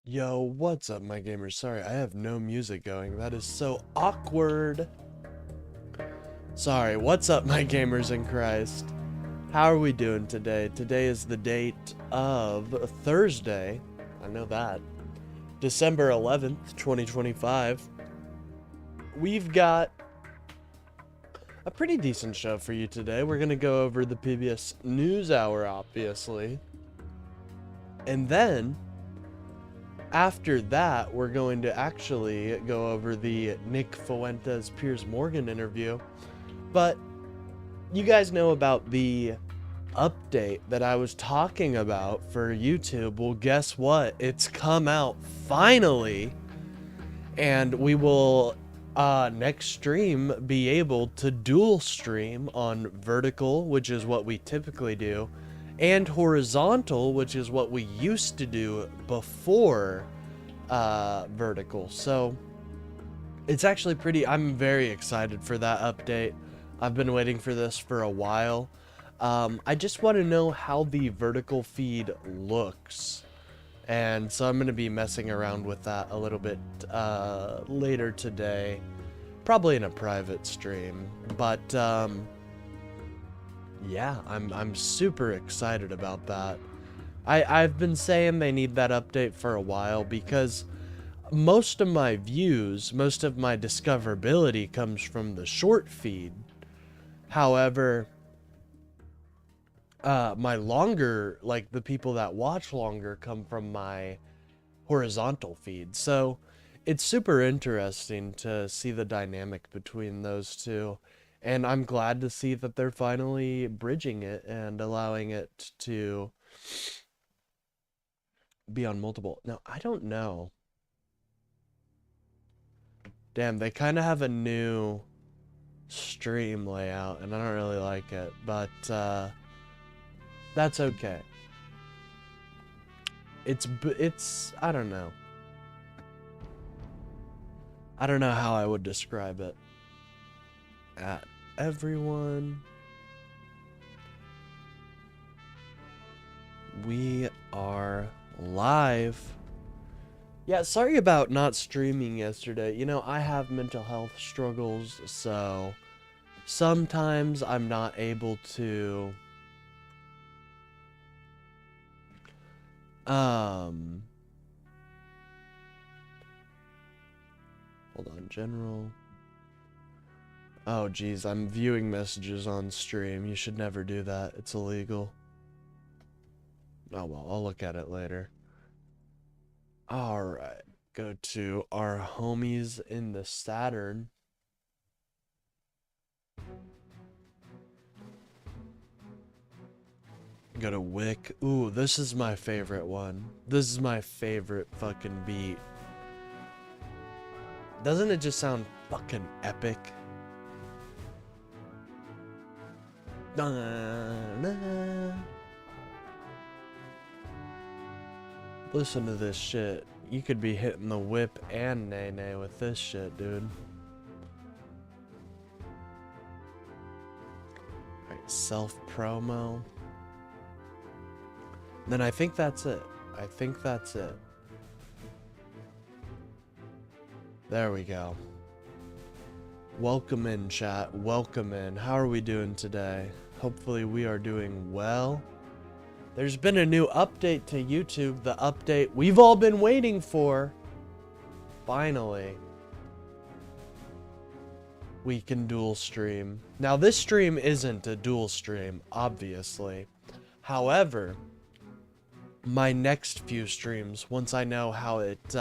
Yo, what's up, my gamers? Sorry, I have no music going. That is so awkward. Sorry, what's up, my gamers in Christ? How are we doing today? Today is the date of Thursday. I know that. December 11th, 2025. We've got a pretty decent show for you today. We're going to go over the PBS NewsHour, obviously. And then after that, we're going to actually go over the Nick Fuentes Piers Morgan interview. But you guys know about the update that I was talking about for YouTube. Well, guess what? It's come out finally. And we will next stream be able to dual stream on vertical, which is what we typically do, and horizontal, which is what we used to do before vertical. So it's actually I'm very excited for that update. I've been waiting for this for a while. I just want to know how the vertical feed looks. And so I'm going to be messing around with that a little bit later today. Probably in a private stream. But yeah, I'm super excited about that. I've been saying they need that update for a while because most of my views, most of my discoverability comes from the short feed. However, my longer, like the people that watch longer, come from my horizontal feed. So it's super interesting to see the dynamic between those two. And I'm glad to see that they're finally bridging it and allowing it to be on multiple. Now, I don't know. Damn, they kind of have a new stream layout, and I don't really like it, but that's okay. I don't know. I don't know how I would describe it. At everyone, we are live. Yeah, sorry about not streaming yesterday. You know, I have mental health struggles, so sometimes I'm not able to hold on, general. Oh geez, I'm viewing messages on stream. You should never do that. It's illegal. Oh well, I'll look at it later. Alright, go to our homies in the Saturn. Go to Wick. Ooh, this is my favorite one. This is my favorite fucking beat. Doesn't it just sound fucking epic? Listen to this shit. You could be hitting the whip and nay-nay with this shit, dude. Alright, self-promo. Then I think that's it. I think that's it. There we go. Welcome in, chat. Welcome in. How are we doing today? Hopefully we are doing well. There's been a new update to YouTube. The update we've all been waiting for. Finally. We can dual stream. Now this stream isn't a dual stream, obviously. However, my next few streams, once I know how it,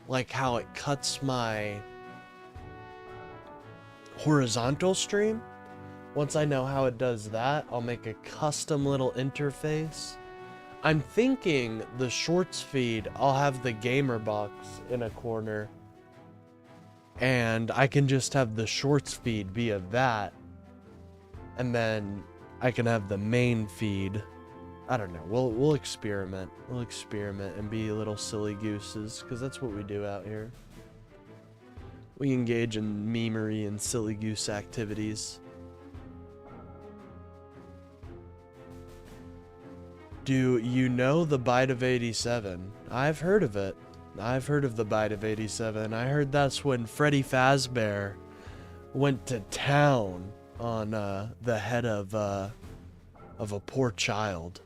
like how it cuts my horizontal stream, once I know how it does that, I'll make a custom little interface. I'm thinking the shorts feed, I'll have the gamer box in a corner, and I can just have the shorts feed via that, and then I can have the main feed. I don't know. We'll experiment. We'll experiment and be little silly gooses, because that's what we do out here. We engage in memery and silly goose activities. Do you know the Bite of 87? I've heard of it. I've heard of the Bite of 87. I heard that's when Freddy Fazbear went to town on the head of a poor child.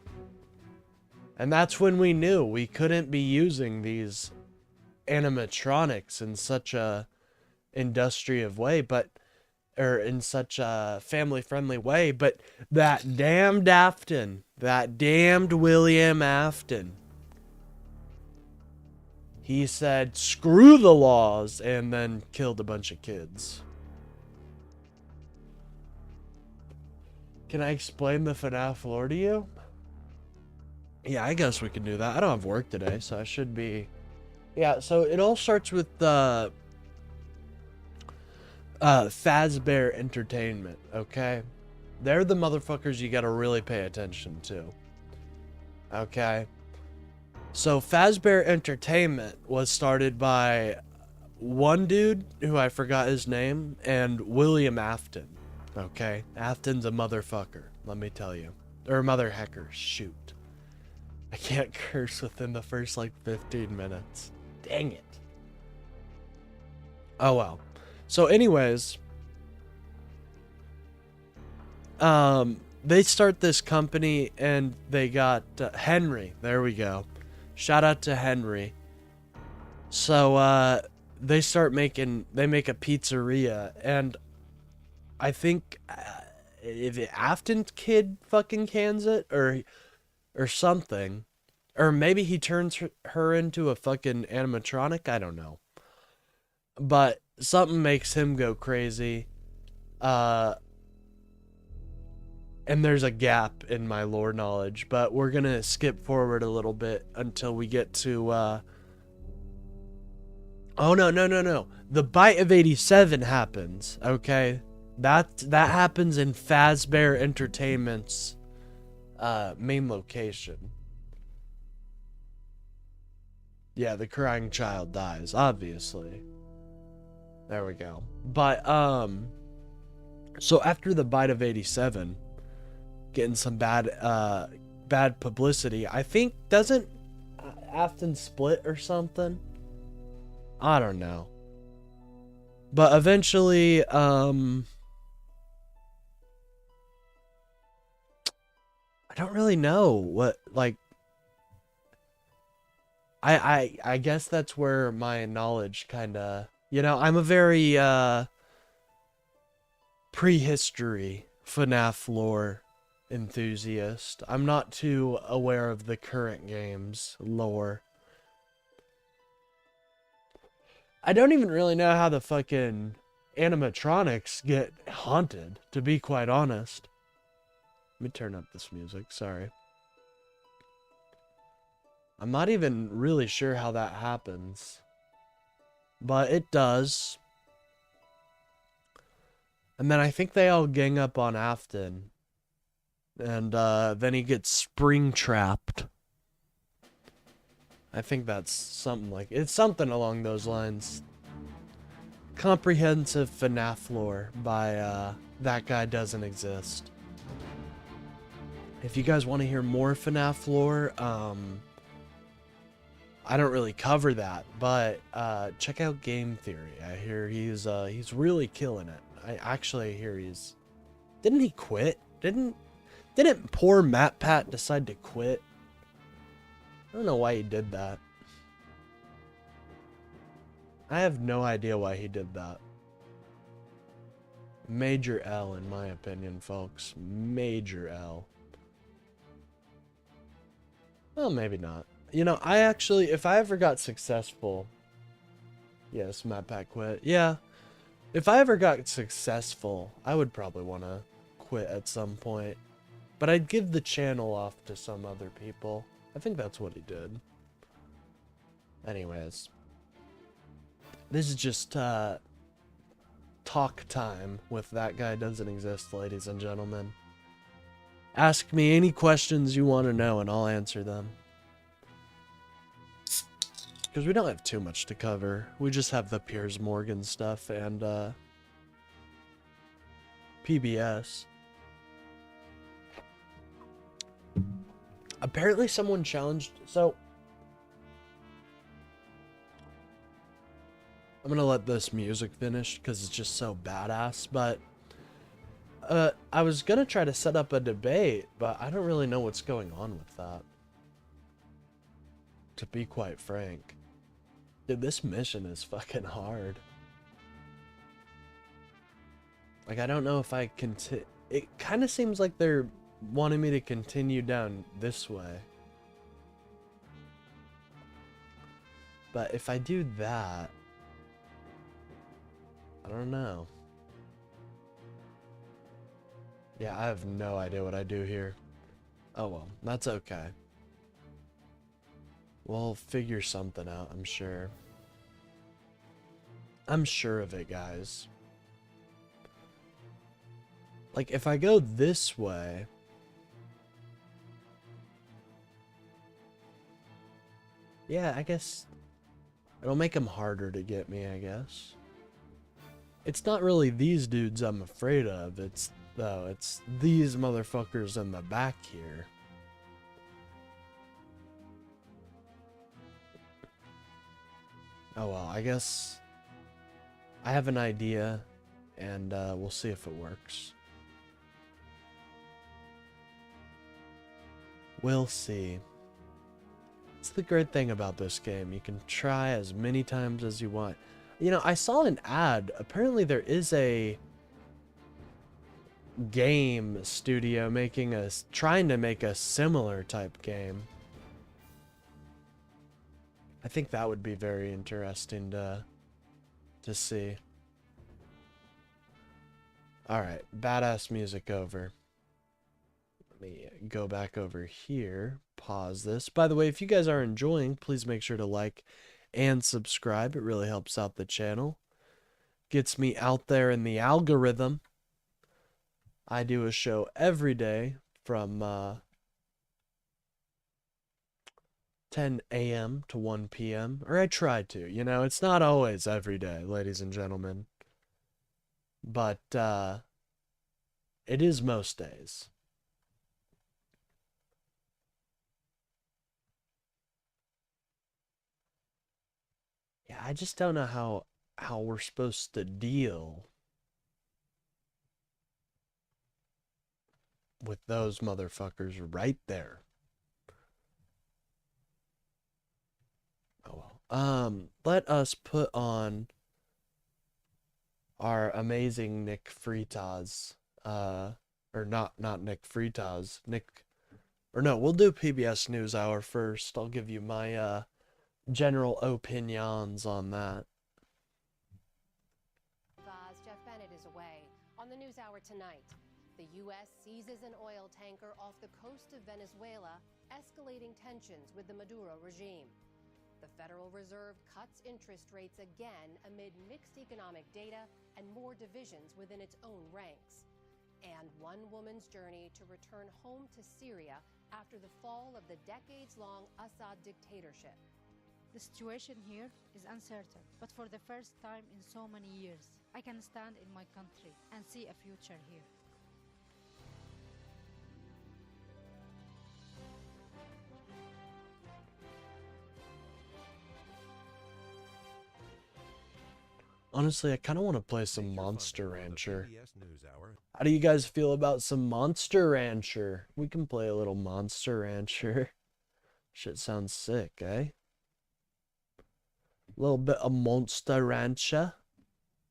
And that's when we knew we couldn't be using these animatronics in such a industrious way, or in such a family-friendly way, but that damned Afton, that damned William Afton, he said, screw the laws, and then killed a bunch of kids. Can I explain the FNAF lore to you? Yeah, I guess we can do that. I don't have work today, so I should be... Yeah, so it all starts with Fazbear Entertainment, okay? They're the motherfuckers you gotta really pay attention to. Okay? So Fazbear Entertainment was started by one dude, who I forgot his name, and William Afton. Okay? Afton's a motherfucker, let me tell you. Or mother hecker, shoot. I can't curse within the first, like, 15 minutes. Dang it. Oh, well. So, anyways, they start this company, and they got Henry. There we go. Shout out to Henry. So, they make a pizzeria, and I think if Afton's kid fucking cans it, or something, or maybe he turns her into a fucking animatronic, I don't know. But something makes him go crazy. And there's a gap in my lore knowledge, but we're gonna skip forward a little bit until we get to, oh, no. The Bite of 87 happens, okay? That happens in Fazbear Entertainment's, main location. Yeah, the crying child dies, obviously. There we go. But, so after the Bite of 87, getting some bad publicity, I think, doesn't Afton split or something? I don't know. But eventually, I don't really know what, like, I guess that's where my knowledge kind of, you know, I'm a very, prehistory FNAF lore enthusiast. I'm not too aware of the current game's lore. I don't even really know how the fucking animatronics get haunted, to be quite honest. Let me turn up this music, sorry. I'm not even really sure how that happens. But it does. And then I think they all gang up on Afton. And then he gets spring trapped. I think that's something like... It's something along those lines. Comprehensive FNAF lore by That Guy Doesn't Exist. If you guys want to hear more FNAF lore, I don't really cover that, but check out Game Theory. I hear he's really killing it. I actually hear he's... Didn't he quit? Didn't poor MatPat decide to quit? I don't know why he did that. I have no idea why he did that. Major L in my opinion, folks. Major L. Well, maybe not. You know, I actually, if I ever got successful... Yes, MatPat quit. Yeah. If I ever got successful, I would probably want to quit at some point. But I'd give the channel off to some other people. I think that's what he did. Anyways. This is just, talk time with That Guy Doesn't Exist, ladies and gentlemen. Ask me any questions you want to know and I'll answer them. Because we don't have too much to cover. We just have the Piers Morgan stuff and, PBS. Apparently someone challenged, so I'm gonna let this music finish because it's just so badass, but I was gonna try to set up a debate, but I don't really know what's going on with that, to be quite frank. Dude, this mission is fucking hard. Like, I don't know if I can. It kind of seems like they're wanting me to continue down this way. But if I do that, I don't know. Yeah, I have no idea what I do here. Oh well, that's okay. We'll figure something out, I'm sure. I'm sure of it, guys. Like, if I go this way... Yeah, I guess... It'll make them harder to get me, I guess. It's not really these dudes I'm afraid of, it's these motherfuckers in the back here. Oh well, I guess I have an idea, and we'll see if it works. We'll see. It's the great thing about this game. You can try as many times as you want. You know, I saw an ad. Apparently there is a game studio trying to make a similar type game. I think that would be very interesting to see. Alright, badass music over. Let me go back over here, pause this. By the way, if you guys are enjoying, please make sure to like and subscribe. It really helps out the channel. Gets me out there in the algorithm. I do a show every day from 10 a.m. to 1 p.m. Or I try to, you know, it's not always every day, ladies and gentlemen. But it is most days. Yeah, I just don't know how we're supposed to deal with those motherfuckers right there. Oh well. Let us put on our amazing Nick Fritas. Or not Nick Fritas. We'll do PBS NewsHour first. I'll give you my general opinions on that. Jeff Bennett is away. On the NewsHour tonight, the U.S. seizes an oil tanker off the coast of Venezuela, escalating tensions with the Maduro regime. The Federal Reserve cuts interest rates again amid mixed economic data and more divisions within its own ranks. And one woman's journey to return home to Syria after the fall of the decades-long Assad dictatorship. The situation here is uncertain, but for the first time in so many years, I can stand in my country and see a future here. Honestly, I kind of want to play some Monster Rancher. How do you guys feel about some Monster Rancher? We can play a little Monster Rancher. Shit sounds sick, eh? A little bit of Monster Rancher.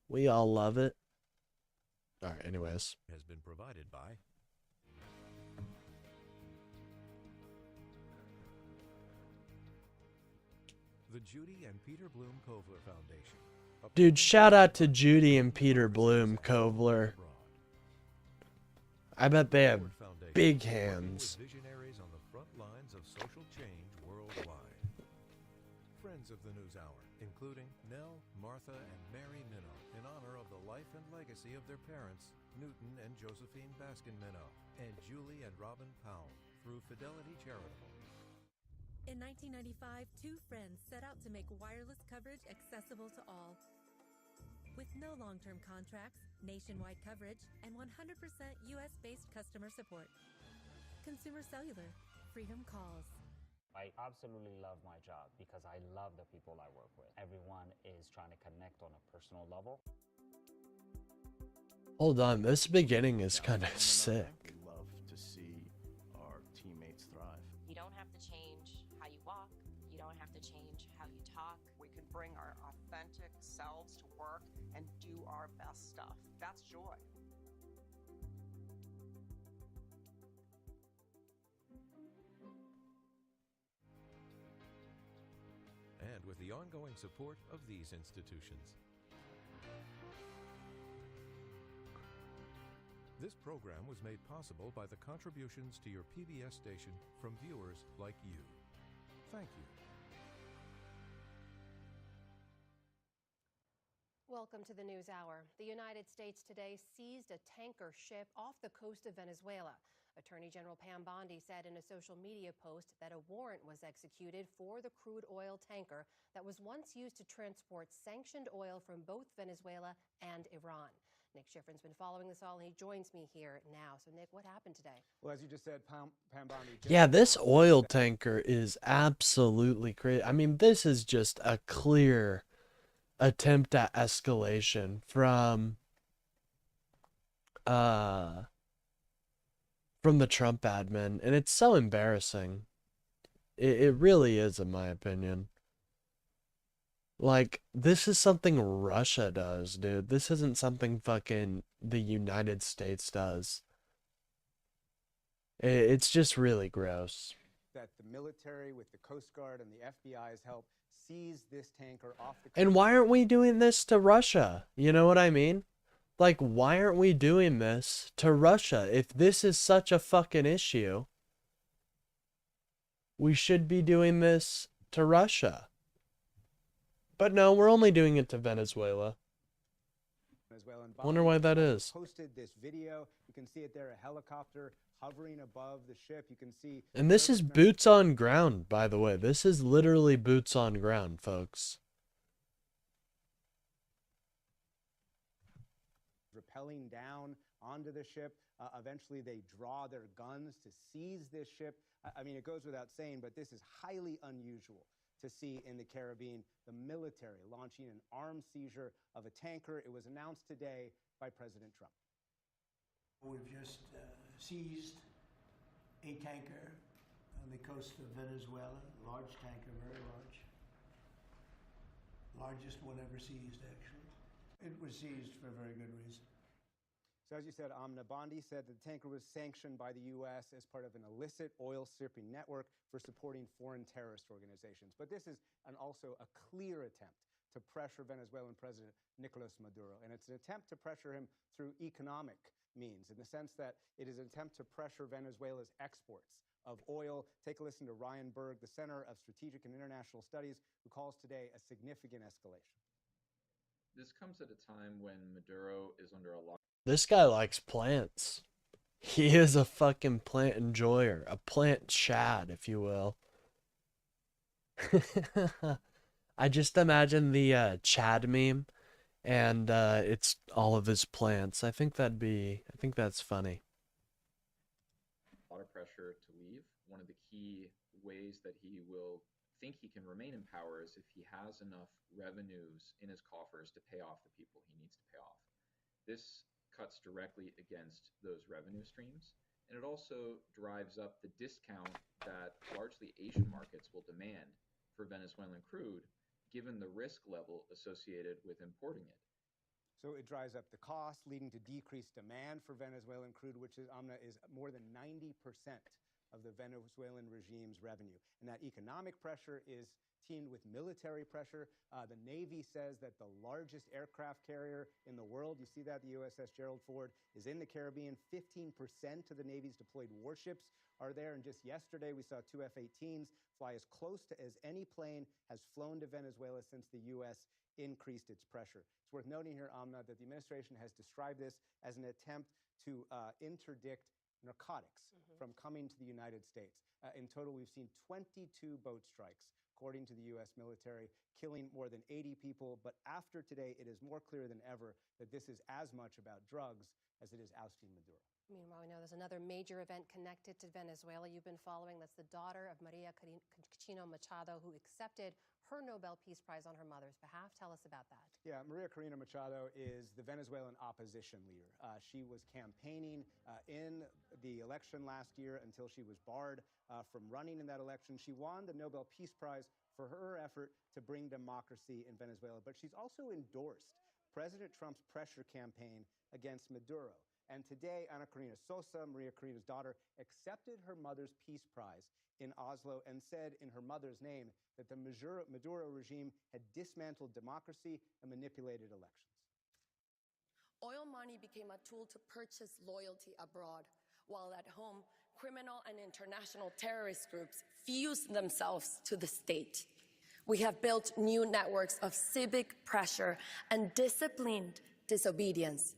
We all love it. Alright, anyways. Has been provided by the Judy and Peter Bloom Kovler Foundation. Dude, shout out to Judy and Peter Bloom Kovler. I bet they have big hands. Visionaries on the front lines of social change worldwide. Friends of the NewsHour, including Nell, Martha, and Mary Minow, in honor of the life and legacy of their parents, Newton and Josephine Baskin Minow, and Julie and Robin Powell, through Fidelity Charitable. In 1995, two friends set out to make wireless coverage accessible to all. With no long-term contracts, nationwide coverage, and 100% US-based customer support. Consumer Cellular, Freedom calls. I absolutely love my job because I love the people I work with. Everyone is trying to connect on a personal level. Hold on, this beginning is kind of sick. We love to see our teammates thrive. You don't have to change how you walk. You don't have to change how you talk. We can bring our authentic selves to work and do our best stuff. That's joy. And with the ongoing support of these institutions. This program was made possible by the contributions to your PBS station from viewers like you. Thank you. Welcome to the News Hour. The United States today seized a tanker ship off the coast of Venezuela. Attorney General Pam Bondi said in a social media post that a warrant was executed for the crude oil tanker that was once used to transport sanctioned oil from both Venezuela and Iran. Nick Schifrin's been following this all, and he joins me here now. So, Nick, what happened today? Well, as you just said, Pam Bondi. Yeah, this oil tanker is absolutely crazy. I mean, this is just a clear attempt at escalation from the Trump admin, and it's so embarrassing. It really is, in my opinion. Like, this is something Russia does, dude. This isn't something fucking the United States does. It's just really gross. That the military, with the Coast Guard and the FBI's help, seized this tanker off the coast. And why aren't we doing this to Russia? You know what I mean? Like, why aren't we doing this to Russia? If this is such a fucking issue, we should be doing this to Russia. But no, we're only doing it to Venezuela. I wonder why that is. Posted this video. You can see it there, a helicopter hovering above the ship. You can see. And this is boots on ground, by the way. This is literally boots on ground, folks. Rappelling down onto the ship. Eventually, they draw their guns to seize this ship. I mean, it goes without saying, but this is highly unusual to see in the Caribbean, the military launching an armed seizure of a tanker. It was announced today by President Trump. We've just seized a tanker on the coast of Venezuela, large tanker, very large. Largest one ever seized, actually. It was seized for a very good reason. So as you said, Amna Bondi said that the tanker was sanctioned by the U.S. as part of an illicit oil stripping network for supporting foreign terrorist organizations. But this is also a clear attempt to pressure Venezuelan President Nicolas Maduro. And it's an attempt to pressure him through economic means, in the sense that it is an attempt to pressure Venezuela's exports of oil. Take a listen to Ryan Berg, the Center of Strategic and International Studies, who calls today a significant escalation. This comes at a time when Maduro is under a lot. This guy likes plants. He is a fucking plant enjoyer, a plant chad, if you will. I just imagine the Chad meme, and it's all of his plants. I think that's funny. A lot of pressure to leave. One of the key ways that he will think he can remain in power is if he has enough revenues in his coffers to pay off the people he needs to pay off. This cuts directly against those revenue streams, and it also drives up the discount that largely Asian markets will demand for Venezuelan crude, given the risk level associated with importing it. So it drives up the cost, leading to decreased demand for Venezuelan crude, which is more than 90% of the Venezuelan regime's revenue. And that economic pressure is teamed with military pressure. The Navy says that the largest aircraft carrier in the world, you see that, the USS Gerald Ford, is in the Caribbean. 15% of the Navy's deployed warships are there. And just yesterday, we saw 2 F-18s fly as close to as any plane has flown to Venezuela since the U.S. increased its pressure. It's worth noting here, Amna, that the administration has described this as an attempt to interdict narcotics from coming to the United States. In total, we've seen 22 boat strikes according to the U.S. military, killing more than 80 people. But after today, it is more clear than ever that this is as much about drugs as it is ousting Maduro. Meanwhile, we know there's another major event connected to Venezuela you've been following. That's the daughter of Maria Corina Machado, who accepted her Nobel Peace Prize on her mother's behalf. Tell us about that. Yeah, Maria Corina Machado is the Venezuelan opposition leader. She was campaigning in the election last year until she was barred from running in that election. She won the Nobel Peace Prize for her effort to bring democracy in Venezuela. But she's also endorsed President Trump's pressure campaign against Maduro. And today, Ana Karina Sosa, Maria Corina's daughter, accepted her mother's Peace Prize in Oslo and said in her mother's name that the Maduro regime had dismantled democracy and manipulated elections. Oil money became a tool to purchase loyalty abroad, while at home, criminal and international terrorist groups fused themselves to the state. We have built new networks of civic pressure and disciplined disobedience.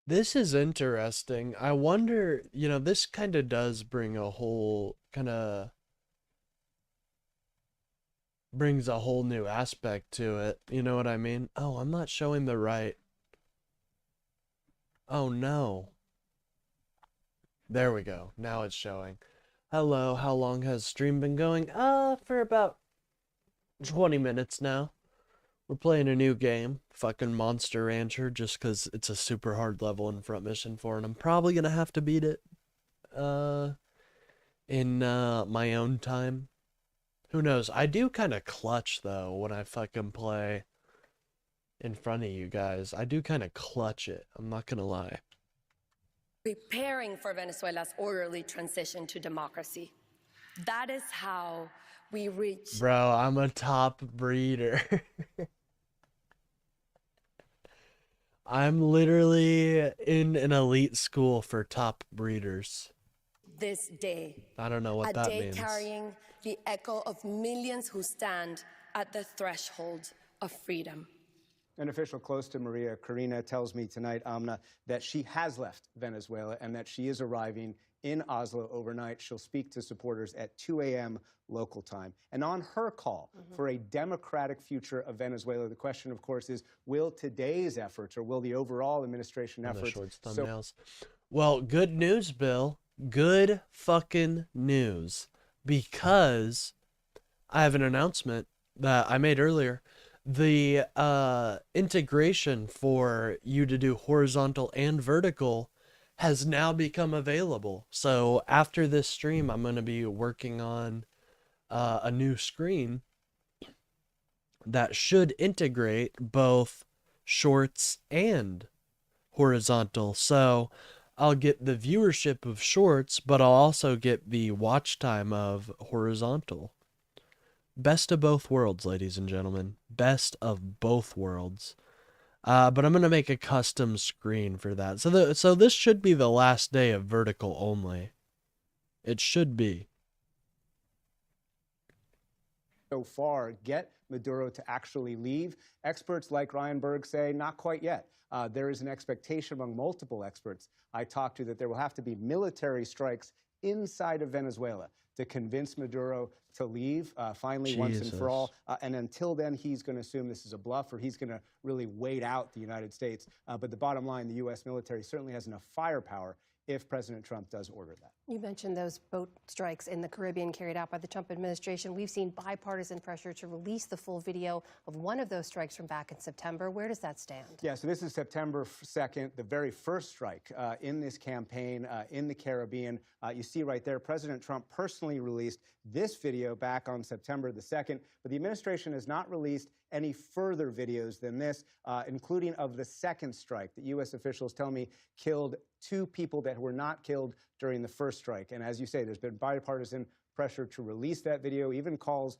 This is interesting. I wonder, this kind of does bring a whole brings a whole new aspect to it. You know what I mean? Oh, I'm not showing the right. Oh no. There we go. Now it's showing. Hello, how long has stream been going? For about 20 minutes now. We're playing a new game, fucking Monster Rancher, just because it's a super hard level in front mission for, and I'm probably going to have to beat it in my own time. Who knows? I do kind of clutch, though, when I fucking play in front of you guys. I do kind of clutch it. I'm not going to lie. Preparing for Venezuela's orderly transition to democracy. That is how we reach... Bro, I'm a top breeder. I'm literally in an elite school for top breeders. This day. I don't know what that means. A day carrying the echo of millions who stand at the threshold of freedom. An official close to Maria Corina tells me tonight, Amna, that she has left Venezuela and that she is arriving in Oslo overnight. She'll speak to supporters at 2 a.m. local time. And on her call for a democratic future of Venezuela, the question, of course, is will today's efforts or will the overall administration efforts... Shorts, thumbnails. Well, good news, Bill. Good fucking news. Because I have an announcement that I made earlier. The integration for you to do horizontal and vertical has now become available. So after this stream, I'm going to be working on a new screen that should integrate both shorts and horizontal. So I'll get the viewership of shorts, but I'll also get the watch time of horizontal. Best of both worlds, ladies and gentlemen. Best of both worlds. But I'm going to make a custom screen for that. So this should be the last day of vertical only. It should be. So far, get Maduro to actually leave. Experts like Ryan Berg say not quite yet. There is an expectation among multiple experts I talked to that there will have to be military strikes inside of Venezuela to convince Maduro to leave finally once and for all. And until then, he's going to assume this is a bluff, or he's going to really wait out the United States. But the bottom line, the U.S. military certainly has enough firepower if President Trump does order that. You mentioned those boat strikes in the Caribbean carried out by the Trump administration. We've seen bipartisan pressure to release the full video of one of those strikes from back in September. Where does that stand? Yeah, so this is September 2nd, the very first strike in this campaign in the Caribbean. You see right there, President Trump personally released this video back on September the 2nd, but the administration has not released any further videos than this, including of the second strike that U.S. officials tell me killed 2 people that were not killed during the first strike. And as you say, there's been bipartisan pressure to release that video, even calls,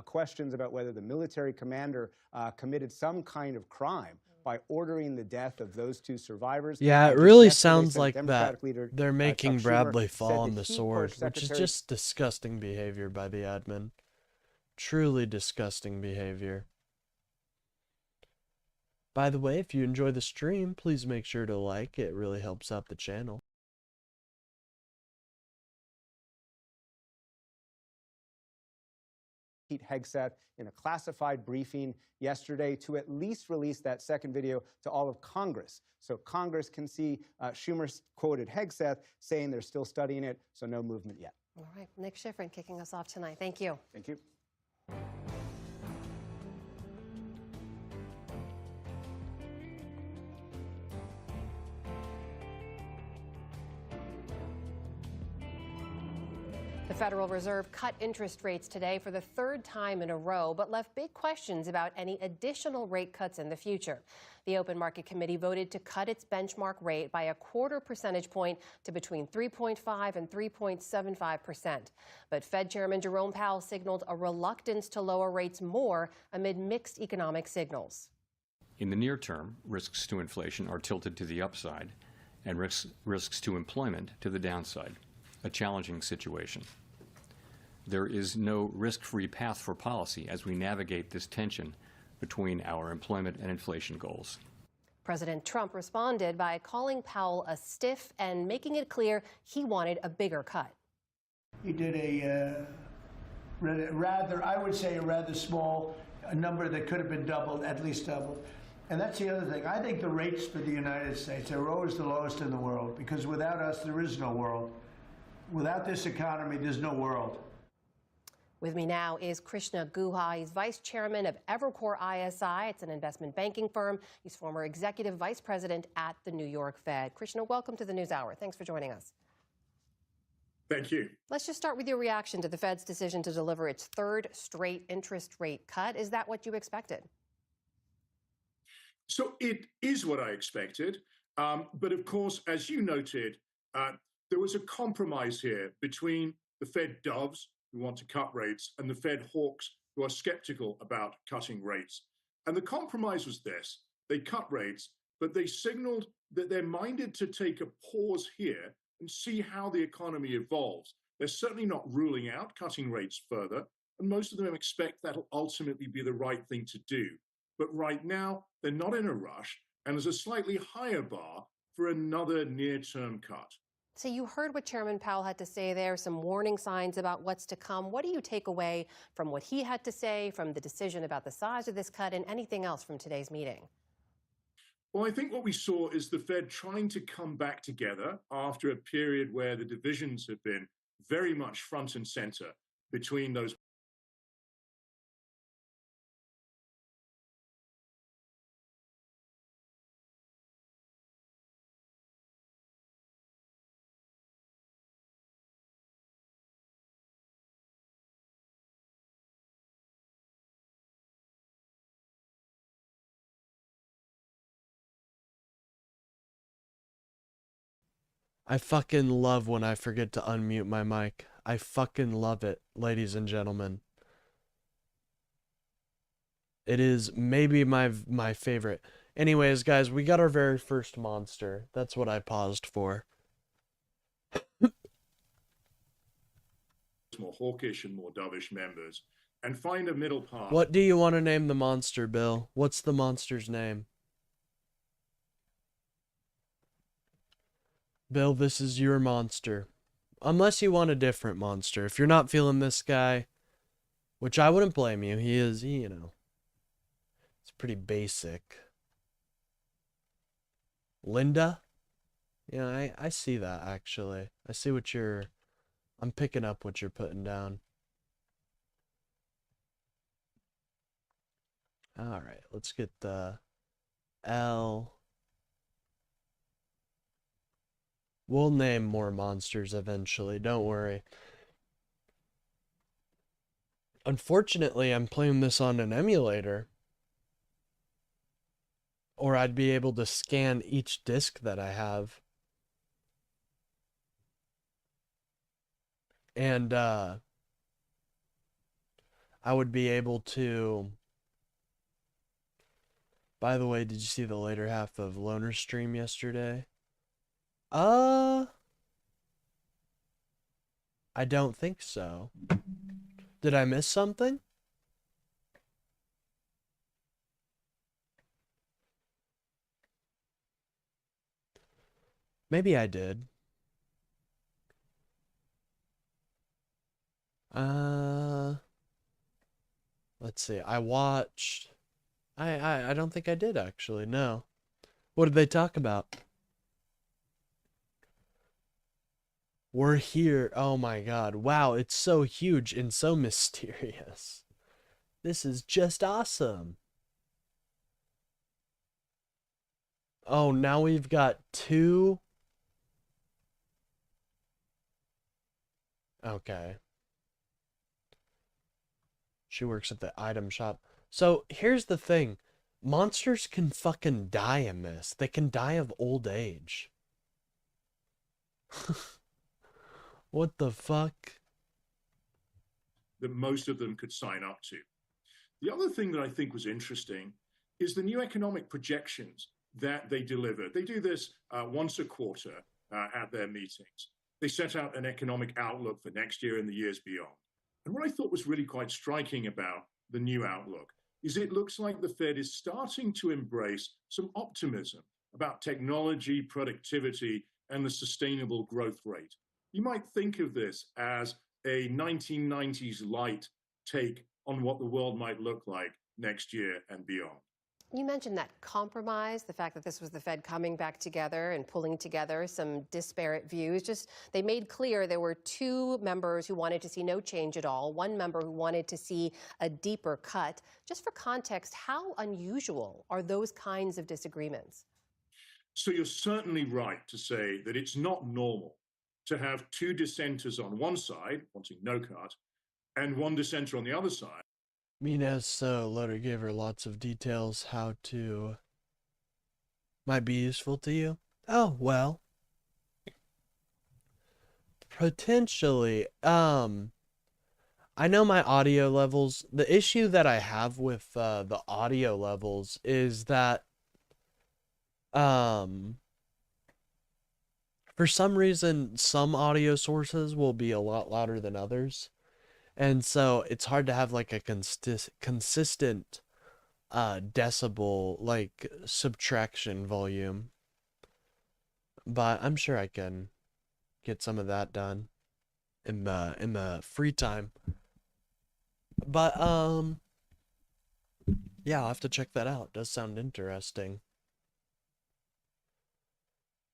questions about whether the military commander committed some kind of crime by ordering the death of those 2 survivors. Yeah, it really sounds like that they're making Bradley fall on the sword, which is just disgusting behavior by the admin. Truly disgusting behavior. By the way, if you enjoy the stream, please make sure to like. It really helps out the channel. Pete Hegseth in a classified briefing yesterday to at least release that second video to all of Congress. So Congress can see Schumer quoted Hegseth saying they're still studying it, so no movement yet. All right, Nick Schifrin kicking us off tonight. Thank you. Thank you. The Federal Reserve cut interest rates today for the third time in a row, but left big questions about any additional rate cuts in the future. The Open Market Committee voted to cut its benchmark rate by a quarter percentage point to between 3.5 and 3.75%. But Fed Chairman Jerome Powell signaled a reluctance to lower rates more amid mixed economic signals. In the near term, risks to inflation are tilted to the upside and risks to employment to the downside. A challenging situation. There is no risk-free path for policy as we navigate this tension between our employment and inflation goals. President Trump responded by calling Powell a stiff and making it clear he wanted a bigger cut. He did a rather, I would say, a rather small number that could have been doubled, at least doubled. And that's the other thing. I think the rates for the United States are always the lowest in the world, because without us, there is no world. Without this economy, there's no world. With me now is Krishna Guha. He's vice chairman of Evercore ISI. It's an investment banking firm. He's former executive vice president at the New York Fed. Krishna, welcome to the NewsHour. Thanks for joining us. Thank you. Let's just start with your reaction to the Fed's decision to deliver its third straight interest rate cut. Is that what you expected? So it is what I expected. But of course, as you noted, there was a compromise here between the Fed doves, who want to cut rates, and the Fed hawks, who are skeptical about cutting rates. And the compromise was this. They cut rates, but they signaled that they're minded to take a pause here and see how the economy evolves. They're certainly not ruling out cutting rates further, and most of them expect that'll ultimately be the right thing to do. But right now, they're not in a rush, and there's a slightly higher bar for another near-term cut. So you heard what Chairman Powell had to say there, some warning signs about what's to come. What do you take away from what he had to say, from the decision about the size of this cut, and anything else from today's meeting? Well, I think what we saw is the Fed trying to come back together after a period where the divisions have been very much front and center between those. I fucking love when I forget to unmute my mic. I fucking love it, ladies and gentlemen. It is maybe my favorite. Anyways, guys, we got our very first monster. That's what I paused for. More hawkish and more dovish members, and find a middle path. What do you want to name the monster, Bill? What's the monster's name? Bill, this is your monster. Unless you want a different monster. If you're not feeling this guy, which I wouldn't blame you. He is, you know, it's pretty basic. Linda? Yeah, I see that, actually. I see what I'm picking up what you're putting down. Alright, let's get the L. We'll name more monsters eventually, don't worry. Unfortunately, I'm playing this on an emulator. Or I'd be able to scan each disc that I have. And, I would be able to... By the way, did you see the later half of Loner's stream yesterday? I don't think so. Did I miss something? Maybe I did. Let's see. I watched. I don't think I did actually. No. What did they talk about? We're here. Oh my God. Wow. It's so huge and so mysterious. This is just awesome. Oh, now we've got 2. Okay. She works at the item shop. So here's the thing. Monsters can fucking die in this. They can die of old age. What the fuck? That most of them could sign up to. The other thing that I think was interesting is the new economic projections that they deliver. They do this once a quarter at their meetings. They set out an economic outlook for next year and the years beyond. And what I thought was really quite striking about the new outlook is it looks like the Fed is starting to embrace some optimism about technology, productivity, and the sustainable growth rate. You might think of this as a 1990s light take on what the world might look like next year and beyond. You mentioned that compromise, the fact that this was the Fed coming back together and pulling together some disparate views. Just they made clear there were 2 members who wanted to see no change at all, 1 member who wanted to see a deeper cut. Just for context, how unusual are those kinds of disagreements? So you're certainly right to say that it's not normal to have 2 dissenters on one side, wanting no cut, and 1 dissenter on the other side. Mina's letter gave her lots of details how to might be useful to you. Oh, well. Potentially. I know my audio levels. The issue that I have with the audio levels is that for some reason some audio sources will be a lot louder than others. And so it's hard to have like a consistent decibel like subtraction volume. But I'm sure I can get some of that done in the free time. But yeah, I'll have to check that out. Does sound interesting.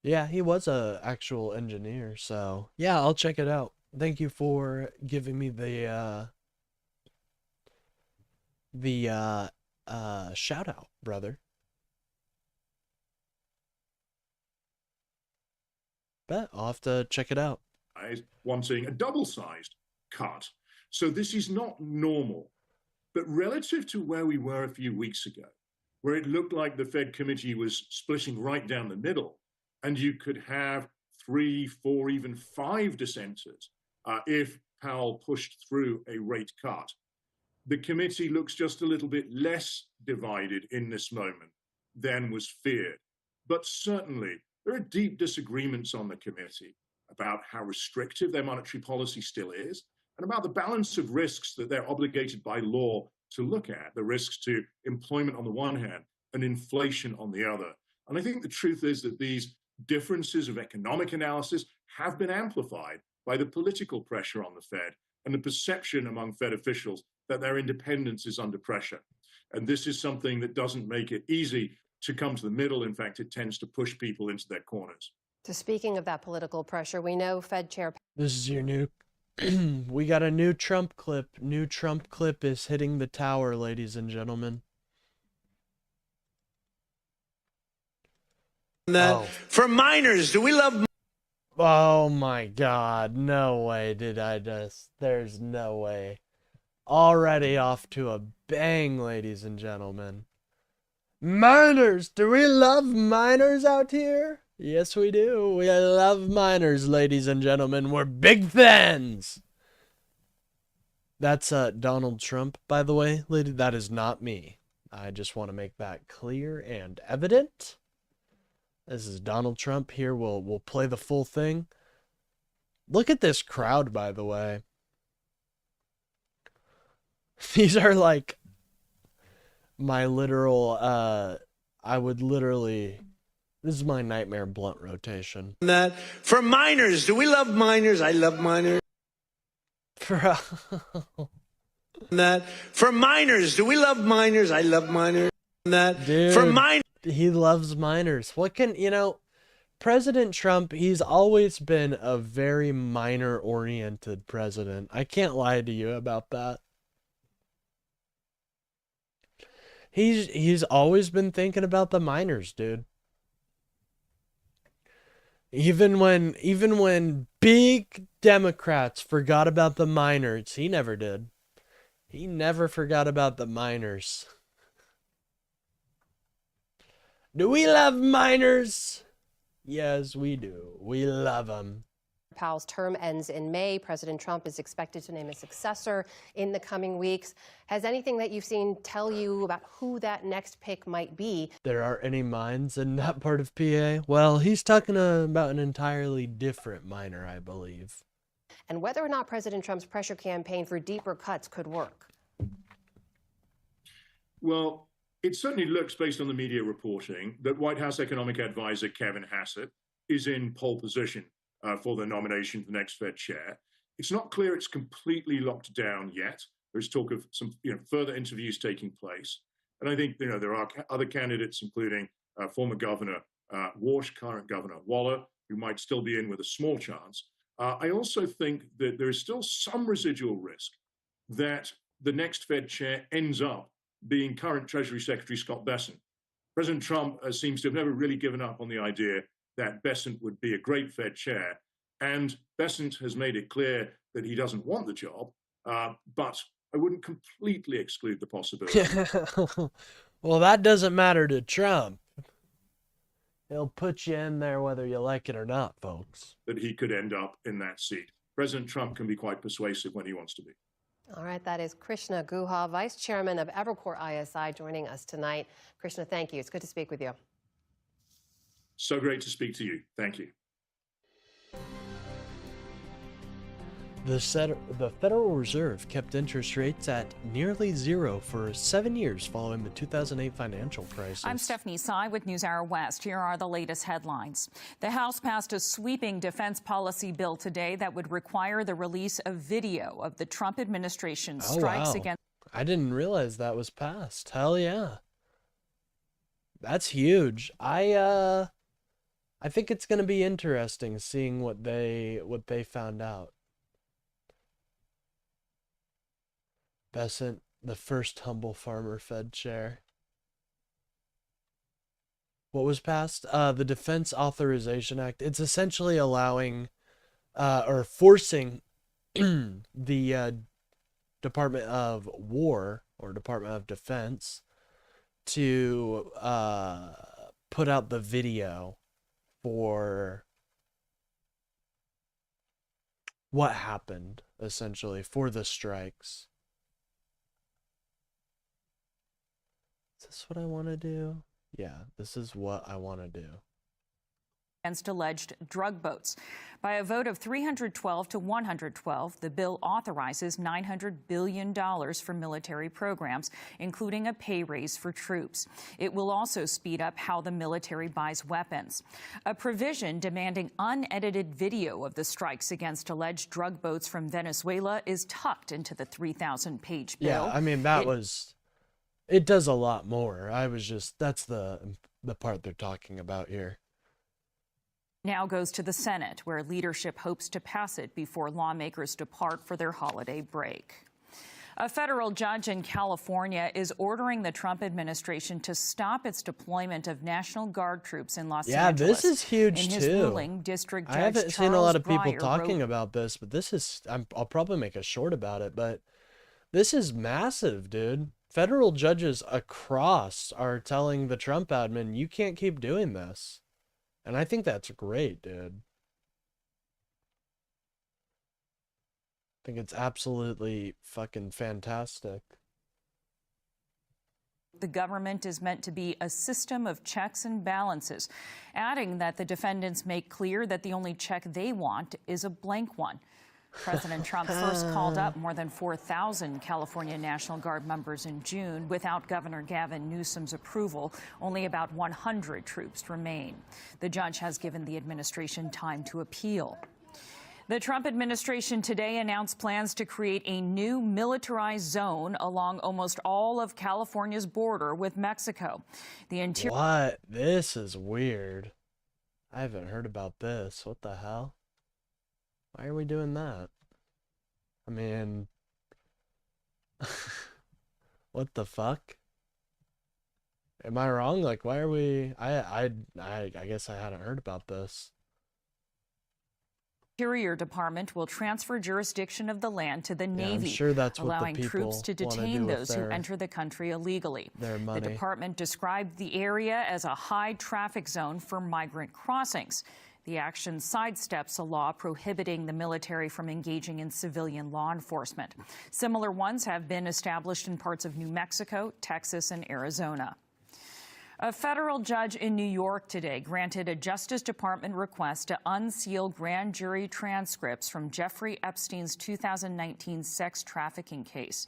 Yeah, he was a actual engineer, so yeah, I'll check it out. Thank you for giving me the shout out, brother. Bet I'll have to check it out. Wanting a double-sized cut. So this is not normal, but relative to where we were a few weeks ago, where it looked like the Fed committee was splitting right down the middle, and you could have 3, 4, even 5 dissenters if Powell pushed through a rate cut. The committee looks just a little bit less divided in this moment than was feared. But certainly, there are deep disagreements on the committee about how restrictive their monetary policy still is, and about the balance of risks that they're obligated by law to look at, the risks to employment on the one hand and inflation on the other. And I think the truth is that these differences of economic analysis have been amplified by the political pressure on the Fed and the perception among Fed officials that their independence is under pressure. And this is something that doesn't make it easy to come to the middle. In fact, it tends to push people into their corners. So speaking of that political pressure, we know Fed Chair... This is your new... we got a new Trump clip. New Trump clip is hitting the tower, ladies and gentlemen. For minors, do we love... Oh my God, no way did I just... There's no way. Already off to a bang, ladies and gentlemen. Minors! Do we love minors out here? Yes, we do. We love minors, ladies and gentlemen. We're big fans! That's Donald Trump, by the way, lady. That is not me. I just want to make that clear and evident. This is Donald Trump here. We'll play the full thing. Look at this crowd, by the way. These are like my literal, I would literally, this is my nightmare blunt rotation. That for minors, do we love minors? I love minors. That for minors, do we love minors? I love minors. That Dude, for minors. He loves minors. What can, President Trump, he's always been a very minor-oriented president. I can't lie to you about that. He's always been thinking about the minors, dude. Even when big Democrats forgot about the minors, he never did. He never forgot about the minors. Do we love minors? Yes, we do. We love them. Powell's term ends in May. President Trump is expected to name a successor in the coming weeks. Has anything that you've seen tell you about who that next pick might be? There aren't any mines in that part of PA? Well, he's talking about an entirely different miner, I believe. And whether or not President Trump's pressure campaign for deeper cuts could work. Well, it certainly looks, based on the media reporting, that White House economic advisor Kevin Hassett is in pole position for the nomination for the next Fed chair. It's not clear it's completely locked down yet. There's talk of some further interviews taking place. And I think there are other candidates, including former Governor Walsh, current Governor Waller, who might still be in with a small chance. I also think that there is still some residual risk that the next Fed chair ends up being current Treasury Secretary Scott Bessent. President Trump seems to have never really given up on the idea that Bessent would be a great Fed chair. And Bessent has made it clear that he doesn't want the job, but I wouldn't completely exclude the possibility. Well, that doesn't matter to Trump. He'll put you in there whether you like it or not, folks. That he could end up in that seat. President Trump can be quite persuasive when he wants to be. All right, that is Krishna Guha, Vice Chairman of Evercore ISI, joining us tonight. Krishna, thank you. It's good to speak with you. So great to speak to you. Thank you. The Federal Reserve kept interest rates at nearly zero for 7 years following the 2008 financial crisis. I'm Stephanie Tsai with NewsHour West. Here are the latest headlines. The House passed a sweeping defense policy bill today that would require the release of video of the Trump administration's strikes against... I didn't realize that was passed. Hell yeah. That's huge. I think it's going to be interesting seeing what they found out. Bessent, the first humble farmer Fed chair. What was passed? The Defense Authorization Act. It's essentially allowing or forcing the Department of War or Department of Defense to put out the video for what happened, essentially, for the strikes. Is this what I want to do? Yeah, this is what I want to do. Against alleged drug boats. By a vote of 312 to 112, the bill authorizes $900 billion for military programs, including a pay raise for troops. It will also speed up how the military buys weapons. A provision demanding unedited video of the strikes against alleged drug boats from Venezuela is tucked into the 3,000-page bill. Yeah, I mean, it does a lot more. That's the part they're talking about here. Now goes to the Senate, where leadership hopes to pass it before lawmakers depart for their holiday break. A federal judge in California is ordering the Trump administration to stop its deployment of National Guard troops in Los Angeles. Yeah, this is huge, in his too. Ruling, District Judge I haven't Charles seen a lot of people Breyer talking about this, but this is... I'll probably make a short about it, but this is massive, dude. Federal judges across are telling the Trump admin, you can't keep doing this. And I think that's great, dude. I think it's absolutely fucking fantastic. The government is meant to be a system of checks and balances, adding that the defendants make clear that the only check they want is a blank one. President Trump first called up more than 4,000 California National Guard members in June. Without Governor Gavin Newsom's approval, only about 100 troops remain. The judge has given the administration time to appeal. The Trump administration today announced plans to create a new militarized zone along almost all of California's border with Mexico. The interior. What? This is weird. I haven't heard about this. What the hell? Why are we doing that? I mean, what the fuck? Am I wrong? Like, why are we? I guess I hadn't heard about this. Interior Department will transfer jurisdiction of the land to the Navy, I'm sure that's what the allowing people troops to wanna detain do with those who their- enter the country illegally. their money. The department described the area as a high traffic zone for migrant crossings. The action sidesteps a law prohibiting the military from engaging in civilian law enforcement. Similar ones have been established in parts of New Mexico, Texas, and Arizona. A federal judge in New York today granted a Justice Department request to unseal grand jury transcripts from Jeffrey Epstein's 2019 sex trafficking case.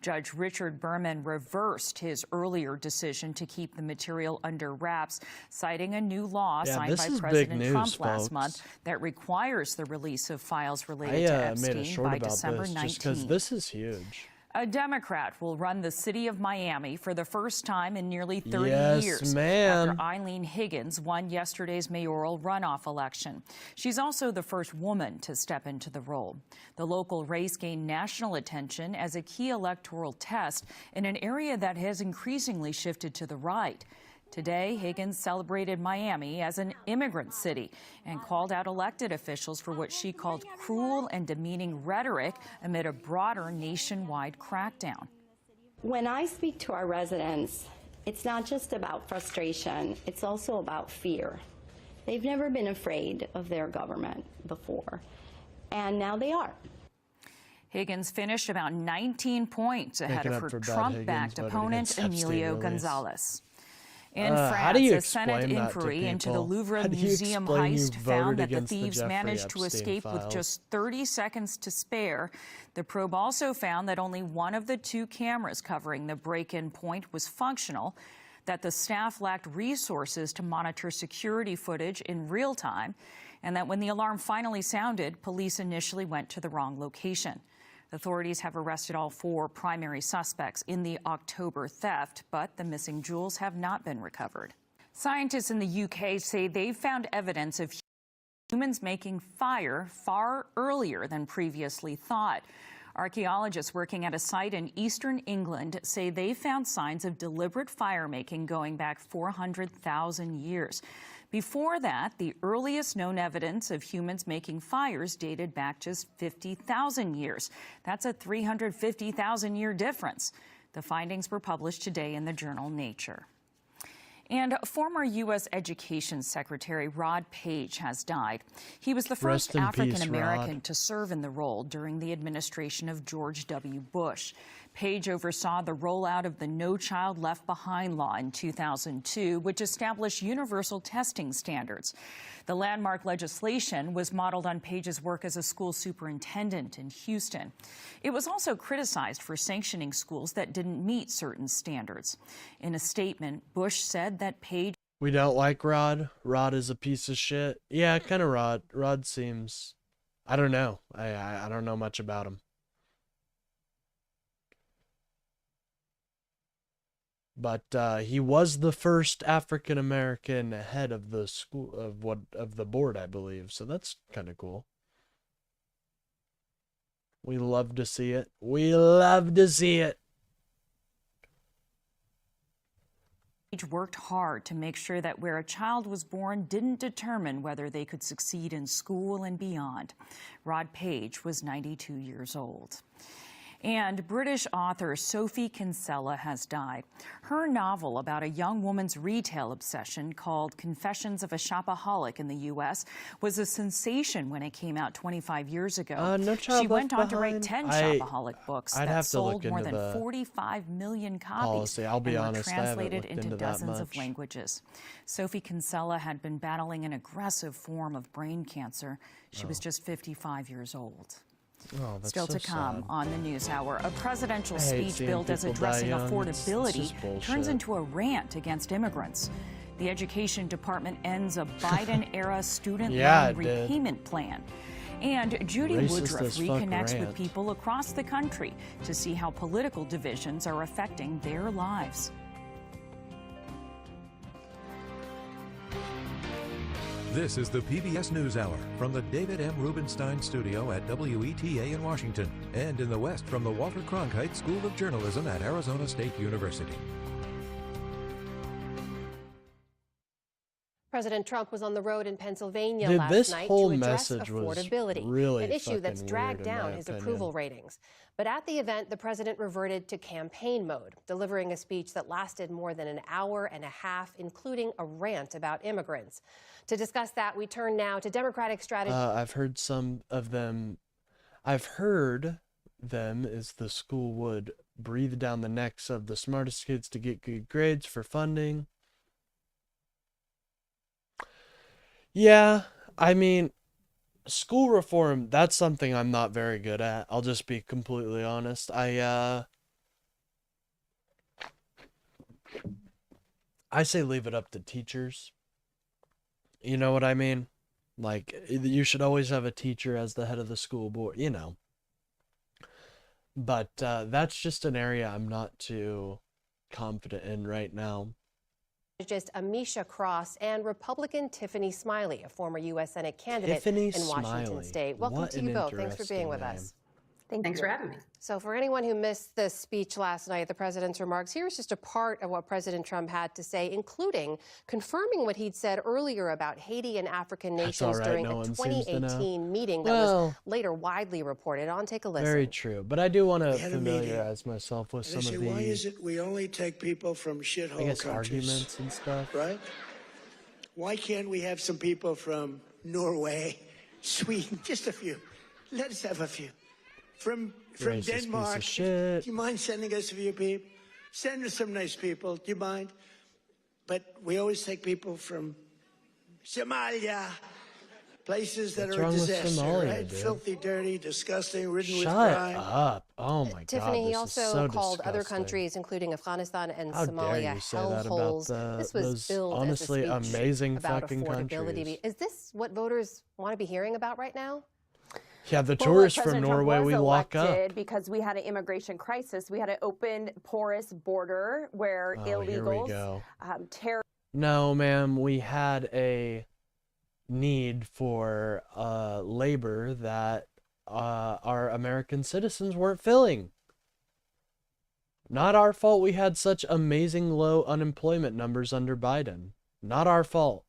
Judge Richard Berman reversed his earlier decision to keep the material under wraps, citing a new law signed this by is big President news, Trump last folks. month that requires the release of files related I to made Epstein a short by about December this 19. just because this is huge. A Democrat will run the city of Miami for the first time in nearly 30 Yes, years ma'am. after Eileen Higgins won yesterday's mayoral runoff election. She's also the first woman to step into the role. The local race gained national attention as a key electoral test in an area that has increasingly shifted to the right. Today, Higgins celebrated Miami as an immigrant city and called out elected officials for what she called cruel and demeaning rhetoric amid a broader nationwide crackdown. When I speak to our residents, it's not just about frustration, it's also about fear. They've never been afraid of their government before, and now they are. Higgins finished about 19 points ahead Making of up her for bad Trump-backed Higgins voted opponent, against Epstein Emilio release. Gonzalez. In How do you France, a Senate explain that to inquiry into the people? Louvre How do you Museum explain you heist voted found that the against the thieves Jeffrey managed to Epstein escape with files? just 30 seconds to spare. The probe also found that only one of the two cameras covering the break-in point was functional, that the staff lacked resources to monitor security footage in real time, and that when the alarm finally sounded, police initially went to the wrong location. Authorities have arrested all four primary suspects in the October theft, but the missing jewels have not been recovered. Scientists in the UK say they've found evidence of humans making fire far earlier than previously thought. Archaeologists working at a site in eastern England say they found signs of deliberate fire-making going back 400,000 years. Before that, the earliest known evidence of humans making fires dated back just 50,000 years. That's a 350,000-year difference. The findings were published today in the journal Nature. And former U.S. Education Secretary Rod Page has died. He was the Rest first in peace, African-American Rod. to serve in the role during the administration of George W. Bush. Page oversaw the rollout of the No Child Left Behind law in 2002, which established universal testing standards. The landmark legislation was modeled on Page's work as a school superintendent in Houston. It was also criticized for sanctioning schools that didn't meet certain standards. In a statement, Bush said that Page We don't like Rod. Rod is a piece of shit. Yeah, kind of Rod. Rod seems... I don't know. I don't know much about him. But he was the first African American head of the school of the board, I believe. So that's kind of cool. We love to see it. We love to see it. Page worked hard to make sure that where a child was born didn't determine whether they could succeed in school and beyond. Rod Page was 92 years old. And British author Sophie Kinsella has died. Her novel about a young woman's retail obsession called Confessions of a Shopaholic in the U.S. was a sensation when it came out 25 years ago. No Child She went Left on to write Behind? 10 Shopaholic books I'd that have to look sold more into than the 45 million copies policy. I'll be and were honest, I haven't translated looked into into that dozens of much. languages. Sophie Kinsella had been battling an aggressive form of brain cancer. She was just 55 years old. Oh, that's Still so to come sad. on the NewsHour, a presidential I hate speech seeing billed as people die addressing young. It's affordability just bullshit. turns into a rant against immigrants. The Education Department ends a Biden-era student Yeah, loan it did. repayment plan. And Judy Racist Woodruff as fuck reconnects with rant. people across the country to see how political divisions are affecting their lives. This is the PBS NewsHour from the David M. Rubenstein Studio at WETA in Washington, and in the West from the Walter Cronkite School of Journalism at Arizona State University. President Trump was on the road in Pennsylvania Dude, last this night whole to address message was affordability, really an issue that's fucking dragged weird, in down my his opinion. approval ratings. But at the event, the president reverted to campaign mode, delivering a speech that lasted more than an hour and a half, including a rant about immigrants. To discuss that, we turn now to Democratic strategy. I've heard some of them. I've heard them is the school would breathe down the necks of the smartest kids to get good grades for funding. Yeah, I mean, school reform, that's something I'm not very good at. I'll just be completely honest. I say leave it up to teachers. You know what I mean? Like, you should always have a teacher as the head of the school board, you know. But that's just an area I'm not too confident in right now. Just Amisha Cross and Republican Tiffany Smiley, a former U.S. Senate candidate Tiffany in Washington Smiley. State. Welcome What to an you both. Thanks for being with interesting us. Thanks for having me. So for anyone who missed the speech last night, the president's remarks, here's just a part of what President Trump had to say, including confirming what he'd said earlier about Haiti and African That's all nations right, during no a one seems to know. 2018 meeting that was later widely reported on. Take a listen. Very true. But I do want to We had a meeting, familiarize myself with And some I of say, why the, is it we only take people from shithole I guess, countries? arguments and stuff. Right? Why can't we have some people from Norway, Sweden, just a few? Let us have a few. From Racist piece of Denmark. shit. Do you mind sending us a few people? Send us some nice people. Do you mind? But we always take people from Somalia, places that What's are a wrong with disaster, Somalia, right? dude? Filthy, dirty, disgusting, ridden with Shut crime. up. Oh my God. Tiffany, he this also is so called other disgusting. countries, including Afghanistan and How dare Somalia, you say that about hellholes. the- This was those billed honestly as a speech amazing about fucking affordability. countries. Is this what voters want to be hearing about right now? Yeah, the Well, tourists look, from President Trump Norway, was we walk elected up. because we had an immigration crisis. We had an open, porous border where Oh, here we illegals, go. terrorists. No, ma'am, we had a need for labor that our American citizens weren't filling. Not our fault we had such amazing low unemployment numbers under Biden. Not our fault.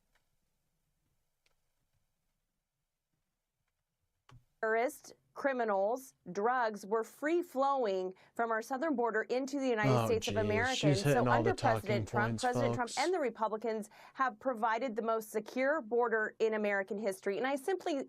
Terrorists, criminals, drugs were free flowing from our southern border into the United States of geez. America. She's And hitting so all under the talking President Trump, points, President Trump folks. and the Republicans have provided the most secure border in American history. And I simply,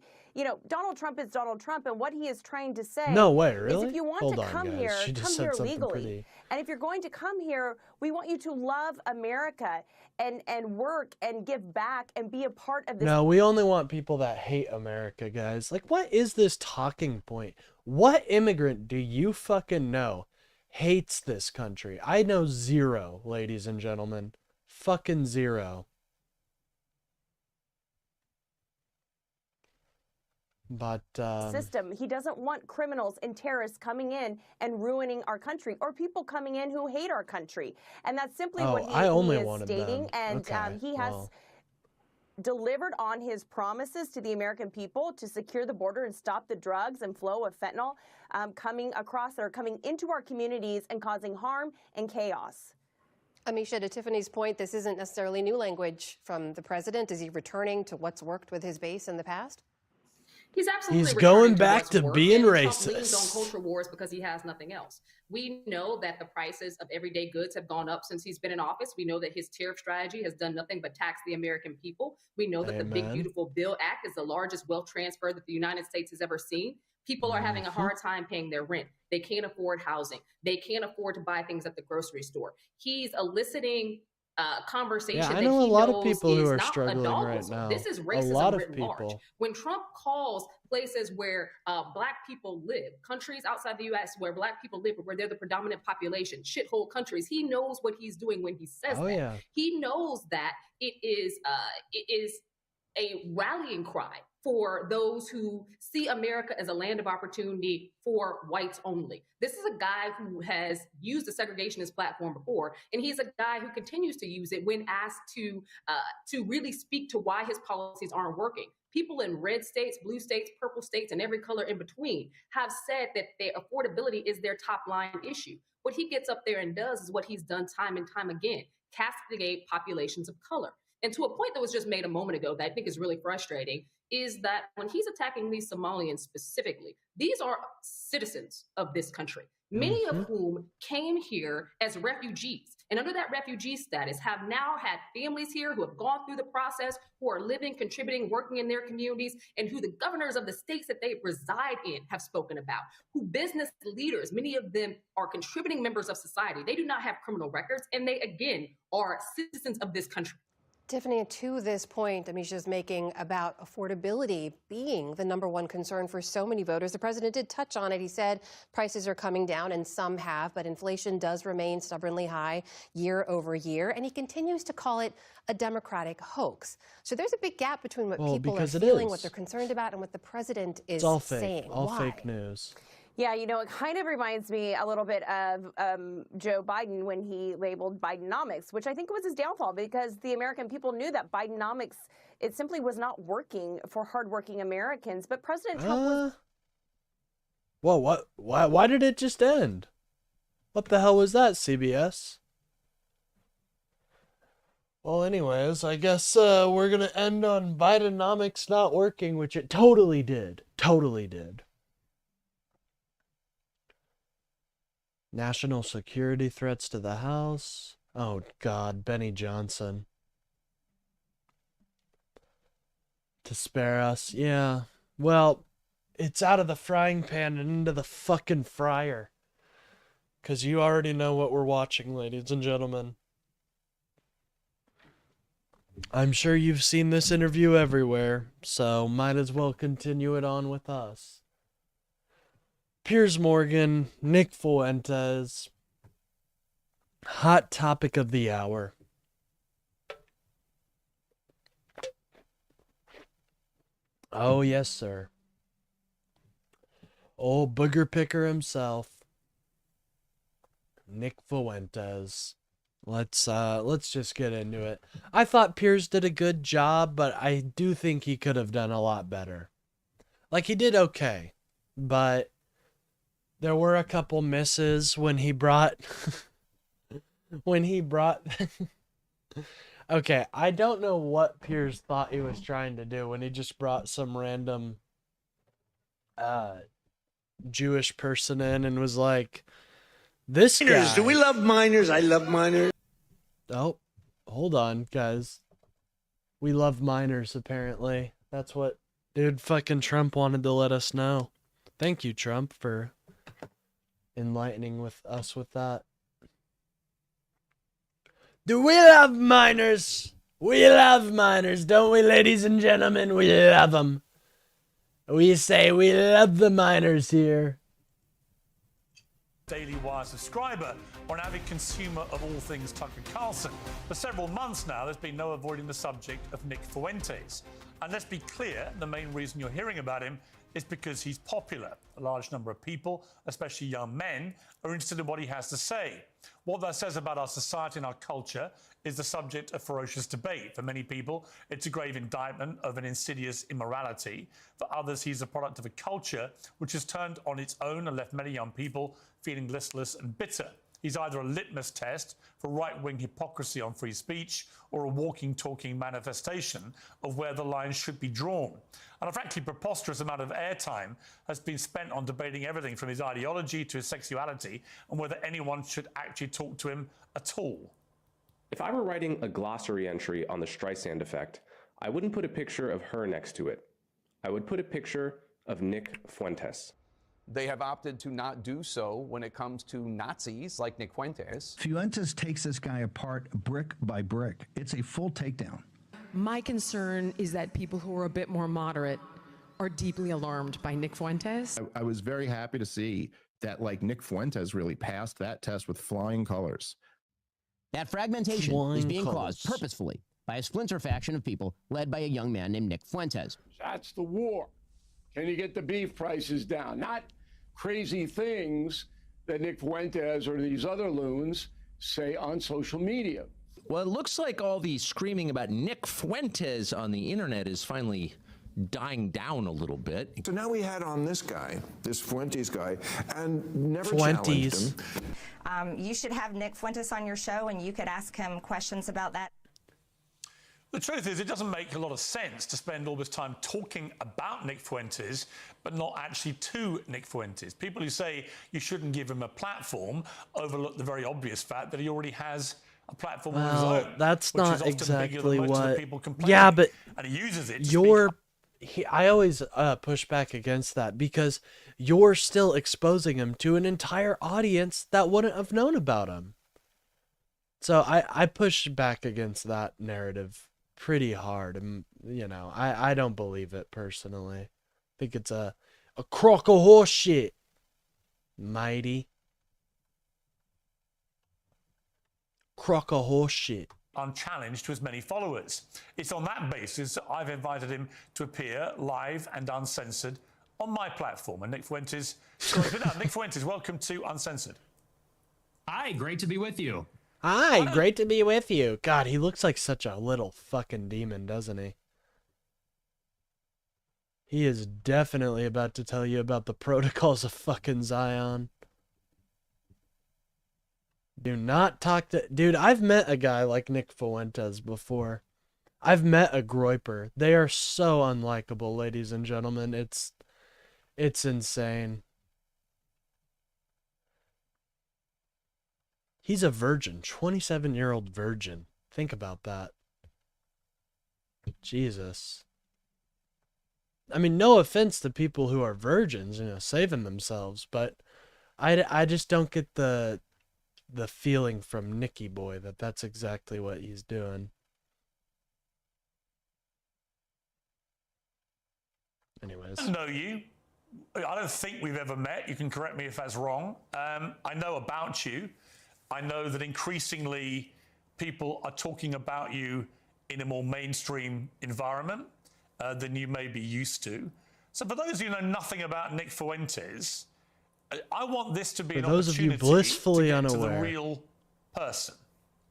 Donald Trump is Donald Trump, and what he is trying to say No way, is really? if you want Hold to on, come guys. here, She just come said here something legally. pretty. And if you're going to come here, we want you to love America and work and give back and be a part of this. No, we only want people that hate America, guys. Like, what is this talking point? What immigrant do you fucking know hates this country? I know zero, ladies and gentlemen. Fucking zero. But, system. He doesn't want criminals and terrorists coming in and ruining our country, or people coming in who hate our country. And that's simply Oh, what he, I only he is wanted stating. them. And Okay, he has well. delivered on his promises to the American people to secure the border and stop the drugs and flow of fentanyl coming across that are coming into our communities and causing harm and chaos. Amisha, to Tiffany's point, this isn't necessarily new language from the president. Is he returning to what's worked with his base in the past? He's absolutely He's returning going to back what's to worked, being and Trump racist. leans on culture wars because he has nothing else. We know that the prices of everyday goods have gone up since he's been in office. We know that his tariff strategy has done nothing but tax the American people. We know that the Big Amen. Beautiful Bill Act is the largest wealth transfer that the United States has ever seen. People are having a hard time paying their rent. They can't afford housing. They can't afford to buy things at the grocery store. He's eliciting conversation Yeah, I that know a he lot of knows people who is are not struggling right adulterated. now. This is A racism lot of written large. people. When Trump calls places where black people live, countries outside the U.S. where black people live, where they're the predominant population, shithole countries, he knows what he's doing when he says Oh, that. yeah. He knows that it is a rallying cry for those who see America as a land of opportunity for whites only. This is a guy who has used the segregationist platform before, and he's a guy who continues to use it when asked to really speak to why his policies aren't working. People in red states, blue states, purple states, and every color in between have said that their affordability is their top line issue. What he gets up there and does is what he's done time and time again, castigate populations of color. And to a point that was just made a moment ago that I think is really frustrating is that when he's attacking these Somalians specifically, these are citizens of this country, many of whom came here as refugees. And under that refugee status have now had families here who have gone through the process, who are living, contributing, working in their communities, and who the governors of the states that they reside in have spoken about, who business leaders, many of them are contributing members of society. They do not have criminal records, and they, again, are citizens of this country. Tiffany, to this point Amisha's making about affordability being the #1 concern for so many voters, the president did touch on it. He said prices are coming down, and some have, but inflation does remain stubbornly high year over year, and he continues to call it a Democratic hoax. So there's a big gap between what people are feeling, what they're concerned about, and what the president is saying. It's all fake news. Yeah, you know, it kind of reminds me a little bit of Joe Biden when he labeled Bidenomics, which I think was his downfall because the American people knew that Bidenomics, it simply was not working for hardworking Americans. But President Trump was... Well, what? Why did it just end? What the hell was that, CBS? Well, anyways, I guess we're going to end on Bidenomics not working, which it totally did. Totally did. National security threats to the House. Oh, God, Benny Johnson. To spare us. Yeah. Well, it's out of the frying pan and into the fucking fryer. Because you already know what we're watching, ladies and gentlemen. I'm sure you've seen this interview everywhere, so might as well continue it on with us. Piers Morgan, Nick Fuentes, hot topic of the hour. Oh, yes, sir. Old booger picker himself, Nick Fuentes. Let's just get into it. I thought Piers did a good job, but I do think he could have done a lot better. Like, he did okay, but there were a couple misses when he brought... Okay, I don't know what Piers thought he was trying to do when he just brought some random Jewish person in and was like, this guy... Do we love minors? I love minors. Oh, hold on, guys. We love minors, apparently. That's what dude fucking Trump wanted to let us know. Thank you, Trump, for enlightening us with that. Do we love minors? We love minors, don't we, ladies and gentlemen? We love them. We say we love the minors here. Daily Wire subscriber or an avid consumer of all things Tucker Carlson. For several months now, there's been no avoiding the subject of Nick Fuentes. And let's be clear, the main reason you're hearing about him is because he's popular. A large number of people, especially young men, are interested in what he has to say. What that says about our society and our culture is the subject of ferocious debate. For many people, it's a grave indictment of an insidious immorality. For others, he's a product of a culture which has turned on its own and left many young people feeling listless and bitter. He's either a litmus test for right-wing hypocrisy on free speech or a walking, talking manifestation of where the lines should be drawn. And a frankly preposterous amount of airtime has been spent on debating everything from his ideology to his sexuality and whether anyone should actually talk to him at all. If I were writing a glossary entry on the Streisand effect, I wouldn't put a picture of her next to it. I would put a picture of Nick Fuentes. They have opted to not do so when it comes to Nazis like Nick Fuentes. Fuentes takes this guy apart brick by brick. It's a full takedown. My concern is that people who are a bit more moderate are deeply alarmed by Nick Fuentes. I was very happy to see that, like, Nick Fuentes really passed that test with flying colors. That fragmentation is being caused purposefully by a splinter faction of people led by a young man named Nick Fuentes. That's the war. Can you get the beef prices down? Not crazy things that Nick Fuentes or these other loons say on social media. Well, it looks like all the screaming about Nick Fuentes on the internet is finally dying down a little bit. So now we had on this guy, this Fuentes guy, and never challenged him. You should have Nick Fuentes on your show, and you could ask him questions about that. The truth is, it doesn't make a lot of sense to spend all this time talking about Nick Fuentes, but not actually to Nick Fuentes. People who say you shouldn't give him a platform overlook the very obvious fact that he already has a platform of his own. That's which not is often exactly bigger than most of the what. people complaining, Yeah, but and he uses it. To I always push back against that because you're still exposing him to an entire audience that wouldn't have known about him. So I push back against that narrative pretty hard, and I don't believe it personally. I think it's a crock of horse shit, mighty crock of horse shit. Unchallenged to his many followers. It's on that basis that I've invited him to appear live and uncensored on my platform. And Nick Fuentes, Nick Fuentes, welcome to Uncensored. Hi, great to be with you. Hi, great to be with you. God, he looks like such a little fucking demon, doesn't he? He is definitely about to tell you about the protocols of fucking Zion. Do not talk to... Dude, I've met a guy like Nick Fuentes before. I've met a groyper. They are so unlikable, ladies and gentlemen. It's insane. He's a virgin. 27-year-old virgin. Think about that. Jesus. I mean, no offense to people who are virgins, saving themselves, but I just don't get the feeling from Nicky Boy that that's exactly what he's doing. Anyways. I know you. I don't think we've ever met. You can correct me if that's wrong. I know about you. I know that increasingly people are talking about you in a more mainstream environment than you may be used to. So for those who know nothing about Nick Fuentes, I want this to be an those of you opportunity blissfully to get unaware. to the real person.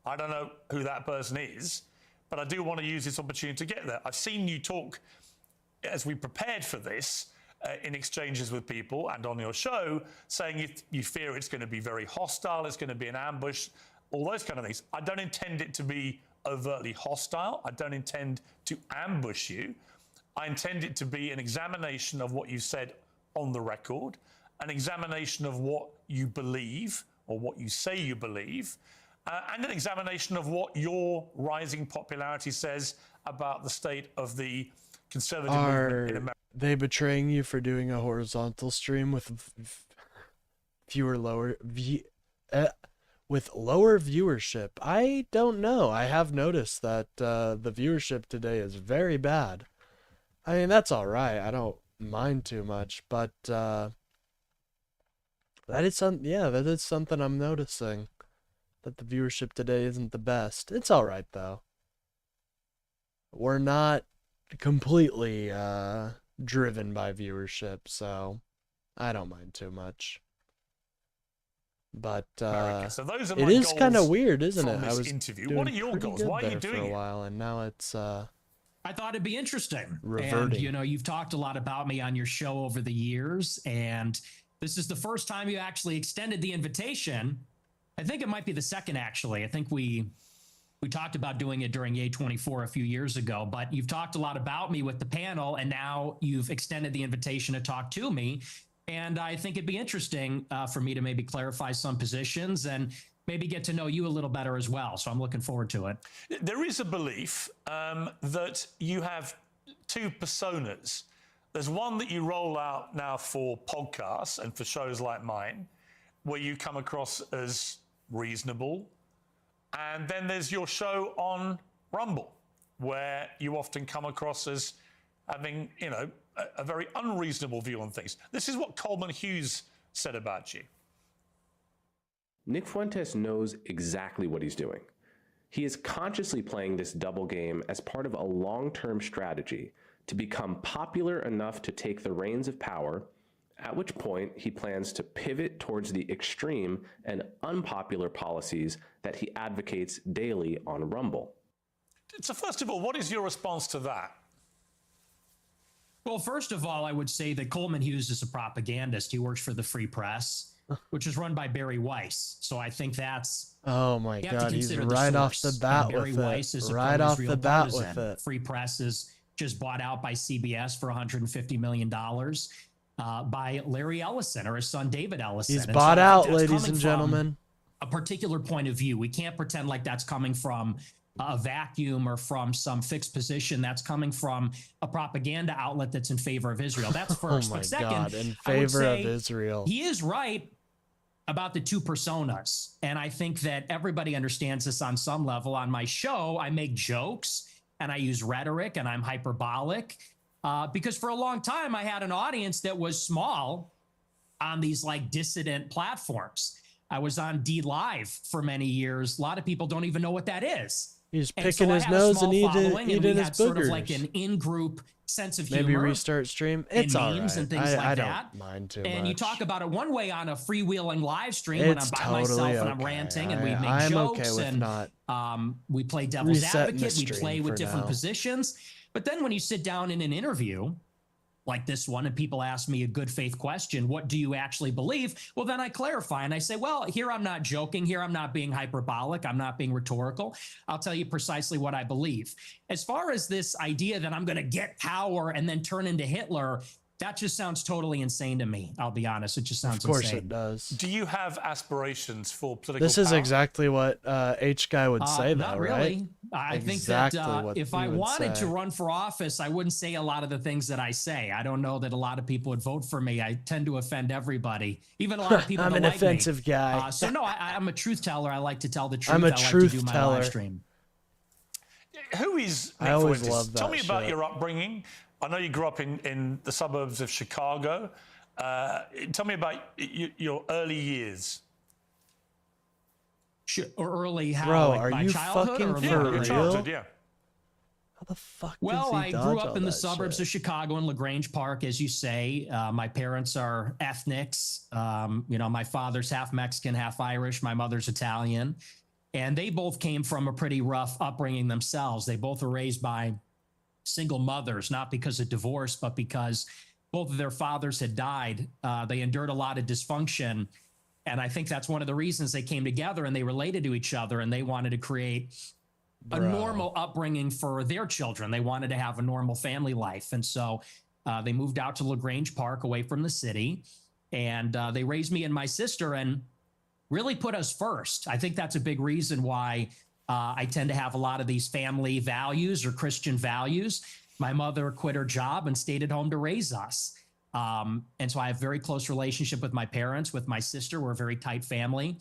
I don't know who that person is, but I do want to use this opportunity to get there. I've seen you talk as we prepared for this in exchanges with people and on your show, saying you fear it's going to be very hostile, it's going to be an ambush, all those kind of things. I don't intend it to be overtly hostile. I don't intend to ambush you. I intend it to be an examination of what you said on the record, an examination of what you believe or what you say you believe, and an examination of what your rising popularity says about the state of the conservative movement in America. Are they betraying you for doing a horizontal stream with with lower viewership? I don't know. I have noticed that the viewership today is very bad. I mean, that's all right. I don't mind too much, but that is something I'm noticing, that the viewership today isn't the best. It's all right though. We're not completely driven by viewership, so I don't mind too much. But So those are it my is kind of goals weird, isn't from it? this I was interview. doing What are your pretty goals? good Why are you there doing for a it? while, and now it's I thought it'd be interesting. Reverting. And, you've talked a lot about me on your show over the years, and this is the first time you actually extended the invitation. I think it might be the second, actually. I think we talked about doing it during A24 a few years ago, but you've talked a lot about me with the panel, and now you've extended the invitation to talk to me. And I think it'd be interesting for me to maybe clarify some positions and maybe get to know you a little better as well. So I'm looking forward to it. There is a belief that you have two personas. There's one that you roll out now for podcasts and for shows like mine, where you come across as reasonable. And then there's your show on Rumble, where you often come across as having, a very unreasonable view on things. This is what Coleman Hughes said about you. Nick Fuentes knows exactly what he's doing. He is consciously playing this double game as part of a long-term strategy to become popular enough to take the reins of power, at which point he plans to pivot towards the extreme and unpopular policies that he advocates daily on Rumble. So first of all, what is your response to that? Well, first of all, I would say that Coleman Hughes is a propagandist. He works for the Free Press, which is run by Barry Weiss. So I think that's... Oh my God, he's right off the bat with it. Right off the bat with it. Free Press is just bought out by CBS for $150 million by Larry Ellison or his son David Ellison. He's bought out, ladies and gentlemen. A particular point of view. We can't pretend like that's coming from a vacuum or from some fixed position. That's coming from a propaganda outlet that's in favor of Israel. That's first. Oh my But second, God, in I would favor of say Israel. He is right about the two personas. And I think that everybody understands this on some level. On my show, I make jokes and I use rhetoric and I'm hyperbolic because for a long time I had an audience that was small on these like dissident platforms. I was on D Live for many years. A lot of people don't even know what that is. He's And picking so I his had a nose small and eating following, and we his had sort of boogers. like an in-group sense of Maybe humor. restart stream. and It's all memes right. and things I like don't that. mind too And much. you talk about it one way on a freewheeling live stream when I'm It's by totally myself and I'm okay. ranting and we make I'm jokes okay with and not we play devil's resetting the advocate. We stream play with for different now. positions. But then when you sit down in an interview like this one and people ask me a good faith question, what do you actually believe? Well, then I clarify and I say, well, here I'm not joking. Here I'm not being hyperbolic. I'm not being rhetorical. I'll tell you precisely what I believe. As far as this idea that I'm going to get power and then turn into Hitler, that just sounds totally insane to me. I'll be honest. It just sounds Of course insane. it does. Do you have aspirations for political This is power? exactly what H guy would say, though, Not right? really. I Exactly think that what if he I would wanted say. to run for office, I wouldn't say a lot of the things that I say. I don't know that a lot of people would vote for me. I tend to offend everybody, even a lot of people I'm that an like me. offensive guy. So no, I'm a truth teller. I like to tell the truth. I'm a I like to truth do my teller. live stream. Who is Nick I always Fuentes? love Tell that me about shit. your upbringing. I know you grew up in the suburbs of Chicago. Tell me about your early years. Or early how? Bro, like are my you childhood fucking or for Your real? childhood, yeah. How the fuck Well, does he I dodge grew all up in the that suburbs shit? of Chicago in LaGrange Park, as you say. My parents are ethnics. My father's half Mexican, half Irish. My mother's Italian. And they both came from a pretty rough upbringing themselves. They both were raised by single mothers, not because of divorce, but because both of their fathers had died. They endured a lot of dysfunction. And I think that's one of the reasons they came together and they related to each other and they wanted to create a normal upbringing for their children. They wanted to have a normal family life. And so they moved out to LaGrange Park away from the city. And they raised me and my sister and really put us first. I think that's a big reason why I tend to have a lot of these family values or Christian values. My mother quit her job and stayed at home to raise us. And so I have a very close relationship with my parents, with my sister. We're a very tight family.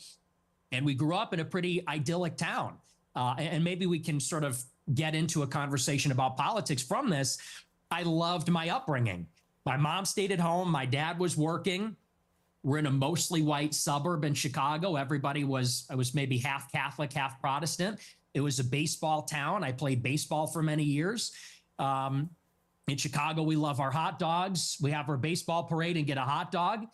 And we grew up in a pretty idyllic town. And maybe we can sort of get into a conversation about politics from this. I loved my upbringing. My mom stayed at home. My dad was working. We're in a mostly white suburb in Chicago. Everybody was maybe half Catholic, half Protestant. It was a baseball town. I played baseball for many years. In Chicago, we love our hot dogs. We have our baseball parade and get a hot dog.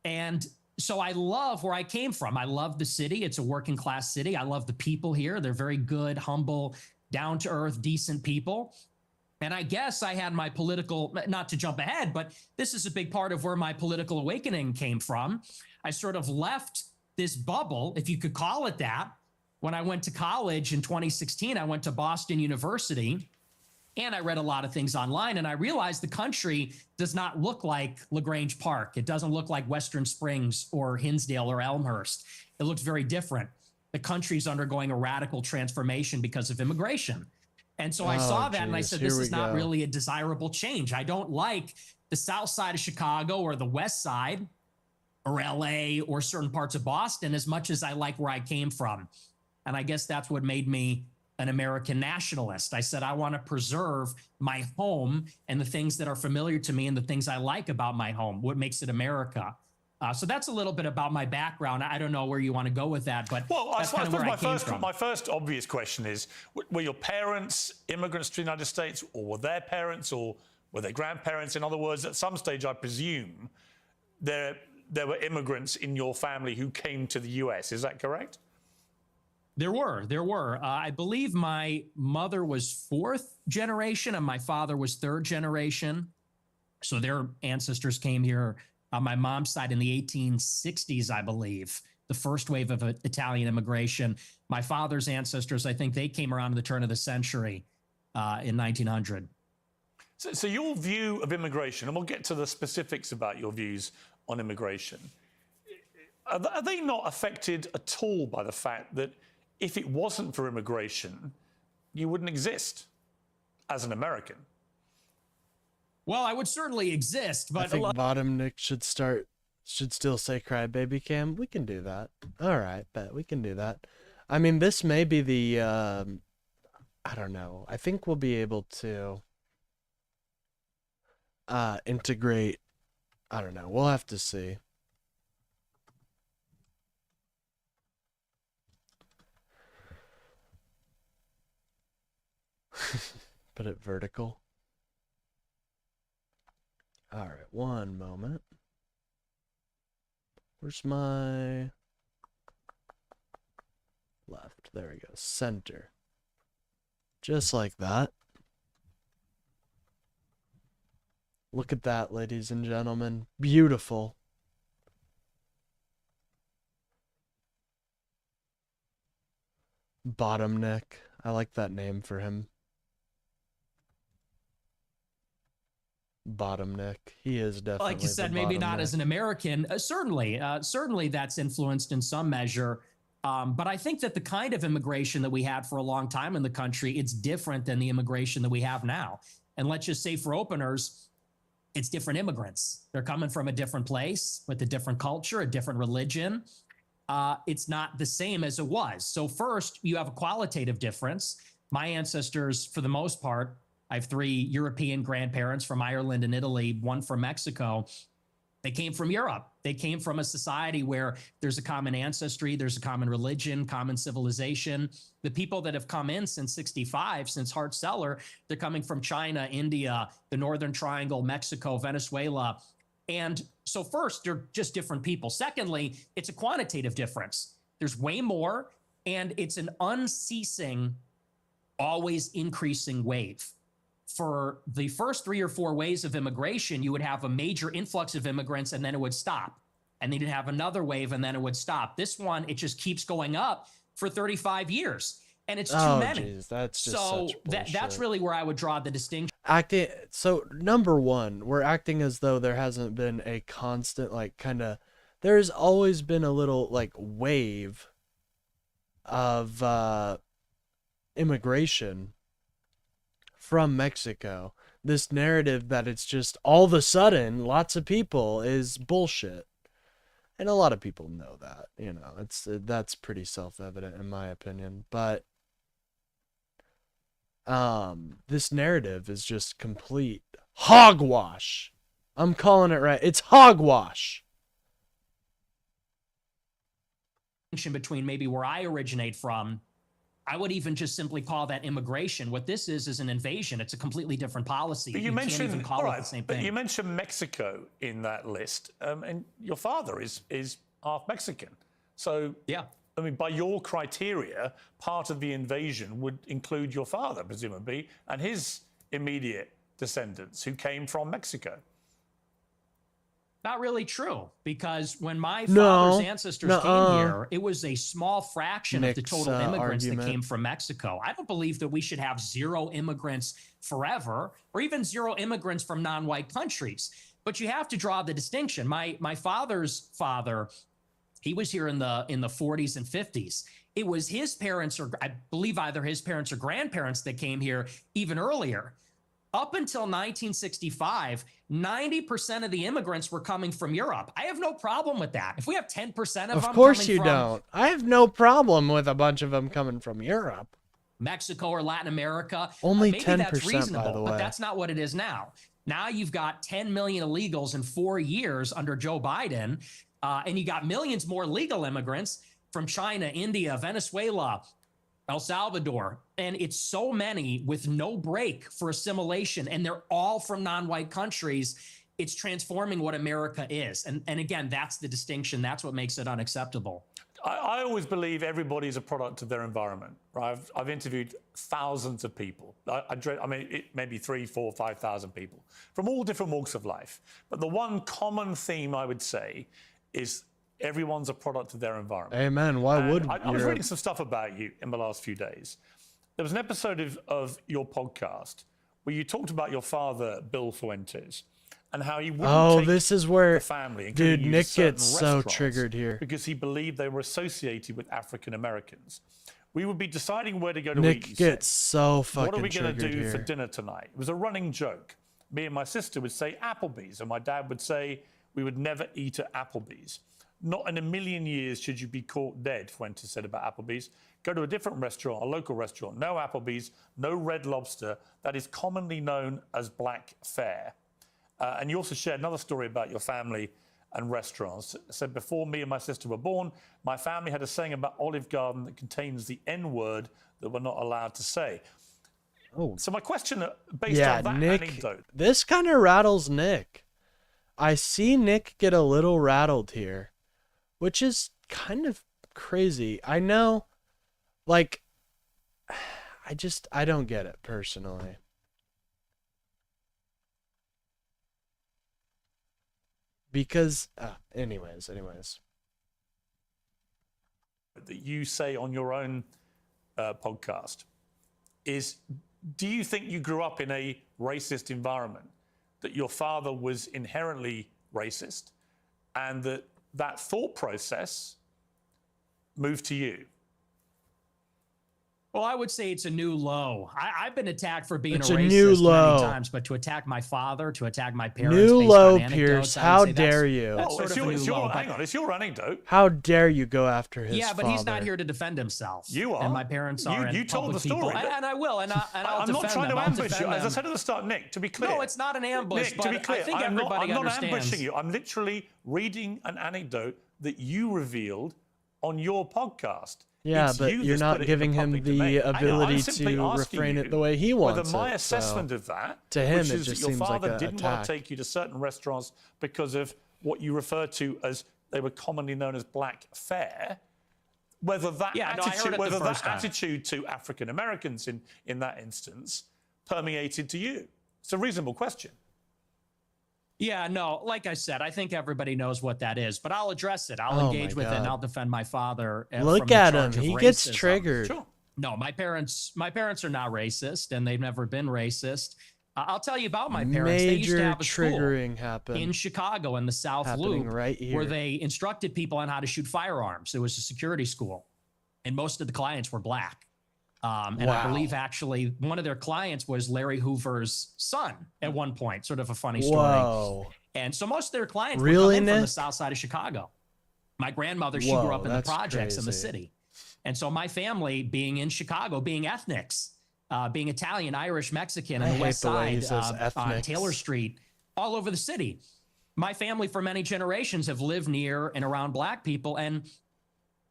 And so I love where I came from. I love the city. It's a working class city. I love the people here. They're very good, humble, down to earth, decent people. And I guess I had my political, not to jump ahead, but this is a big part of where my political awakening came from. I sort of left this bubble, if you could call it that. When I went to college in 2016, I went to Boston University and I read a lot of things online and I realized the country does not look like LaGrange Park. It doesn't look like Western Springs or Hinsdale or Elmhurst. It looks very different. The country's undergoing a radical transformation because of immigration. And so I saw that and I said, this is not really a desirable change. I don't like the south side of Chicago or the west side or LA or certain parts of Boston as much as I like where I came from. And I guess that's what made me an American nationalist. I said, I want to preserve my home and the things that are familiar to me and the things I like about my home, what makes it America. So that's a little bit about my background. I don't know where you want to go with that, but that's kind of where I came from. My first obvious question is, were your parents immigrants to the United States, or were their parents, or were their grandparents? In other words, at some stage, I presume, there were immigrants in your family who came to the US. Is that correct? There were. I believe my mother was 4th generation and my father was 3rd generation. So their ancestors came here on my mom's side in the 1860s, I believe, the first wave of Italian immigration. My father's ancestors, I think they came around the turn of the century in 1900. So your view of immigration, and we'll get to the specifics about your views on immigration, are they not affected at all by the fact that if it wasn't for immigration, you wouldn't exist as an American? Well, I would certainly exist, but I think Bottom Nick should still say Crybaby Cam. We can do that. All right, bet we can do that. I mean, this may be the I don't know. I think we'll be able to integrate. I don't know. We'll have to see. Put it vertical. All right, one moment. Where's my left? There we go. Center. Just like that. Look at that, ladies and gentlemen. Beautiful. Bottom Nick. I like that name for him. Bottom Nick. He is definitely, like you said, maybe not as an American. Certainly that's influenced in some measure. But I think that the kind of immigration that we had for a long time in the country, it's different than the immigration that we have now. And let's just say for openers, it's different immigrants. They're coming from a different place with a different culture, a different religion. It's not the same as it was. So first, you have a qualitative difference. My ancestors, for the most part, I have 3 European grandparents from Ireland and Italy, 1 from Mexico. They came from Europe. They came from a society where there's a common ancestry, there's a common religion, common civilization. The people that have come in since 65, since Hart-Celler, they're coming from China, India, the Northern Triangle, Mexico, Venezuela. And so first, they're just different people. Secondly, it's a quantitative difference. There's way more, and it's an unceasing, always increasing wave. For the first 3 or 4 waves of immigration, you would have a major influx of immigrants and then it would stop. And then you'd have another wave and then it would stop. This one, it just keeps going up for 35 years. And it's too many. Geez, that's just so such bullshit. that's really where I would draw the distinction. So number one, we're acting as though there hasn't been a constant, like, kind of, there's always been a little, like, wave of immigration from Mexico. This narrative that it's just all of a sudden lots of people is bullshit, and a lot of people know that. You know, that's pretty self-evident in my opinion. But this narrative is just complete hogwash. I'm calling it right. It's hogwash. Between maybe where I originate from, I would even just simply call that immigration. What this is an invasion. It's a completely different policy. But you can't mentioned, even call it the same but thing. you mentioned Mexico in that list, and your father is half Mexican. So yeah, I mean, by your criteria, part of the invasion would include your father, presumably, and his immediate descendants who came from Mexico. Not really true, because when my father's ancestors came here, it was a small fraction of the total immigrants that came from Mexico. I don't believe that we should have 0 immigrants forever, or even 0 immigrants from non-white countries. But you have to draw the distinction. My father's father, he was here in the 40s and 50s. It was his parents, or I believe either his parents or grandparents, that came here even earlier. Up until 1965, 90% of the immigrants were coming from Europe. I have no problem with that. If we have 10% of them, of course you don't. I have no problem with a bunch of them coming from Europe, Mexico, or Latin America. Only maybe 10%, that's reasonable, by the way. but that's not what it is now. Now you've got 10 million illegals in 4 years under Joe Biden. And you got millions more legal immigrants from China, India, Venezuela, El Salvador. And it's so many with no break for assimilation. And they're all from non-white countries. It's transforming what America is. And again, that's the distinction. That's what makes it unacceptable. I always believe everybody is a product of their environment. Right? I've interviewed thousands of people. Maybe 3,000, 4,000, 5,000 people from all different walks of life. But the one common theme I would say is everyone's a product of their environment. Amen. Why would I was reading some stuff about you in the last few days. There was an episode of your podcast where you talked about your father, Bill Fuentes, and how he wouldn't take this is where the family. dude, use Nick certain gets so restaurants triggered here. because he believed they were associated with African Americans. We would be deciding where to go to Nick eat. You gets said. so fucking What are we going to triggered do here. for dinner tonight? It was a running joke. Me and my sister would say Applebee's, and my dad would say we would never eat at Applebee's. Not in a million years should you be caught dead, Fuentes said about Applebee's. Go to a different restaurant, a local restaurant. No Applebee's, no Red Lobster. That is commonly known as black fare. And you also shared another story about your family and restaurants. It said, before me and my sister were born, my family had a saying about Olive Garden that contains the N-word that we're not allowed to say. Oh. So my question, based on that Nick, anecdote. this kind of rattles Nick. I see Nick get a little rattled here, which is kind of crazy. I know, like, I don't get it personally. Because, anyways. That you say on your own podcast is, do you think you grew up in a racist environment, that your father was inherently racist, and that thought process moved to you? Well, I would say it's a new low. I've been attacked for being It's a a racist new low. many times, but to attack my father, to attack my parents, New based low, on anecdotes, Pierce. I would How say dare you? That's sort of a new low. But- Hang on, it's your anecdote. How dare you go after his yeah, but he's not father? here to defend himself. You are. And my parents are. You and told public the story. people. And I will. And I'll I'm defend not trying them. to I'll ambush you. defend As I them. said at the start, Nick, to be clear. No, it's not an ambush. Nick, but to be clear, I think I'm everybody not understands. ambushing you. I'm literally reading an anecdote that you revealed on your podcast. Yeah, It's but you you're that's not put it in giving him public the domain. I know, I'm ability simply to asking refrain you it the way he wants whether my it, so assessment of that, to him, which it is just that your seems like father a didn't want attack. to take you to certain restaurants because of what you refer to as, they were commonly known as black fare, whether that Yeah, no, I heard attitude, it the whether that first time. attitude to African Americans in that instance permeated to you. It's a reasonable question. Yeah, no, like I said, I think everybody knows what that is, but I'll address it. I'll Oh engage my with it, and God. I'll defend my father. Look from the at charge him. of He gets racism. triggered. Sure. No, my parents are not racist, and they've never been racist. I'll tell you about my parents. They used to Major have a school triggering happened. in Chicago in the South Happening Loop, right where here. they instructed people on how to shoot firearms. It was a security school, and most of the clients were black. And I Wow. believe actually one of their clients was Larry Hoover's son at one point. Sort of a funny story. Whoa. And so most of their clients Really, were coming from the Nick? south side of Chicago. My grandmother, she Whoa, grew up in the that's projects in the crazy. city. And so my family being in Chicago, being ethnics, being Italian, Irish, Mexican, I on the hate west the way he side, says on ethnics. Taylor Street, all over the city. My family for many generations have lived near and around black people. And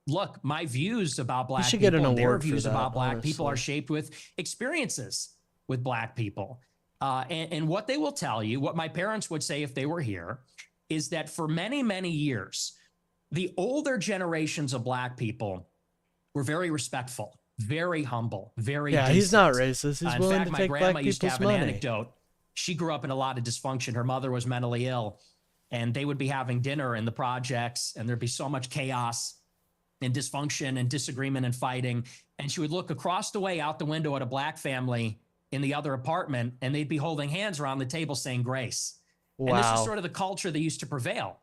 look, my views about black should people get an and their award for views that, about black people are honestly. shaped with experiences with black people. And what they will tell you, what my parents would say if they were here, is that for many, many years, the older generations of black people were very respectful, very humble, very Yeah, he's not decent. racist. He's In willing fact, to my take grandma black used to people's have an money. anecdote. She grew up in a lot of dysfunction. Her mother was mentally ill, and they would be having dinner in the projects, and there'd be so much chaos and dysfunction and disagreement and fighting. And she would look across the way out the window at a black family in the other apartment, and they'd be holding hands around the table saying grace. And this is Wow. sort of the culture that used to prevail.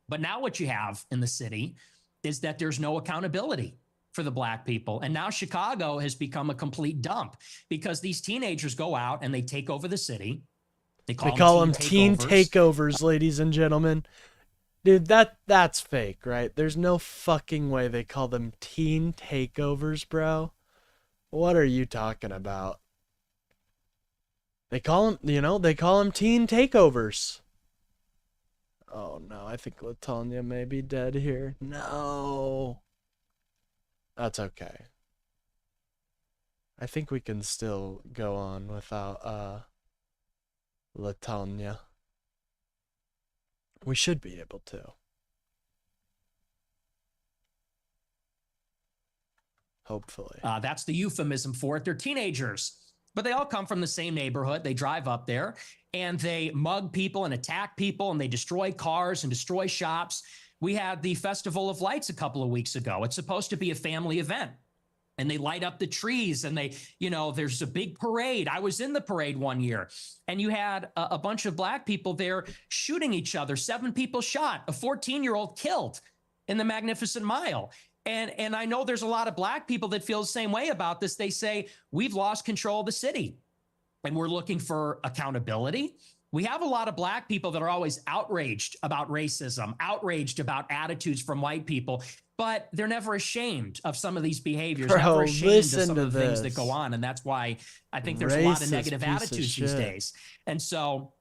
But now what you have in the city is that there's no accountability for the black people. And now Chicago has become a complete dump because these teenagers go out and they take over the city. They call them teen takeovers. takeovers, ladies and gentlemen. Dude, that's fake, right? There's no fucking way they call them teen takeovers, bro. What are you talking about? They call them, they call them teen takeovers. Oh no, I think Latonia may be dead here. No. That's okay. I think we can still go on without Latonia. We should be able to. Hopefully. That's the euphemism for it. They're teenagers, but they all come from the same neighborhood. They drive up there and they mug people and attack people and they destroy cars and destroy shops. We had the Festival of Lights a couple of weeks ago. It's supposed to be a family event. And they light up the trees and they, you know, there's a big parade. I was in the parade one year and you had a bunch of black people there shooting each other. 7 people shot, a 14-year-old killed in the Magnificent Mile. And I know there's a lot of black people that feel the same way about this. They say, we've lost control of the city and we're looking for accountability. We have a lot of black people that are always outraged about racism, outraged about attitudes from white people, but they're never ashamed of some of these behaviors, never ashamed of some of the things that go on. And that's why I think there's a lot of negative attitudes these days. And so,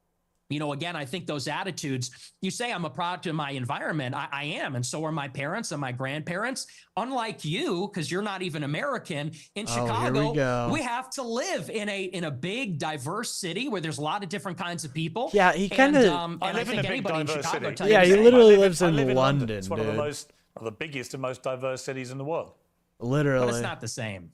you know, again, I think those attitudes, you say I'm a product of my environment. I am. And so are my parents and my grandparents. Unlike you, because you're not even American, in Chicago, we have to live in a big, diverse city where there's a lot of different kinds of people. Yeah, he kind of. I live in a big, diverse city. Yeah, he literally lives in London. It's one of the biggest and most diverse cities in the world. Literally. But it's not the same.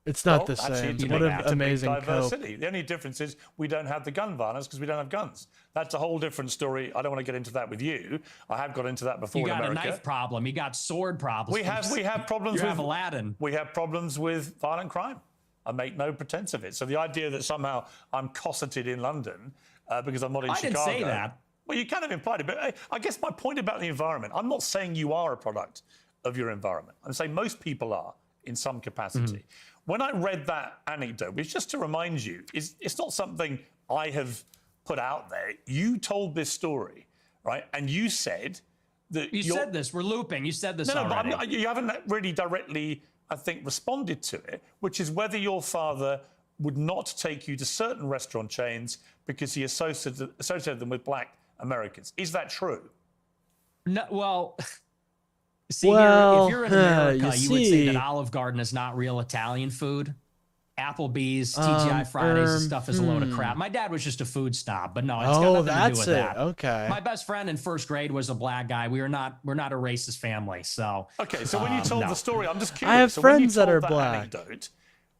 It's not the same. What an amazing diversity. The only difference is we don't have the gun violence because we don't have guns. That's a whole different story. I don't want to get into that with you. I have got into that before in America. You got a knife problem. You got sword problems. We have problems you with Aladdin. We have problems with violent crime. I make no pretense of it. So the idea that somehow I'm cosseted in London because I'm not in Chicago. I didn't say that. Well, you kind of implied it, but I guess my point about the environment, I'm not saying you are a product of your environment. I'm saying most people are in some capacity. Mm. When I read that anecdote, which just to remind you, it's not something I have put out there. You told this story, right? And you said that you said this. We're looping. You said this already. No, but you haven't really directly, I think, responded to it, which is whether your father would not take you to certain restaurant chains because he associated them with black Americans. Is that true? No, well... See, if you're in America, you would say that Olive Garden is not real Italian food. Applebee's, TGI Fridays, and stuff is a load of crap. My dad was just a food snob, but no, it's got nothing to do with that. Okay. My best friend in first grade was a black guy. We're not a racist family. So okay. So when you told the story, I'm just curious. I have friends that are that black. Anecdote,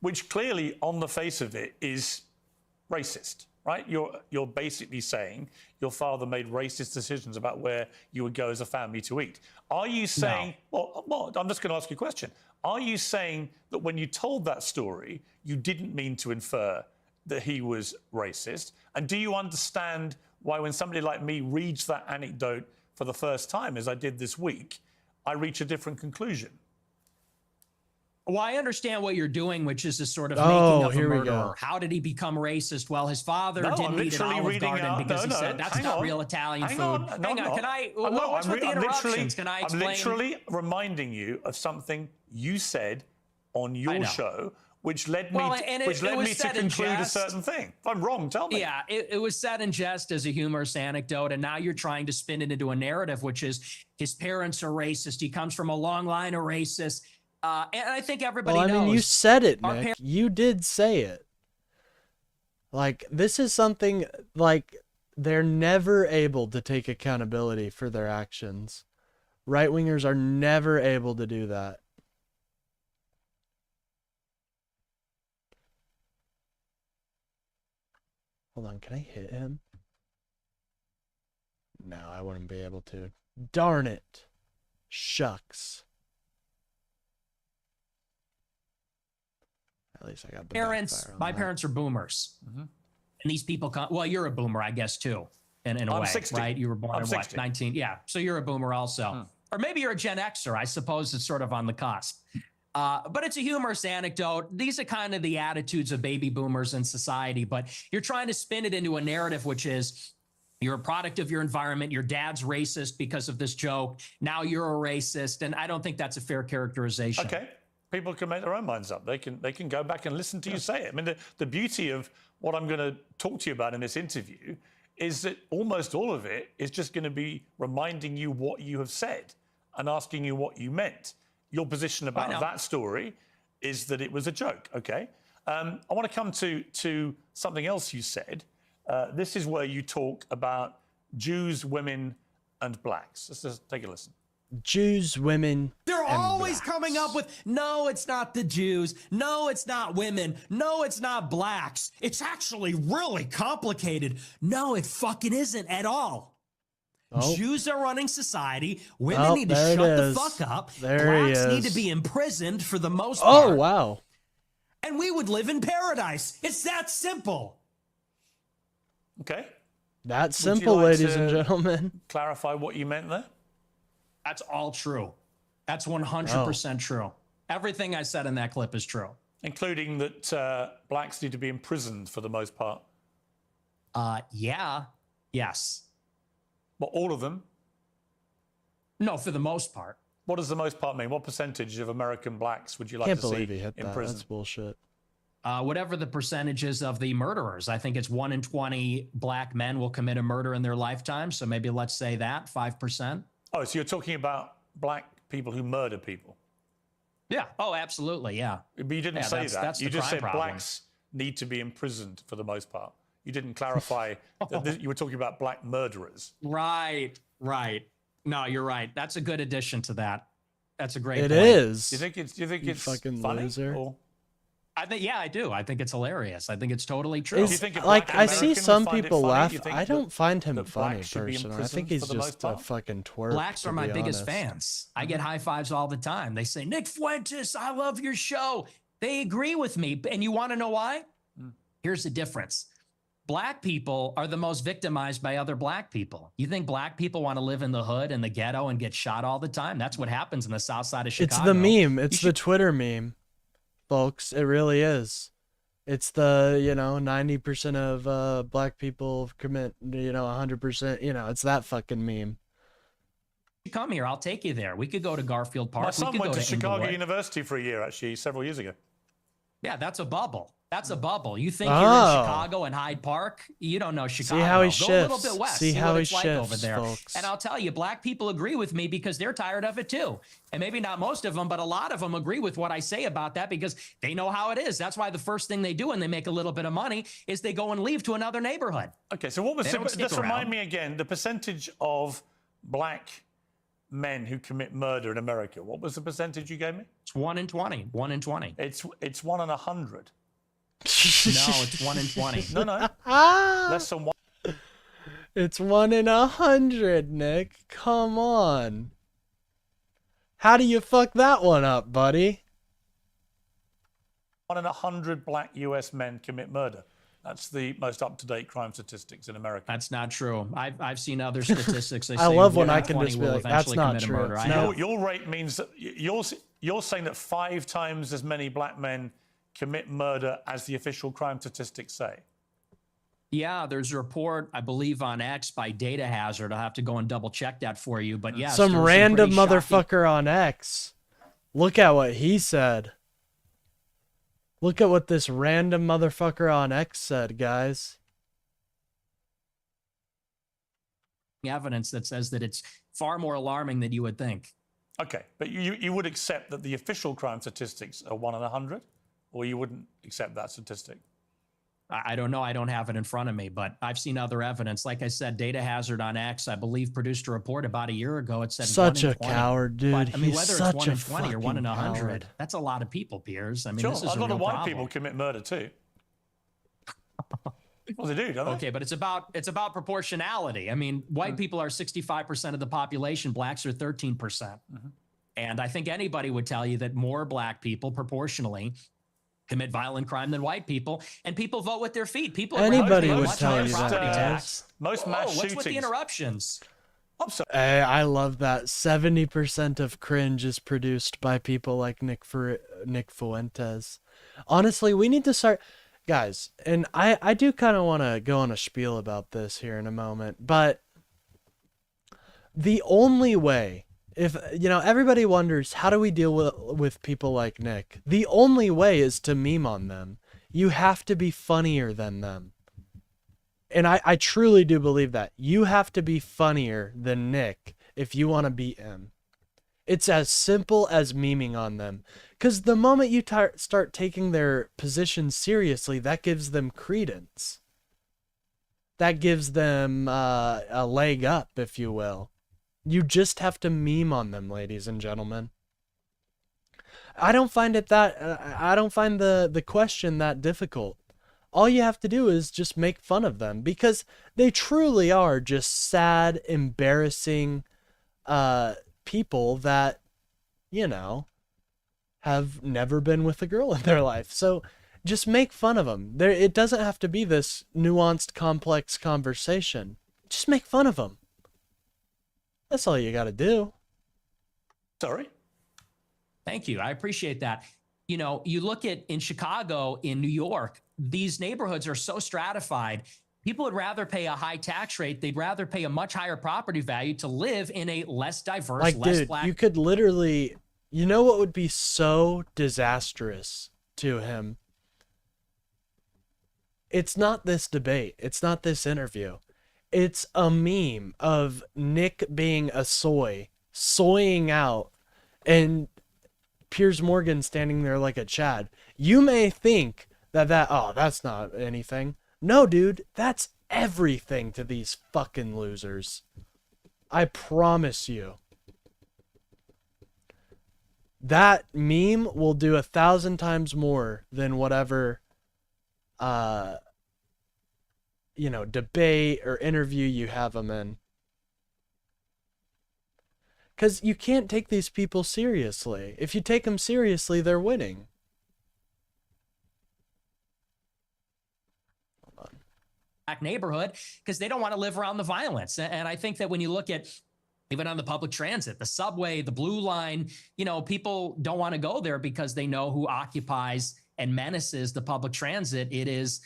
which clearly, on the face of it, is racist. Right? You're basically saying your father made racist decisions about where you would go as a family to eat. Are you saying, well, I'm just going to ask you a question. Are you saying that when you told that story, you didn't mean to infer that he was racist? And do you understand why when somebody like me reads that anecdote for the first time, as I did this week, I reach a different conclusion? Well, I understand what you're doing, which is a sort of making of a murderer. How did he become racist? Well, his father didn't eat an Olive Garden because he said that's not real Italian food. Hang on, can I? What's with the interruptions? Can I explain? I'm literally reminding you of something you said on your show, which led me to conclude a certain thing. If I'm wrong, tell me. Yeah, it was said in jest as a humorous anecdote, and now you're trying to spin it into a narrative, which is his parents are racist. He comes from a long line of racists. And I think everybody knows. Well, I mean, you said it, Nick. You did say it. Like, this is something, like, they're never able to take accountability for their actions. Right-wingers are never able to do that. Hold on, can I hit him? No, I wouldn't be able to. Darn it. Shucks. At least I got the my parents are boomers. Mm-hmm. And these people come, well, you're a boomer, I guess, too, in a way, 60. right? You were born in what, 19? Yeah, so you're a boomer also. Or maybe you're a Gen Xer. I suppose it's sort of on the cusp. But it's a humorous anecdote. These are kind of the attitudes of baby boomers in society, but you're trying to spin it into a narrative, which is you're a product of your environment. Your dad's racist because of this joke. Now you're a racist. And I don't think that's a fair characterization. Okay. People can make their own minds up. They can go back and listen to you say it. I mean, the beauty of what I'm going to talk to you about in this interview is that almost all of it is just going to be reminding you what you have said and asking you what you meant. Your position about that story is that it was a joke, okay? I want to come to something else you said. This is where you talk about Jews, women, and blacks. Let's just take a listen. Jews, women. They're always coming up with, no, it's not the Jews. No, it's not women. No, it's not blacks. It's actually really complicated. No, it fucking isn't at all. Oh. Jews are running society. Women need to shut the fuck up. Blacks need to be imprisoned for the most part. Oh, wow. And we would live in paradise. It's that simple. Okay. That simple, ladies and gentlemen. Clarify what you meant there? That's all true. That's 100% true. Everything I said in that clip is true. Including that blacks need to be imprisoned for the most part. Yeah. Yes. But all of them? No, for the most part. What does the most part mean? What percentage of American blacks would you like Can't to see believe he hit in that. prison? That's bullshit. Whatever the percentages of the murderers. I think it's 1 in 20 black men will commit a murder in their lifetime. So maybe let's say that, 5%. Oh, so you're talking about black people who murder people? Yeah. Oh, absolutely. Yeah. But you didn't say that. That's You the just crime said problem. blacks need to be imprisoned for the most part. You didn't clarify that you were talking about black murderers. Right. No, you're right. That's a good addition to that. That's a great It point. is. Do you think it's fucking funny? loser. Or- I do. I think it's hilarious. I think it's totally true. Is- like, I see some people laugh. I don't find him funny, blacks should be personally. I imprisoned think he's for the most just a part? fucking twerp. Blacks to are my be biggest honest. fans. I get high fives all the time. They say, Nick Fuentes, I love your show. They agree with me. And you want to know why? Here's the difference. Black people are the most victimized by other black people. You think black people want to live in the hood and the ghetto and get shot all the time? That's what happens in the south side of Chicago. It's the meme. It's the Twitter meme, folks. It really is. It's the, 90% of black people commit, 100%, it's that fucking meme. You come here, I'll take you there. We could go to Garfield Park. My son we could went go to Chicago Inglewood. University for a year, actually, several years ago. Yeah, that's a bubble. That's a bubble. You think you're in Oh. Chicago and Hyde Park? You don't know Chicago. how he Go a little shifts. bit west. See how what he it's like over shifts, there. folks. And I'll tell you, black people agree with me because they're tired of it too. And maybe not most of them, but a lot of them agree with what I say about that because they know how it is. That's why the first thing they do when they make a little bit of money is they go and leave to another neighborhood. Okay, so what was They don't stick just remind around. me again, the percentage of black men who commit murder in America. What was the percentage you gave me? It's 1 in 20. 1 in 20. It's 1 in 100. No, it's 1 in 20. No. Less than 1. It's 1 in 100, Nick. Come on. How do you fuck that one up, buddy? 1 in 100 black US men commit murder. That's the most up-to-date crime statistics in America. That's not true. I've seen other statistics. They I say love when 1 I in can 20 just be will like, that's eventually not commit a true. murder. It's I not. know. Your rate means that you're saying that 5 times as many black men commit murder as the official crime statistics say. Yeah, there's a report, I believe, on X by Data Hazard. I'll have to go and double check that for you. But yes, Some there's random pretty shocking- motherfucker on X. Look at what he said. Look at what this random motherfucker on X said, guys. evidence that says that it's far more alarming than you would think. Okay, but you would accept that the official crime statistics are 1 in 100, or you wouldn't accept that statistic? I don't know. I don't have it in front of me, but I've seen other evidence. Like I said, Data Hazard on X, I believe, produced a report about a year ago. It said Such 1 a in 20. coward, dude. But, I mean, He's whether such it's 1 in a 20 or 1 in fucking 100, coward. that's a lot of people, Piers. I mean, Sure, this is a lot of white problem. people commit murder too. Well, they do, don't they? Okay, but it's about proportionality. I mean, white people are 65% of the population. Blacks are 13%. And I think anybody would tell you that more black people proportionally commit violent crime than white people, and people vote with their feet. People Anybody are would much tell higher you that, property guys. tax. Most mass Whoa, what's with the shootings- interruptions? Hey, I love that 70% of cringe is produced by people like Nick Fuentes. Honestly, we need to start, guys, and I do kind of want to go on a spiel about this here in a moment, but the only way, if, everybody wonders, how do we deal with people like Nick? The only way is to meme on them. You have to be funnier than them. And I truly do believe that. You have to be funnier than Nick if you want to beat him. It's as simple as memeing on them. Because the moment you start taking their position seriously, that gives them credence. That gives them a leg up, if you will. You just have to meme on them, ladies and gentlemen. I don't find the question that difficult. All you have to do is just make fun of them, because they truly are just sad, embarrassing people that, you know, have never been with a girl in their life. So just make fun of them. It doesn't have to be this nuanced, complex conversation. Just make fun of them. That's all you got to do. Sorry. Thank you. I appreciate that. You know, you look at in Chicago, in New York, these neighborhoods are so stratified. People would rather pay a high tax rate. They'd rather pay a much higher property value to live in a less diverse, Like, less dude, black. you could literally, you know what would be so disastrous to him? It's not this debate. It's not this interview. It's a meme of Nick being a soying out, and Piers Morgan standing there like a Chad. You may think that's not anything. No, dude, that's everything to these fucking losers. I promise you. That meme will do 1,000 times more than whatever, debate or interview you have them in. Because you can't take these people seriously. If you take them seriously, they're winning. Black neighborhood, because they don't want to live around the violence. And I think that when you look at even on the public transit, the subway, the blue line, you know, people don't want to go there because they know who occupies and menaces the public transit. It is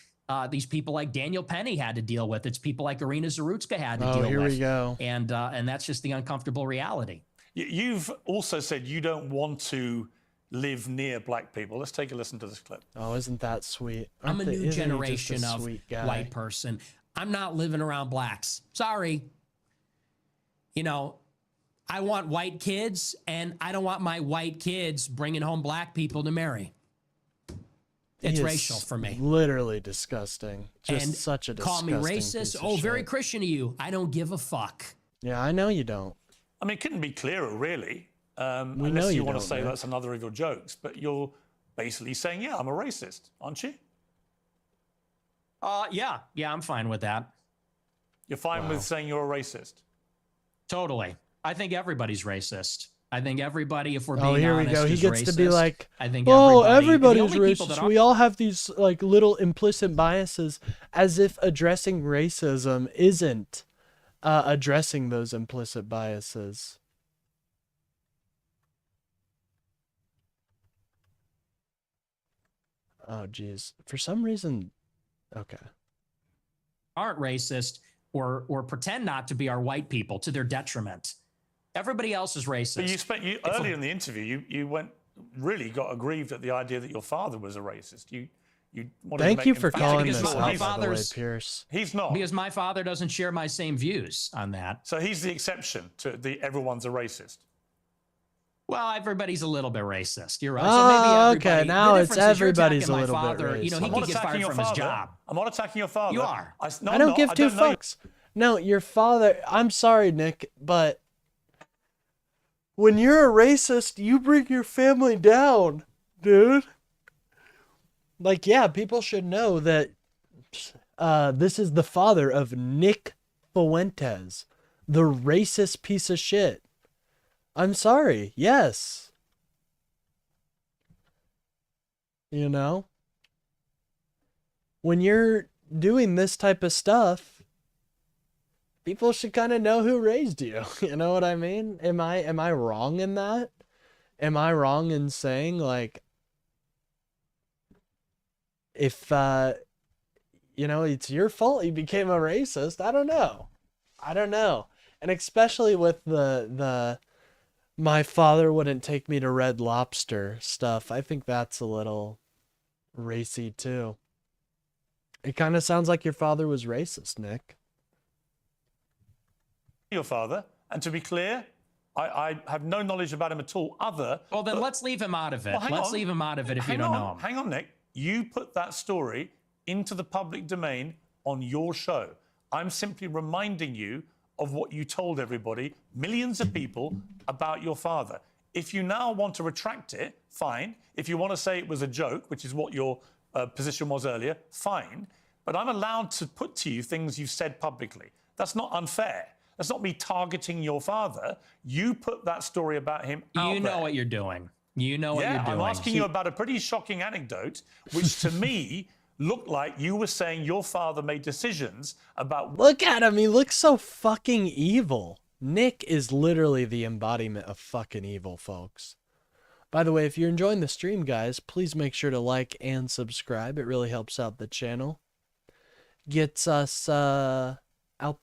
these people like Daniel Penny had to deal with. It's people like Irina Zarutska had to deal with. Oh, here we go. And that's just the uncomfortable reality. You've also said you don't want to live near black people. Let's take a listen to this clip. Oh, isn't that sweet? I'm a Isn't new he just a generation of sweet guy? white person. I'm not living around blacks. Sorry. You know, I want white kids, and I don't want my white kids bringing home black people to marry. It's He is racial for me. Literally disgusting. Just And such a call disgusting me piece racist. of Oh, very shit. Christian of you. I don't give a fuck. Yeah, I know you don't. I mean, it couldn't be clearer, really. We Unless know you you want to don't, say man. that's another of your jokes, but you're basically saying, yeah, I'm a racist, aren't you? Yeah, I'm fine with that. You're fine with saying you're a racist? Totally. I think everybody's racist. I think everybody, if we're being Oh, here we honest, go. He is gets to be racist. like, I think oh, everybody, everybody's the only people that racist. aren't- We all have these like little implicit biases, as if addressing racism isn't addressing those implicit biases. Oh, geez. For some reason, okay. aren't racist or pretend not to be our white people to their detriment. Everybody else is racist. But earlier in the interview, you really got aggrieved at the idea that your father was a racist. You wanted Thank to you make for him calling because this he's out, not- by the way, Pierce. He's not. Because my father doesn't share my same views on that. So he's the exception to the everyone's a racist. Well, everybody's a little bit racist. You're right. Oh, so maybe everybody, okay, now the it's difference is you're everybody's attacking a my little bit father, You know, he I'm could not get attacking fired your from his father. job. I'm not attacking your father. You are. I don't give two fucks. No, your father. I'm sorry, Nick, but when you're a racist, you bring your family down, dude. Like, yeah, people should know that this is the father of Nick Fuentes, the racist piece of shit. I'm sorry. Yes. You know? When you're doing this type of stuff, people should kind of know who raised you. You know what I mean? Am I wrong in that? Am I wrong in saying, like, if it's your fault you became a racist? I don't know. And especially with the my father wouldn't take me to Red Lobster stuff. I think that's a little racy too. It kind of sounds like your father was racist, Nick. Your father, and to be clear, I have no knowledge about him at all. Well, then let's leave him out of it. Well, Let's leave him out of it if you don't know him. Hang on, Nick. You put that story into the public domain on your show. I'm simply reminding you of what you told everybody, millions of people, about your father. If you now want to retract it, fine. If you want to say it was a joke, which is what your position was earlier, fine. But I'm allowed to put to you things you've said publicly. That's not unfair. That's not me targeting your father. You put that story about him out there. You know what you're doing. You know what you're doing. I'm asking you about a pretty shocking anecdote, which to me looked like you were saying your father made decisions about... Look at him. He looks so fucking evil. Nick is literally the embodiment of fucking evil, folks. By the way, if you're enjoying the stream, guys, please make sure to like and subscribe. It really helps out the channel. Gets us out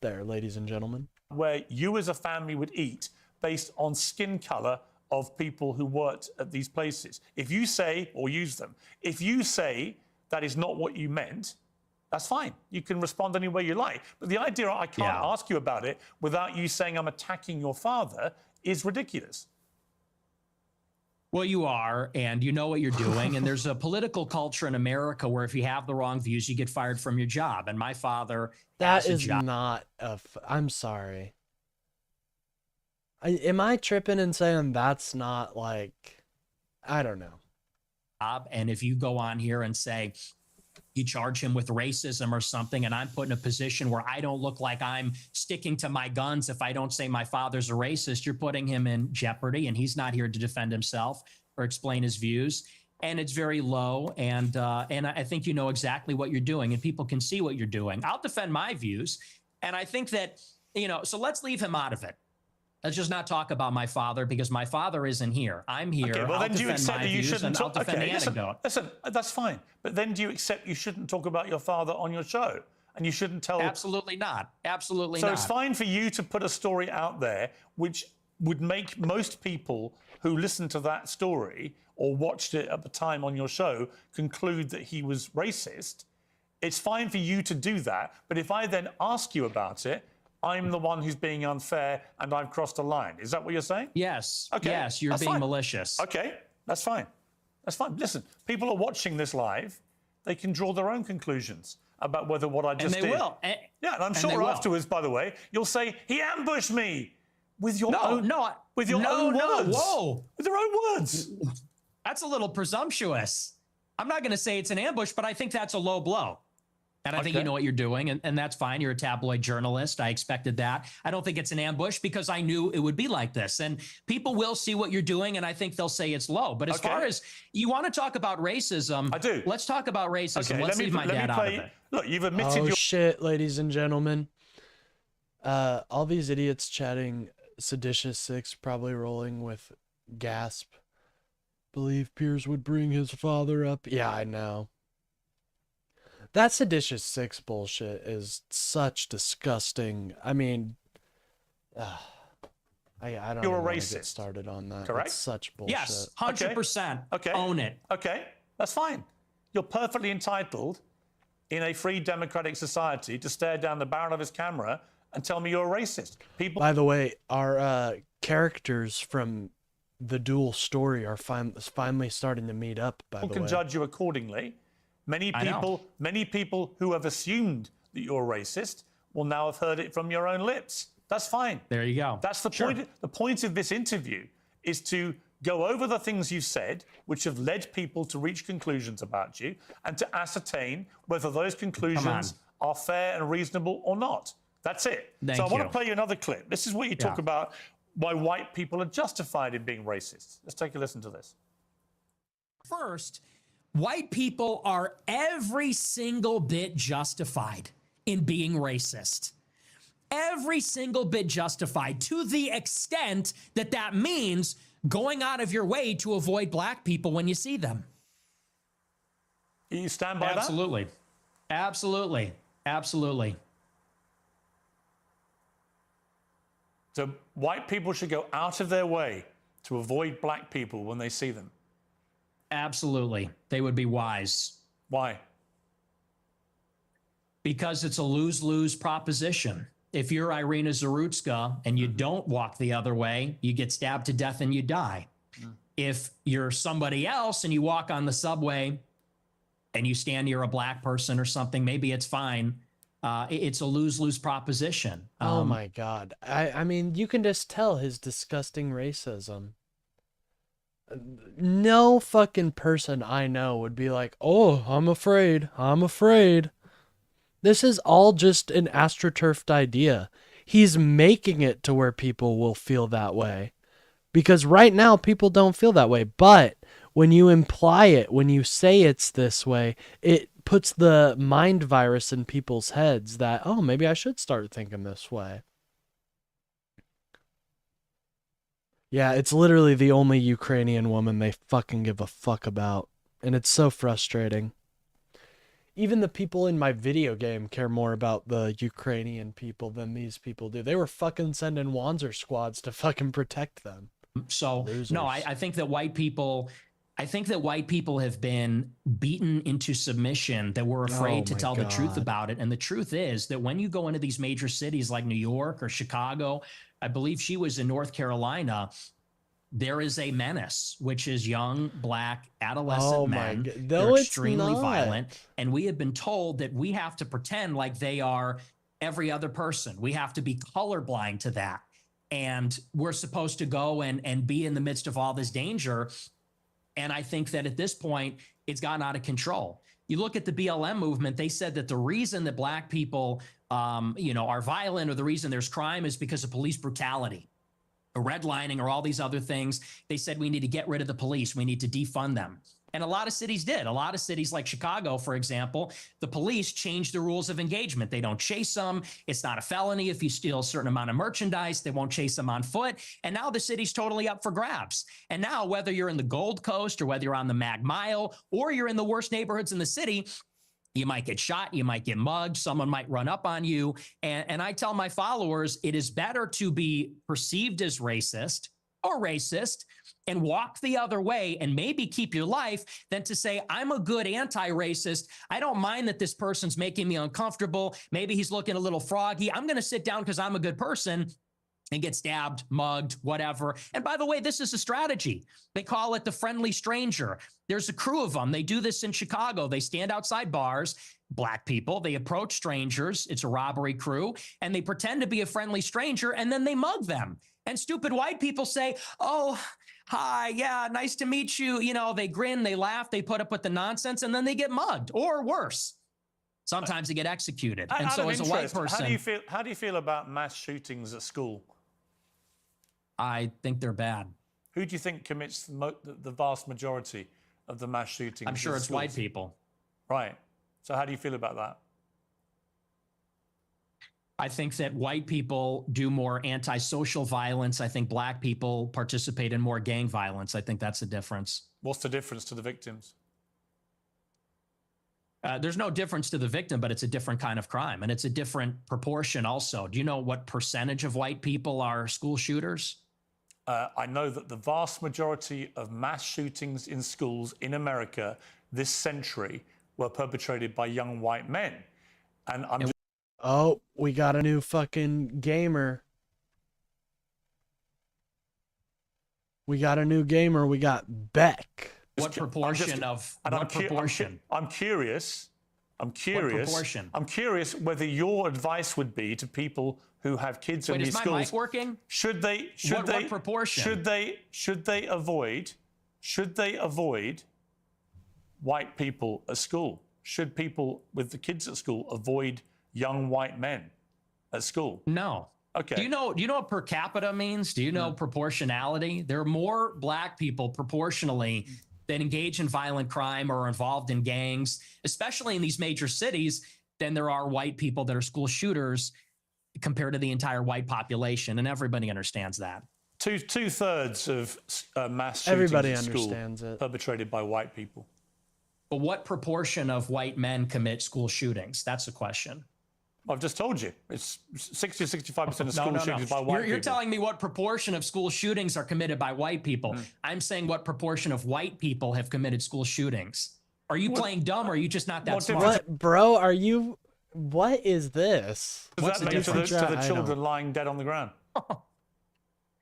there, ladies and gentlemen. Where you as a family would eat based on skin color of people who worked at these places. If you say, or use them, if you say that is not what you meant, that's fine. You can respond any way you like. But the idea I can't ask you about it without you saying I'm attacking your father is ridiculous. Well, you are, and you know what you're doing. And there's a political culture in America where if you have the wrong views, you get fired from your job. And my father... That is not a... I'm sorry. Am I tripping and saying that's not like... I don't know. And if you go on here and say you charge him with racism or something, and I'm put in a position where I don't look like I'm sticking to my guns if I don't say my father's a racist, you're putting him in jeopardy, and he's not here to defend himself or explain his views. And it's very low, and I think you know exactly what you're doing, and people can see what you're doing. I'll defend my views, and I think that, you know, so let's leave him out of it. Let's just not talk about my father, because my father isn't here. I'm here. Okay, well, then do you accept that you shouldn't talk? Okay, listen, that's fine. But then do you accept you shouldn't talk about your father on your show? And you shouldn't tell... Absolutely not. Absolutely not. So not. it's fine for you to put a story out there which would make most people who listened to that story or watched it at the time on your show conclude that he was racist. It's fine for you to do that. But if I then ask you about it, I'm the one who's being unfair and I've crossed a line. Is that what you're saying? Yes. Okay. Yes, you're being malicious. Okay, that's fine. That's fine. Listen, people are watching this live. They can draw their own conclusions about whether what I just did... And they will. Yeah, and I'm sure afterwards, by the way, you'll say, he ambushed me with your own... With your own words. Whoa. With your own words. That's a little presumptuous. I'm not going to say it's an ambush, but I think that's a low blow. And I think you know what you're doing, and that's fine. You're a tabloid journalist. I expected that. I don't think it's an ambush because I knew it would be like this. And people will see what you're doing, and I think they'll say it's low. But as far as you want to talk about racism, I do. Let's talk about racism. Let's leave my dad out of it. Look, you've admitted your... shit, ladies and gentlemen. All these idiots chatting seditious six, probably rolling with gasp. Believe Piers would bring his father up. Yeah, I know. That seditious six bullshit is such disgusting. I mean, I don't You're a even wanna racist. get started on that. Correct? It's such bullshit. Yes, 100%. Okay. Own it. Okay, that's fine. You're perfectly entitled in a free democratic society to stare down the barrel of his camera and tell me you're a racist. People. By the way, our characters from the dual story are finally starting to meet up. By the way, People can judge you accordingly. Many people who have assumed that you're racist will now have heard it from your own lips. That's fine. There you go. That's the point. The point of this interview is to go over the things you've said, which have led people to reach conclusions about you, and to ascertain whether those conclusions are fair and reasonable or not. That's it. So I want to play you another clip. This is what you talk about why white people are justified in being racist. Let's take a listen to this. First, white people are every single bit justified in being racist. Every single bit justified, to the extent that that means going out of your way to avoid black people when you see them. You stand by that? Absolutely. Absolutely. Absolutely. So white people should go out of their way to avoid black people when they see them. Absolutely. They would be wise. Why? Because it's a lose-lose proposition. If you're Irina Zarutska and you don't walk the other way, you get stabbed to death and you die. If you're somebody else and you walk on the subway and you stand near a black person or something, maybe it's fine. It's a lose-lose proposition. Oh my God. I mean, you can just tell his disgusting racism. No fucking person I know would be like, oh, I'm afraid. I'm afraid. This is all just an astroturfed idea. He's making it to where people will feel that way. Because right now, people don't feel that way. But when you imply it, when you say it's this way, it puts the mind virus in people's heads that, oh, maybe I should start thinking this way. Yeah, it's literally the only Ukrainian woman they fucking give a fuck about. And it's so frustrating. Even the people in my video game care more about the Ukrainian people than these people do. They were fucking sending Wanzer squads to fucking protect them. So, Losers. no, I think that white people have been beaten into submission, that we're afraid to tell the truth about it. And the truth is that when you go into these major cities like New York or Chicago, I believe she was in North Carolina, there is a menace, which is young, black, adolescent men. They're extremely violent. And we have been told that we have to pretend like they are every other person. We have to be colorblind to that. And we're supposed to go and be in the midst of all this danger. And I think that at this point, it's gotten out of control. You look at the BLM movement, they said that the reason that black people, are violent, or the reason there's crime, is because of police brutality, or redlining, or all these other things. They said we need to get rid of the police. We need to defund them. And a lot of cities did. A lot of cities like Chicago, for example, the police changed the rules of engagement. They don't chase them. It's not a felony if you steal a certain amount of merchandise. They won't chase them on foot. And now the city's totally up for grabs. And now, whether you're in the Gold Coast, or whether you're on the Mag Mile, or you're in the worst neighborhoods in the city, you might get shot, you might get mugged, someone might run up on you. And I tell my followers, it is better to be perceived as racist or racist and walk the other way and maybe keep your life than to say, I'm a good anti-racist. I don't mind that this person's making me uncomfortable. Maybe he's looking a little froggy. I'm going to sit down because I'm a good person, and get stabbed, mugged, whatever. And by the way, this is a strategy. They call it the friendly stranger. There's a crew of them. They do this in Chicago. They stand outside bars, black people. They approach strangers. It's a robbery crew. And they pretend to be a friendly stranger, and then they mug them. And stupid white people say, oh, hi, yeah, nice to meet you. You know, they grin, they laugh, they put up with the nonsense, and then they get mugged, or worse. Sometimes they get executed. And so as a white person, how do you feel about mass shootings at school? I think they're bad. Who do you think commits the vast majority of the mass shootings? I'm sure it's schools? white people. Right. So how do you feel about that? I think that white people do more antisocial violence. I think black people participate in more gang violence. I think that's the difference. What's the difference to the victims? There's no difference to the victim, but it's a different kind of crime, and it's a different proportion also. Do you know what percentage of white people are school shooters? I know that the vast majority of mass shootings in schools in America this century were perpetrated by young white men. And I'm just... Oh, we got a new fucking gamer. We got a new gamer. We got Beck. What proportion of what proportion? I'm curious. What proportion? I'm curious whether your advice would be to people who have kids in these schools. Wait, is my mic working? What proportion? Should they avoid white people at school? Should people with the kids at school avoid young white men at school? No. Okay. Do you know what per capita means? Do you know proportionality? There are more black people proportionally that engage in violent crime or are involved in gangs, especially in these major cities, than there are white people that are school shooters compared to the entire white population. And everybody understands that. Two-thirds of mass shootings Everybody at school understands it. perpetrated by white people. But what proportion of white men commit school shootings? That's the question. I've just told you. It's 60 to 65% of school shootings by white people. You're telling me what proportion of school shootings are committed by white people. I'm saying what proportion of white people have committed school shootings. Are you playing dumb, or are you just not that smart? What, bro? Are you What is this? Does that mean to the children lying dead on the ground?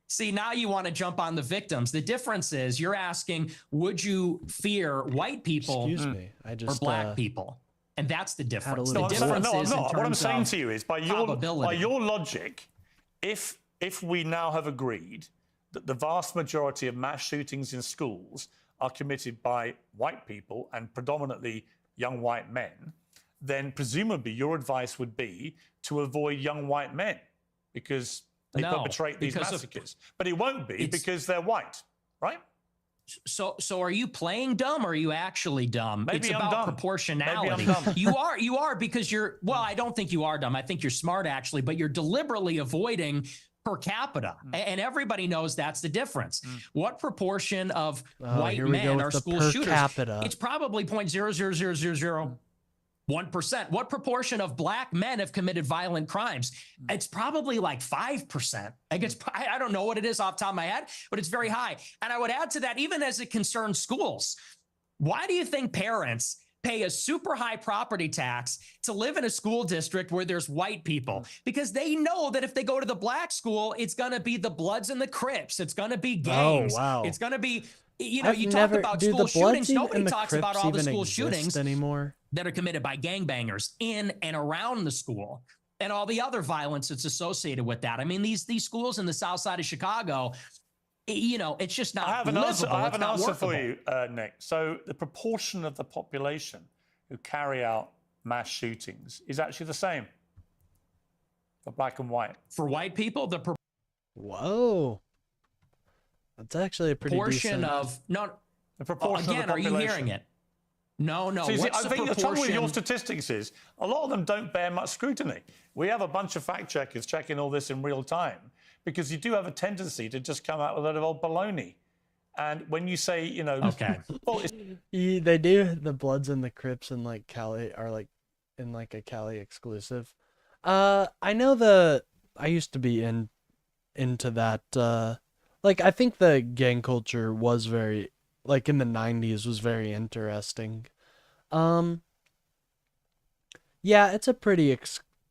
See, now you want to jump on the victims. The difference is you're asking, would you fear white people or black people? And that's the difference. No, the difference I'm is not. What I'm saying to you is, by your probability. logic, if we now have agreed that the vast majority of mass shootings in schools are committed by white people and predominantly young white men, then presumably your advice would be to avoid young white men because they perpetrate these massacres. But it won't be because they're white, right? So are you playing dumb or are you actually dumb? Maybe it's I'm about dumb. proportionality. Maybe I'm dumb. You are because well, I don't think you are dumb. I think you're smart actually, but you're deliberately avoiding per capita. And everybody knows that's the difference. What proportion of white men are school shooters? Capita. It's probably 0.00001%. What proportion of black men have committed violent crimes? It's probably like 5%. I don't know what it is off the top of my head, but it's very high. And I would add to that, even as it concerns schools, why do you think parents pay a super high property tax to live in a school district where there's white people? Because they know that if they go to the black school, it's going to be the Bloods and the Crips. It's going to be gangs. Oh, wow. It's going to be, you talk about school shootings. Nobody talks about all the school shootings anymore that are committed by gangbangers in and around the school and all the other violence that's associated with that. I mean, these schools in the south side of Chicago, it's just not livable. I have an answer for you, Nick. So the proportion of the population who carry out mass shootings is actually the same for black and white. For white people, Whoa. That's actually a pretty proportion decent... of... No, the proportion again, of the population. are you hearing it? No. So What's I think the trouble with proportion? your statistics is a lot of them don't bear much scrutiny. We have a bunch of fact checkers checking all this in real time because you do have a tendency to just come out with a lot of old baloney. And when you say, okay, well, they do. The Bloods and the Crips in like Cali are like in like a Cali exclusive. I know I used to be into that. Like I think the gang culture was very, like in the 90s, was very interesting. Yeah, it's a pretty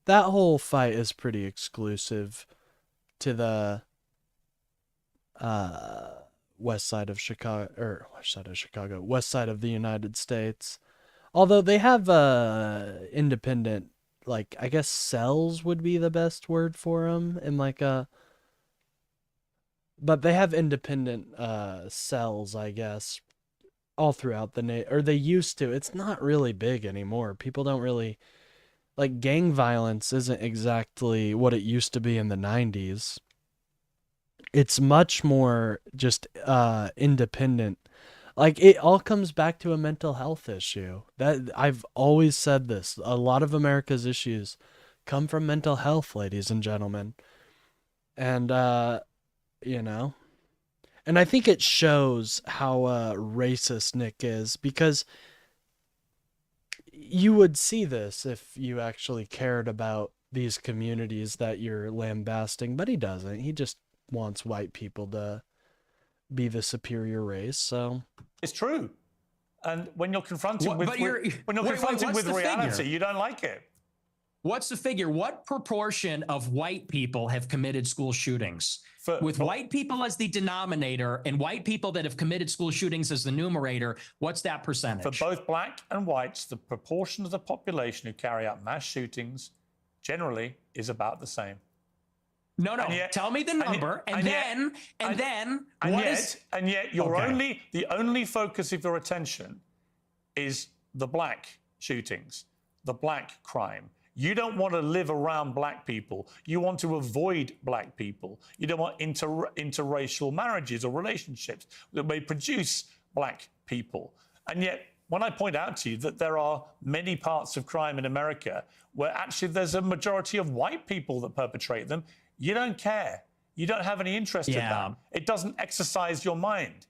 that whole fight is pretty exclusive to the west side of the United States. Although they have independent, like I guess cells would be the best word for them, and like but they have independent cells, I guess, all throughout or they used to. It's not really big anymore. People don't really, like, gang violence isn't exactly what it used to be in the 90s. It's much more just independent. Like, it all comes back to a mental health issue. That I've always said this. A lot of America's issues come from mental health, ladies and gentlemen. And and I think it shows how racist Nick is, because you would see this if you actually cared about these communities that you're lambasting, but he doesn't. He just wants white people to be the superior race. So it's true. And when you're confronted with reality, you don't like it. What's the figure? What proportion of white people have committed school shootings? With white people as the denominator and white people that have committed school shootings as the numerator, what's that percentage? For both black and whites, the proportion of the population who carry out mass shootings generally is about the same. No. Tell me the number, and then the only focus of your attention is the black shootings, the black crime. You don't want to live around black people. You want to avoid black people. You don't want interracial marriages or relationships that may produce black people. And yet, when I point out to you that there are many parts of crime in America where actually there's a majority of white people that perpetrate them, you don't care. You don't have any interest in that. It doesn't exercise your mind.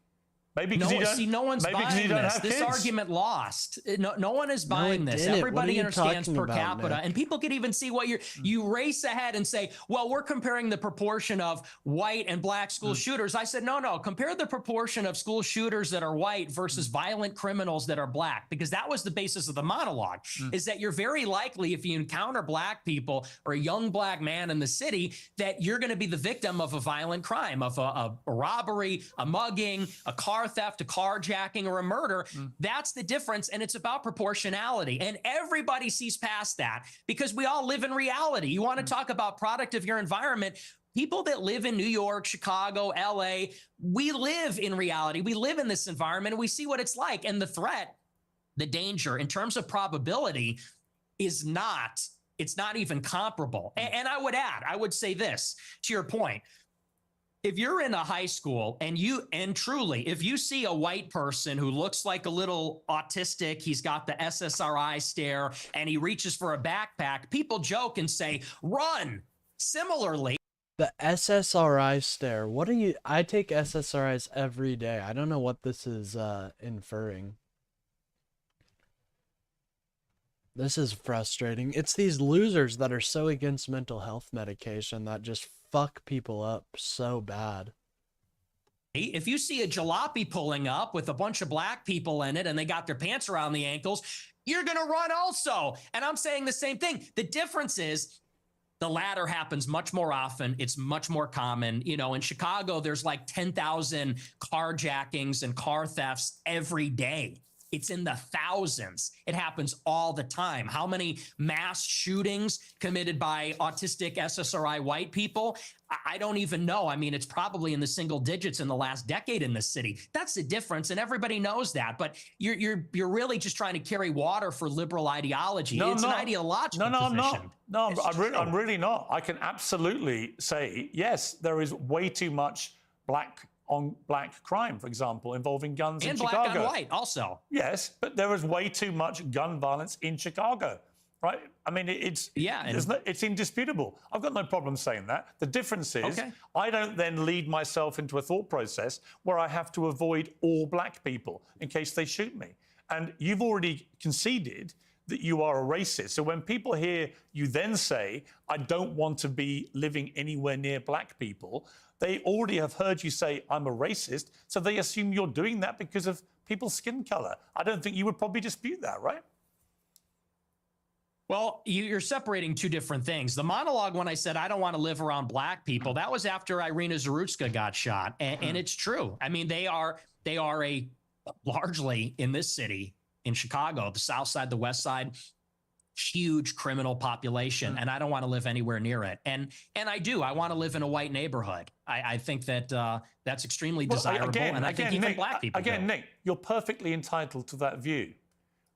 Maybe because you don't. See, no one's maybe because buying you don't this. have This kids. argument lost. No one is buying this. didn't. What are Everybody you understands talking per about, capita, Nick? and people could even see what you race ahead and say, "Well, we're comparing the proportion of white and black school shooters." I said, "No. Compare the proportion of school shooters that are white versus violent criminals that are black," because that was the basis of the monologue. Is that you're very likely, if you encounter black people or a young black man in the city, that you're going to be the victim of a violent crime, of a robbery, a mugging, a car theft, a carjacking, or a murder. That's the difference, and it's about proportionality. And everybody sees past that because we all live in reality. You want to talk about product of your environment. People that live in New York, Chicago, LA, we live in reality. We live in this environment, and we see what it's like. And the threat, the danger, in terms of probability, is not, it's not even comparable. And I would add, I would say this to your point. If you're in a high school and truly, if you see a white person who looks like a little autistic, he's got the SSRI stare, and he reaches for a backpack, people joke and say, run. Similarly, The SSRI stare. What are you? I take SSRIs every day. I don't know what this is inferring. This is frustrating. It's these losers that are so against mental health medication that just fuck people up so bad. if you see a jalopy pulling up with a bunch of black people in it and they got their pants around the ankles, you're going to run also. And I'm saying the same thing. The difference is the latter happens much more often. It's much more common. You know, in Chicago, there's like 10,000 carjackings and car thefts every day. It's in the thousands. It happens all the time. How many mass shootings committed by autistic SSRI white people? I don't even know. I mean, it's probably in the single digits in the last decade in this city. That's the difference, and everybody knows that. But you're really just trying to carry water for liberal ideology. It's an ideological I'm position. not. No, I'm really not. I can absolutely say, yes, there is way too much black on black crime, for example, involving guns in Chicago. And black on white also. Yes, but there is way too much gun violence in Chicago, right? I mean, it's indisputable. I've got no problem saying that. The difference is I don't then lead myself into a thought process where I have to avoid all black people in case they shoot me. And you've already conceded that you are a racist. So when people hear you then say, I don't want to be living anywhere near black people, they already have heard you say, I'm a racist, so they assume you're doing that because of people's skin color. I don't think you would probably dispute that, right? Well, you're separating two different things. The monologue, when I said I don't want to live around black people, that was after Irina Zarutska got shot. And it's true. I mean, they are a largely in this city, in Chicago, the South Side, the West Side, huge criminal population, and I don't want to live anywhere near it. And I do. I want to live in a white neighborhood. I think that that's extremely desirable, and I think even black people do. Nick, you're perfectly entitled to that view.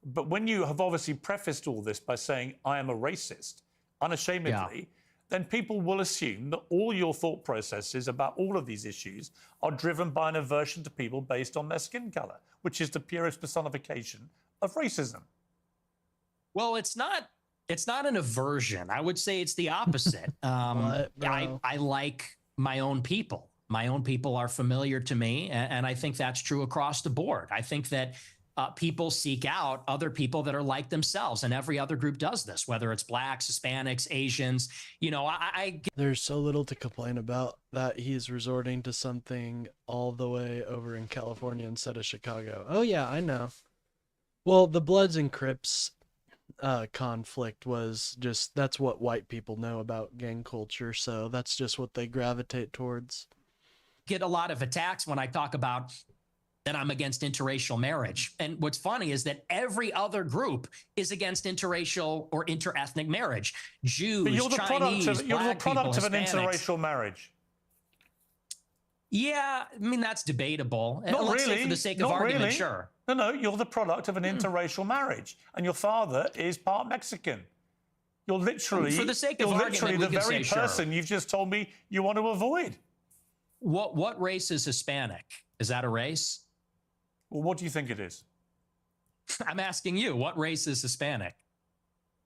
But when you have obviously prefaced all this by saying, I am a racist, unashamedly, then people will assume that all your thought processes about all of these issues are driven by an aversion to people based on their skin color, which is the purest personification of racism. Well, it's not an aversion. I would say it's the opposite. I like my own people. My own people are familiar to me, and I think that's true across the board. I think that people seek out other people that are like themselves, and every other group does this, whether it's blacks, Hispanics, Asians. You know, there's so little to complain about that he's resorting to something all the way over in California instead of Chicago. Oh yeah, I know. Well, the Bloods and Crips conflict was just, that's what white people know about gang culture, so that's just what they gravitate towards. Get a lot of attacks when I talk about that I'm against interracial marriage. And what's funny is that every other group is against interracial or interethnic marriage. Jews, but you're the Chinese, you're the product of an Hispanics. interracial marriage. Yeah, I mean, that's debatable. Not Let's really. say for the sake of argument, sure. No, you're the product of an interracial marriage, and your father is part Mexican. You're literally, for the sake of argument, the very person you've just told me you want to avoid. What race is Hispanic? Is that a race? Well, what do you think it is? I'm asking you, what race is Hispanic?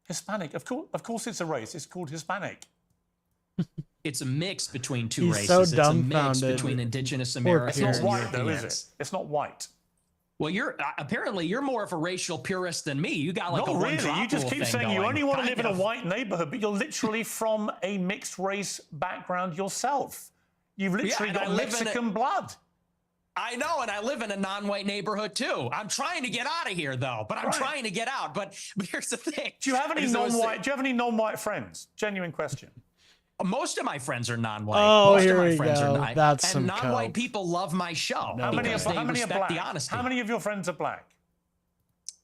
Hispanic, of course it's a race. It's called Hispanic. It's a mix between two He's races. so It's a mix dumbfounded. between indigenous Poor Americans Pierce. It's and not white, though, is Europeans. it? It's not white. Well, apparently you're more of a racial purist than me. You got like Not a really. one-drop You just rule keep thing saying you going. only want to Kind live in a of. white neighborhood, but you're literally from a mixed race background yourself. You've literally and I got live in Mexican blood. I know, and I live in a non-white neighborhood too. I'm trying to get out of here though, but I'm trying to get out. But here's the thing. Do you have any non-white? Do you have any non-white friends? Genuine question. Most of my friends are non-white. Oh, Most here of my we friends go. are non-white. That's and some non-white coke. people love my show How many because are they black? respect the honesty. How many of your friends are black?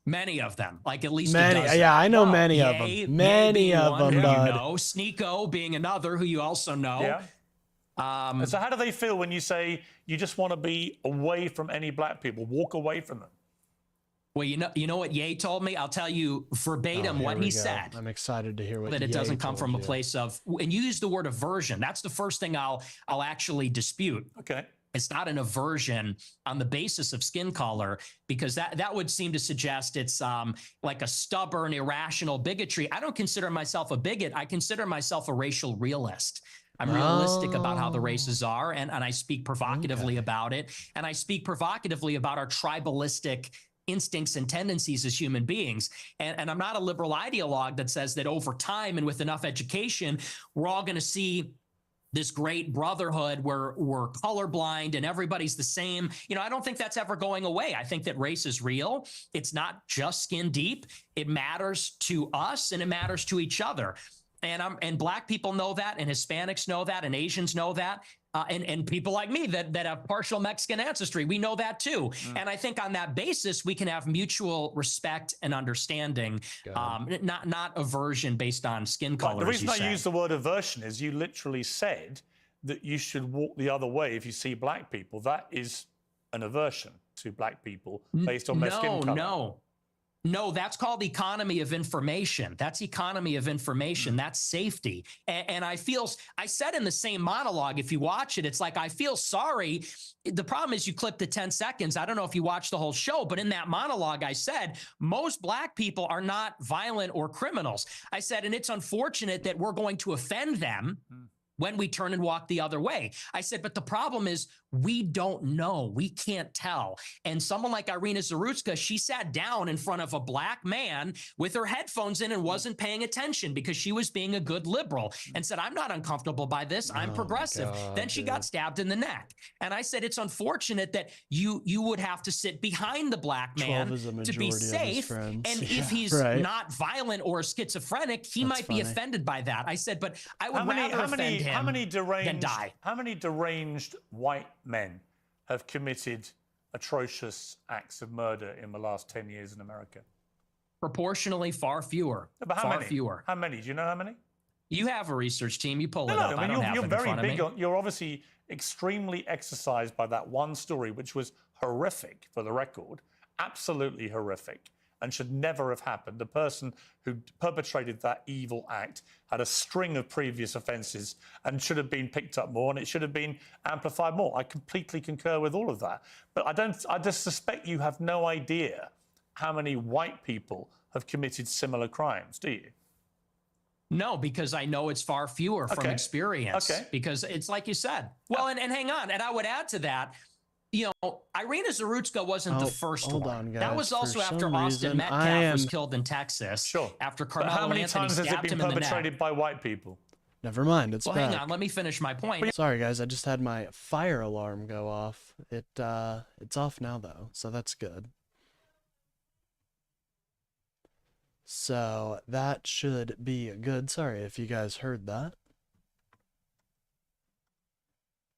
Many of them, like at least Many, a dozen. yeah, I know many of Ye them. Many being of one them, who bud. You know, Sneeko being another who you also know. Yeah. And so how do they feel when you say you just want to be away from any black people, walk away from them? Well, you know what Ye told me? I'll tell you verbatim Here what we he go. said. I'm excited to hear what That it Ye doesn't come told from a you. place of, and you use the word aversion. That's the first thing I'll actually dispute. Okay. It's not an aversion on the basis of skin color, because that would seem to suggest it's like a stubborn, irrational bigotry. I don't consider myself a bigot. I consider myself a racial realist. I'm realistic about how the races are, and I speak provocatively about it. And I speak provocatively about our tribalistic instincts and tendencies as human beings. And I'm not a liberal ideologue that says that over time and with enough education, we're all going to see this great brotherhood where we're colorblind and everybody's the same. You know, I don't think that's ever going away. I think that race is real. It's not just skin deep. It matters to us and it matters to each other. And black people know that, and Hispanics know that, and Asians know that, and people like me that have partial Mexican ancestry, we know that too. And I think on that basis, we can have mutual respect and understanding, not aversion based on skin color. The reason as you I say. use the word aversion is you literally said that you should walk the other way if you see black people. That is an aversion to black people based on their skin color. No, that's called economy of information. That's economy of information. That's safety. And I said in the same monologue, if you watch it, it's like, I feel sorry. The problem is you clip the 10 seconds. I don't know if you watched the whole show, but in that monologue, I said, most black people are not violent or criminals. I said, and it's unfortunate that we're going to offend them when we turn and walk the other way. I said, but the problem is we don't know. We can't tell. And someone like Irina Zarutska, she sat down in front of a black man with her headphones in and wasn't paying attention because she was being a good liberal and said, I'm not uncomfortable by this. I'm progressive. Then she got stabbed in the neck. And I said, it's unfortunate that you would have to sit behind the black man to be safe. And if he's not violent or schizophrenic, he might be offended by that. I said, but I would rather offend him than die. How many deranged white men have committed atrocious acts of murder in the last 10 years in America? Proportionally, far fewer. But how many? Fewer. How many? Do you know how many? You have a research team. You pull it up. I mean, you're very big on. You're obviously extremely exercised by that one story, which was horrific, for the record, absolutely horrific, and should never have happened. The person who perpetrated that evil act had a string of previous offences and should have been picked up more, and it should have been amplified more. I completely concur with all of that. But I just suspect you have no idea how many white people have committed similar crimes, do you? No, because I know it's far fewer from experience. Okay. Because it's like you said. Well, and hang on. And I would add to that, you know, Irina Zarutska wasn't the first hold one. on, guys. That was also For after some Austin reason, Metcalf was killed in Texas. Sure. After But Carmelo how many Anthony times has it stabbed been him in the perpetrated neck. by white people? Never mind, it's Well, back. hang on. Let me finish my point. Sorry, guys. I just had my fire alarm go off. It's off now though, so that's good. So that should be good. Sorry if you guys heard that.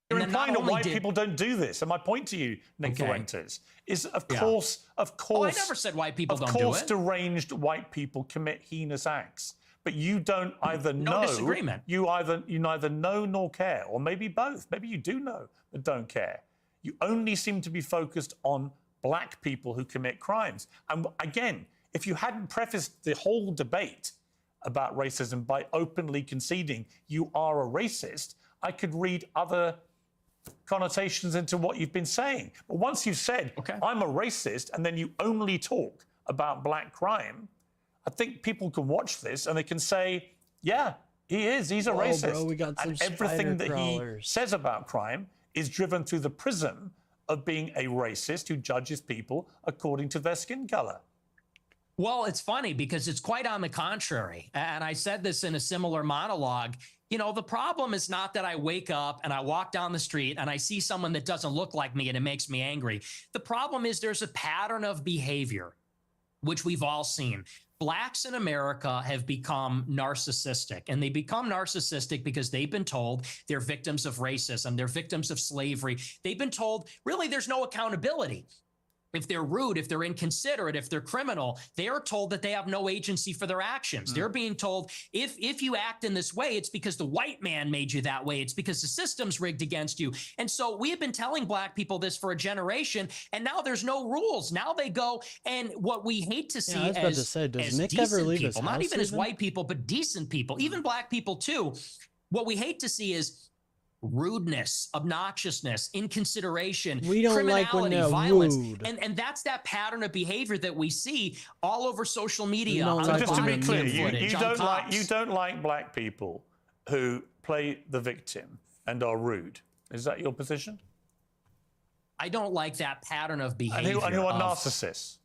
You're And then implying not that only white did- people don't do this. And my point to you, Nick Fuentes, is of course, Oh, I never said white people don't do Of course, it. deranged white people commit heinous acts. But you don't either No know. disagreement. You neither know nor care, or maybe both. Maybe you do know but don't care. You only seem to be focused on black people who commit crimes. And again, if you hadn't prefaced the whole debate about racism by openly conceding you are a racist, I could read other connotations into what you've been saying. But once you've said, I'm a racist, and then you only talk about black crime, I think people can watch this and they can say, yeah, He is. He's a Whoa, racist. bro, we got some and everything that spider-crawlers. he says about crime is driven through the prism of being a racist who judges people according to their skin color. Well, it's funny because it's quite on the contrary. And I said this in a similar monologue. You know, the problem is not that I wake up and I walk down the street and I see someone that doesn't look like me and it makes me angry. The problem is there's a pattern of behavior, which we've all seen. Blacks in America have become narcissistic, and they become narcissistic because they've been told they're victims of racism, they're victims of slavery. They've been told, really, there's no accountability. If they're rude, if they're inconsiderate, if they're criminal, they are told that they have no agency for their actions. They're being told, if you act in this way, it's because the white man made you that way. It's because the system's rigged against you. And so we have been telling Black people this for a generation, and now there's no rules. Now they go, and what we hate to see as Nick decent ever leave his people, not house even as even? white people, but decent people, even Black people too, what we hate to see is rudeness, obnoxiousness, inconsideration, We don't like when criminality, they're violence. rude. And that's that pattern of behavior that we see all over social media. don't on like Just to be when video clear, they're footage, you on don't like cops. you don't like black people who play the victim and are rude. Is that your position? I don't like that pattern of And behavior. who are of- narcissists?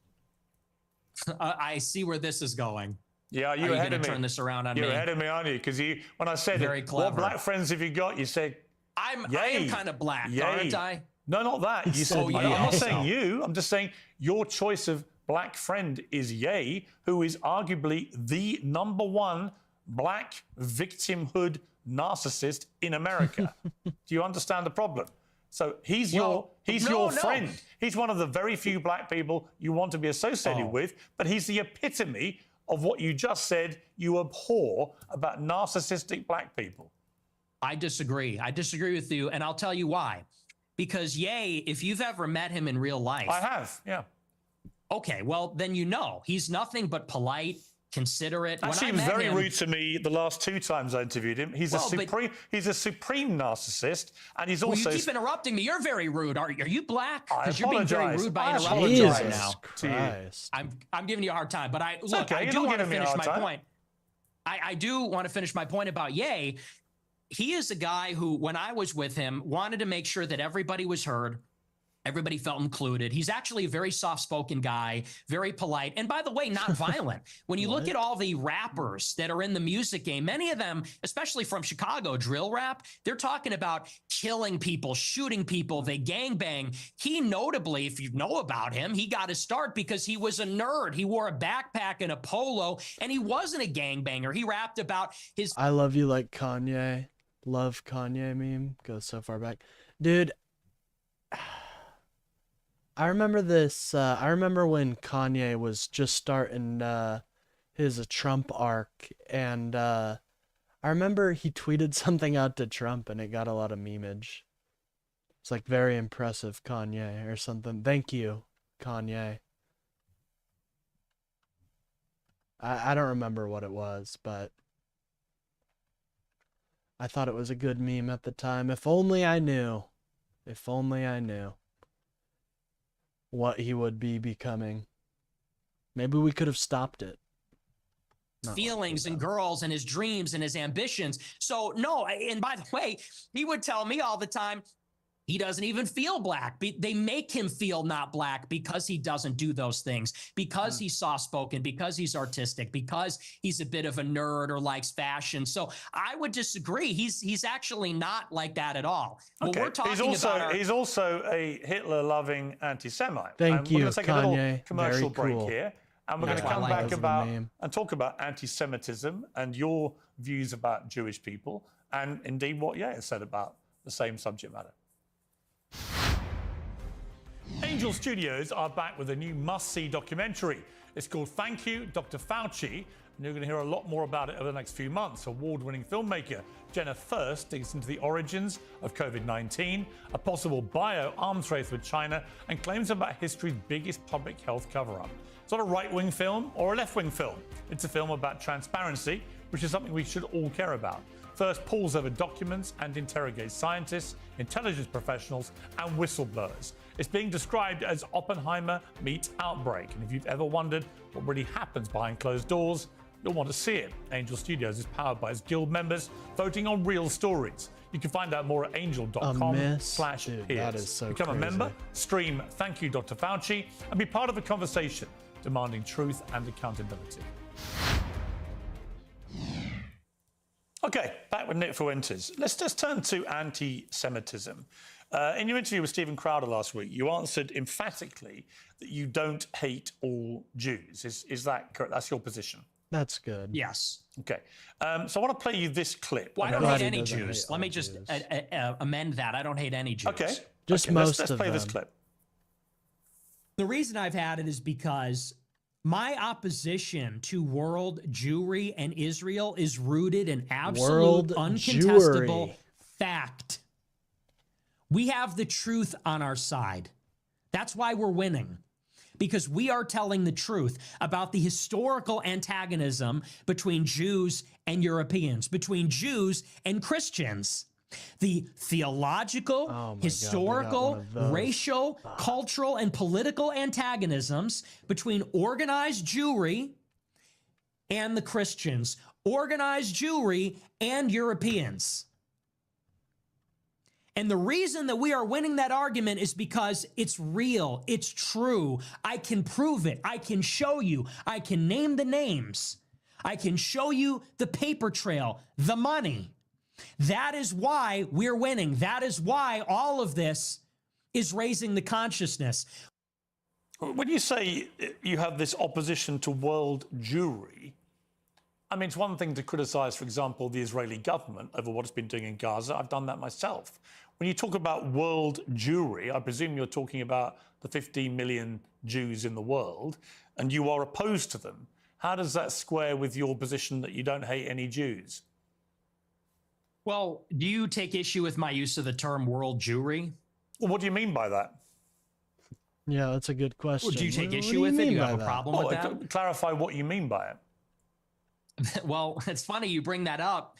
I see where this is going. Yeah, Are you're you ahead going of to me. turn this around on You're me? ahead of me, aren't you? Because when I said, Very what clever. black friends have you got? You said, I yay. am kind of black, Yay. aren't I? No, not that. You said, said I'm not yay. saying So- you. I'm just saying your choice of black friend is Ye, who is arguably the number one black victimhood narcissist in America. Do you understand the problem? So he's No, your no. friend. He's one of the very few black people you want to be associated with, but he's the epitome of what you just said you abhor about narcissistic black people. I disagree. I disagree with you, and I'll tell you why. Because Ye, if you've ever met him in real life, I have, yeah. Okay, well then you know he's nothing but polite, considerate. Actually, he was very rude to me the last two times I interviewed him. He's Well, a but- supreme narcissist, and he's Well, also. you keep interrupting me. You're very rude. Are you black? I Because you're being very apologize. rude by I interrupting me apologize right now. to you. Christ. I'm giving you a hard time, but I It's look. okay, I you're do not want to giving me a finish my hard time. point. I do want to finish my point about Ye. He is a guy who, when I was with him, wanted to make sure that everybody was heard. Everybody felt included. He's actually a very soft-spoken guy, very polite, and by the way, not violent. When you look at all the rappers that are in the music game, many of them, especially from Chicago, drill rap, they're talking about killing people, shooting people, they gangbang. He notably, if you know about him, he got his start because he was a nerd. He wore a backpack and a polo, and he wasn't a gangbanger. He rapped about his I love you like Kanye. Love Kanye meme goes so far back. Dude, I remember this. I remember when Kanye was just starting his Trump arc, and I remember he tweeted something out to Trump, and it got a lot of memeage. It's like, very impressive, Kanye, or something. Thank you, Kanye. I don't remember what it was, but I thought it was a good meme at the time. If only I knew. If only I knew what he would be becoming. Maybe we could have stopped it. Not feelings and girls and his dreams and his ambitions. So no, and by the way, he would tell me all the time, he doesn't even feel black. They make him feel not black because he doesn't do those things, because he's soft-spoken, because he's artistic, because he's a bit of a nerd or likes fashion. So I would disagree. He's actually not like that at all. What we're talking He's also a Hitler-loving anti-Semite. Thank and you, We're going to take a little Kanye. commercial Very break cool. here, and we're going That's to why I come like back those about in the meme. and talk about anti-Semitism and your views about Jewish people, and indeed what Yair said about the same subject matter. Angel Studios are back with a new must-see documentary. It's called Thank You, Dr. Fauci, and you're going to hear a lot more about it over the next few months. Award-winning filmmaker Jenna Furst digs into the origins of COVID-19, a possible bio-arms race with China, and claims about history's biggest public health cover-up. It's not a right-wing film or a left-wing film. It's a film about transparency, which is something we should all care about. Furst pulls over documents and interrogates scientists, intelligence professionals, and whistleblowers. It's being described as Oppenheimer meets Outbreak. And if you've ever wondered what really happens behind closed doors, you'll want to see it. Angel Studios is powered by its guild members voting on real stories. You can find out more at angel.com/peers. That is so Become a crazy. member, stream Thank You Dr. Fauci, and be part of the conversation demanding truth and accountability. Okay, back with Nick Fuentes. Let's just turn to anti-Semitism. In your interview with Stephen Crowder last week, you answered emphatically that you don't hate all Jews. Is that correct? That's your position? That's good. Yes. Okay. So I want to play you this clip. Well, I don't hate any Jews. Let me just amend that. I don't hate any Jews. Okay. Just Okay, most let's of play this them. clip. The reason I've had it is because my opposition to world Jewry and Israel is rooted in absolute, World uncontestable Jewry. fact. We have the truth on our side. That's why we're winning. Because we are telling the truth about the historical antagonism between Jews and Europeans, between Jews and Christians. The theological, historical, racial, cultural, and political antagonisms between organized Jewry and the Christians, organized Jewry and Europeans. And the reason that we are winning that argument is because it's real, it's true. I can prove it. I can show you. I can name the names. I can show you the paper trail, the money. That is why we're winning. That is why all of this is raising the consciousness. When you say you have this opposition to world Jewry, I mean, it's one thing to criticize, for example, the Israeli government over what it's been doing in Gaza. I've done that myself. When you talk about world Jewry, I presume you're talking about the 15 million Jews in the world, and you are opposed to them. How does that square with your position that you don't hate any Jews? Well, do you take issue with my use of the term world Jewry? Well, what do you mean by that? Yeah, that's a good question. Well, do you take What issue do with it? mean Do you by have a that? problem with that? Clarify what you mean by it. Well, it's funny you bring that up.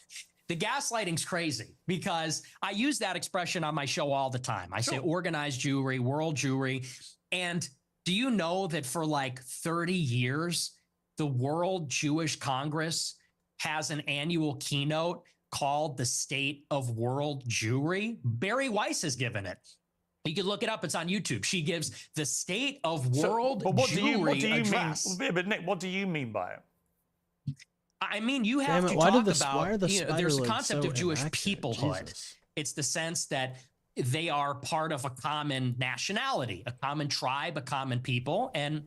The gaslighting's crazy because I use that expression on my show all the time. I say organized Jewry, world Jewry. And do you know that for like 30 years, the World Jewish Congress has an annual keynote called the State of World Jewry? Barry Weiss has given it. You can look it up. It's on YouTube. She gives the State of World But what Jewry do you address. mean? But Nick, what do you mean by it? I mean, you have Damn it, to why talk did the- about, why are the there's a spider legs concept so of Jewish inaccurate? peoplehood. Jesus. It's the sense that they are part of a common nationality, a common tribe, a common people. And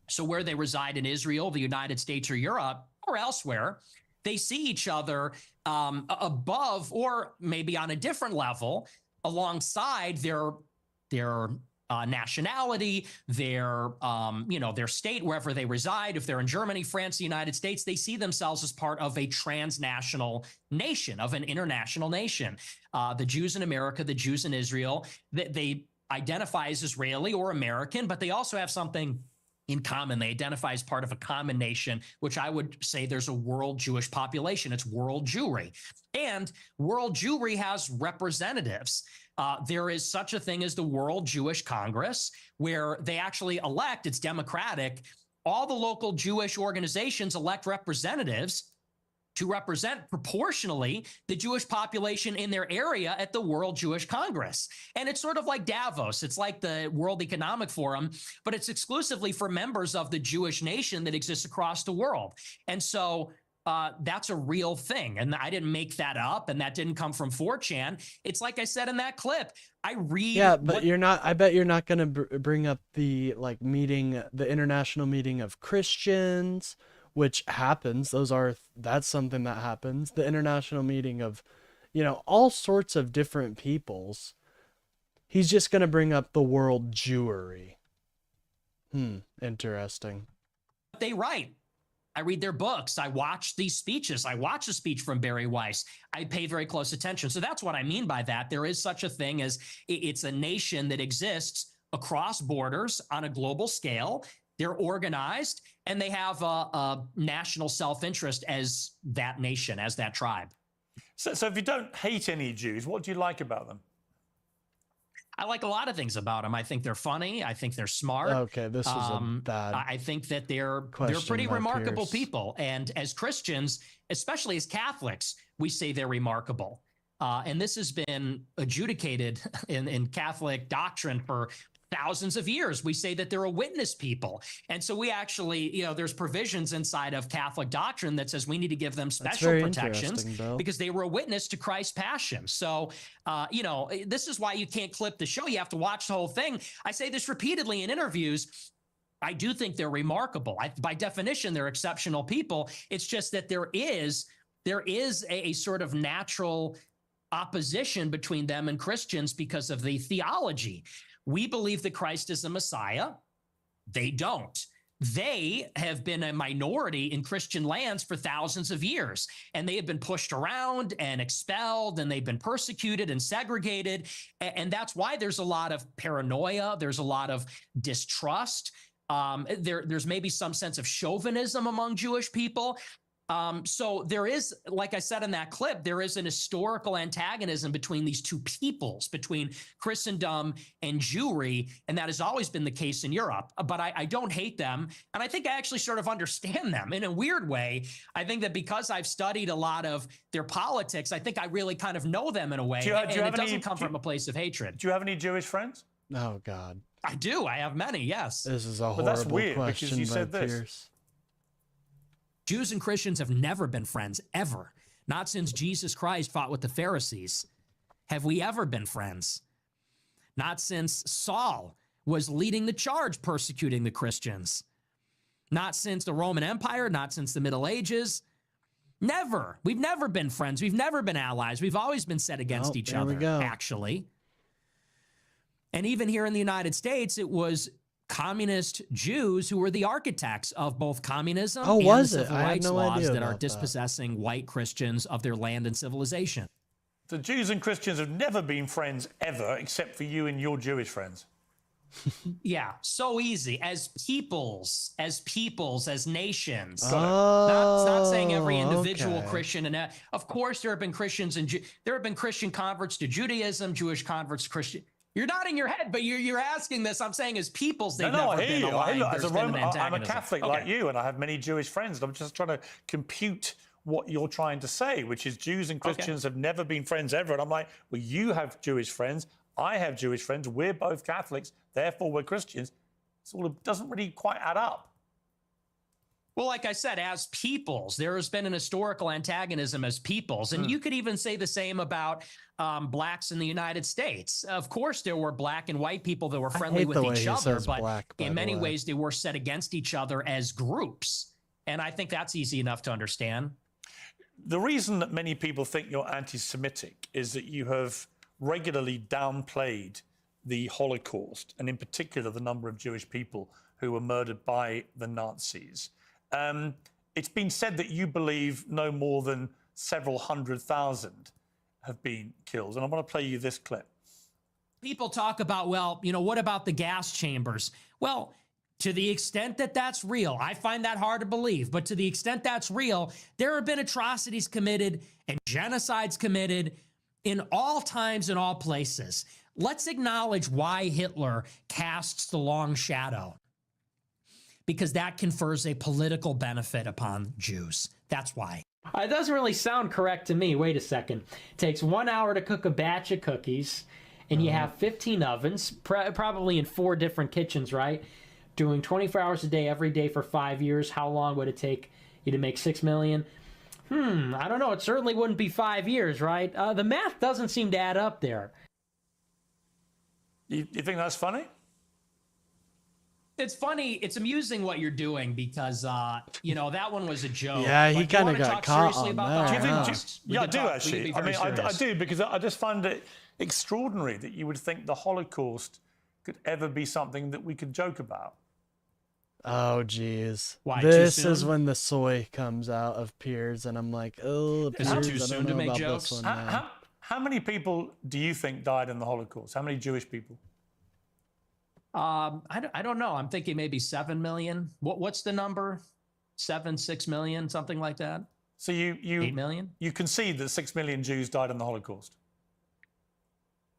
so where they reside in Israel, the United States or Europe or elsewhere, they see each other above or maybe on a different level alongside their nationality, their state, wherever they reside. If they're in Germany, France, the United States, they see themselves as part of a transnational nation, of an international nation. The Jews in America, the Jews in Israel, they identify as Israeli or American, but they also have something in common. They identify as part of a common nation, which I would say there's a world Jewish population. It's world Jewry. And world Jewry has representatives. There is such a thing as the World Jewish Congress, where they actually elect, it's democratic, all the local Jewish organizations elect representatives to represent proportionally the Jewish population in their area at the World Jewish Congress. And it's sort of like Davos. It's like the World Economic Forum, but it's exclusively for members of the Jewish nation that exists across the world. And so that's a real thing. And I didn't make that up, and that didn't come from 4chan. It's like I said in that clip. I read. Yeah, but you're not. I bet you're not going to bring up the meeting, the international meeting of Christians, which happens. That's something that happens. The international meeting of, all sorts of different peoples. He's just going to bring up the world Jewry. Interesting. They write. I read their books. I watch these speeches. I watch a speech from Barry Weiss. I pay very close attention. So that's what I mean by that. There is such a thing as it's a nation that exists across borders on a global scale. They're organized and they have a national self-interest as that nation, as that tribe. So if you don't hate any Jews, what do you like about them? I like a lot of things about them. I think they're funny. I think they're smart. Okay, this was a bad I think that they're question pretty by remarkable Pierce. people. And as Christians, especially as Catholics, we say they're remarkable. And this has been adjudicated in Catholic doctrine for thousands of years. We say that they're a witness people. And so we actually, there's provisions inside of Catholic doctrine that says we need to give them special very protections interesting, Bill. because they were a witness to Christ's passion. So, this is why you can't clip the show. You have to watch the whole thing. I say this repeatedly in interviews. I do think they're remarkable. By definition, they're exceptional people. It's just that there is a sort of natural opposition between them and Christians because of the theology. We believe that Christ is the Messiah. They don't. They have been a minority in Christian lands for thousands of years, and they have been pushed around and expelled, and they've been persecuted and segregated. And that's why there's a lot of paranoia. There's a lot of distrust. There's maybe some sense of chauvinism among Jewish people. So there is, like I said in that clip, there is an historical antagonism between these two peoples, between Christendom and Jewry, and that has always been the case in Europe. But I don't hate them, and I think I actually sort of understand them in a weird way. I think that because I've studied a lot of their politics, I think I really kind of know them in a way, and it doesn't come from a place of hatred. Do you have any Jewish friends? Oh, God. I do. I have many, yes. This is a horrible that's weird question because you by said this. Pierce. Jews and Christians have never been friends, ever. Not since Jesus Christ fought with the Pharisees. Have we ever been friends? Not since Saul was leading the charge persecuting the Christians. Not since the Roman Empire, not since the Middle Ages. Never. We've never been friends. We've never been allies. We've always been set against each there we other, go. actually. And even here in the United States, it was communist Jews who were the architects of both communism and the civil rights laws that are dispossessing white Christians of their land and civilization. The Jews and Christians have never been friends ever, except for you and your Jewish friends. Yeah, so easy. As peoples, as nations. Oh, not saying every individual okay. Christian. And of course, there have been Christians and there have been Christian converts to Judaism, Jewish converts to Christian. You're nodding your head, but you're asking this. I'm saying as peoples, they've never been aligned. As a Roman, I'm a antagonism. Catholic like you, and I have many Jewish friends. And I'm just trying to compute what you're trying to say, which is Jews and Christians have never been friends ever. And I'm like, well, you have Jewish friends. I have Jewish friends. We're both Catholics. Therefore, we're Christians. It doesn't really quite add up. Well, like I said, as peoples, there has been an historical antagonism as peoples. And you could even say the same about blacks in the United States. Of course, there were black and white people that were friendly with each other, but in many ways, they were set against each other as groups. And I think that's easy enough to understand. The reason that many people think you're anti-Semitic is that you have regularly downplayed the Holocaust, and in particular, the number of Jewish people who were murdered by the Nazis. It's been said that you believe no more than several 100,000 have been killed. And I want to play you this clip. People talk about, well, what about the gas chambers? Well, to the extent that that's real, I find that hard to believe, but to the extent that's real, there have been atrocities committed and genocides committed in all times and all places. Let's acknowledge why Hitler casts the long shadow. Because that confers a political benefit upon Jews. That's why. It doesn't really sound correct to me. Wait a second. It takes 1 hour to cook a batch of cookies, and you have 15 ovens, probably in 4 different kitchens, right? Doing 24 hours a day, every day for 5 years. How long would it take you to make 6 million? I don't know. It certainly wouldn't be 5 years, right? The math doesn't seem to add up there. You think that's funny? It's funny. It's amusing what you're doing because, that one was a joke. Yeah, he kind of got caught on that. Yeah, I do actually. I mean, I do because I just find it extraordinary that you would think the Holocaust could ever be something that we could joke about. Oh, geez. Why, this is when the soy comes out of Piers, and I'm like, oh, Piers, Is it I too don't soon know to make about jokes? this one, man. How many people do you think died in the Holocaust? How many Jewish people? I don't know. I'm thinking maybe 7 million. What's the number? 6 million, something like that. So you 8 million? You concede that 6 million Jews died in the Holocaust?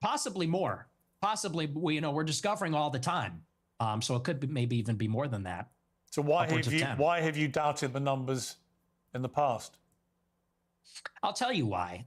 Possibly more. possibly, we're discovering all the time. So it could be, maybe even be more than that. So why have you doubted the numbers in the past? I'll tell you why.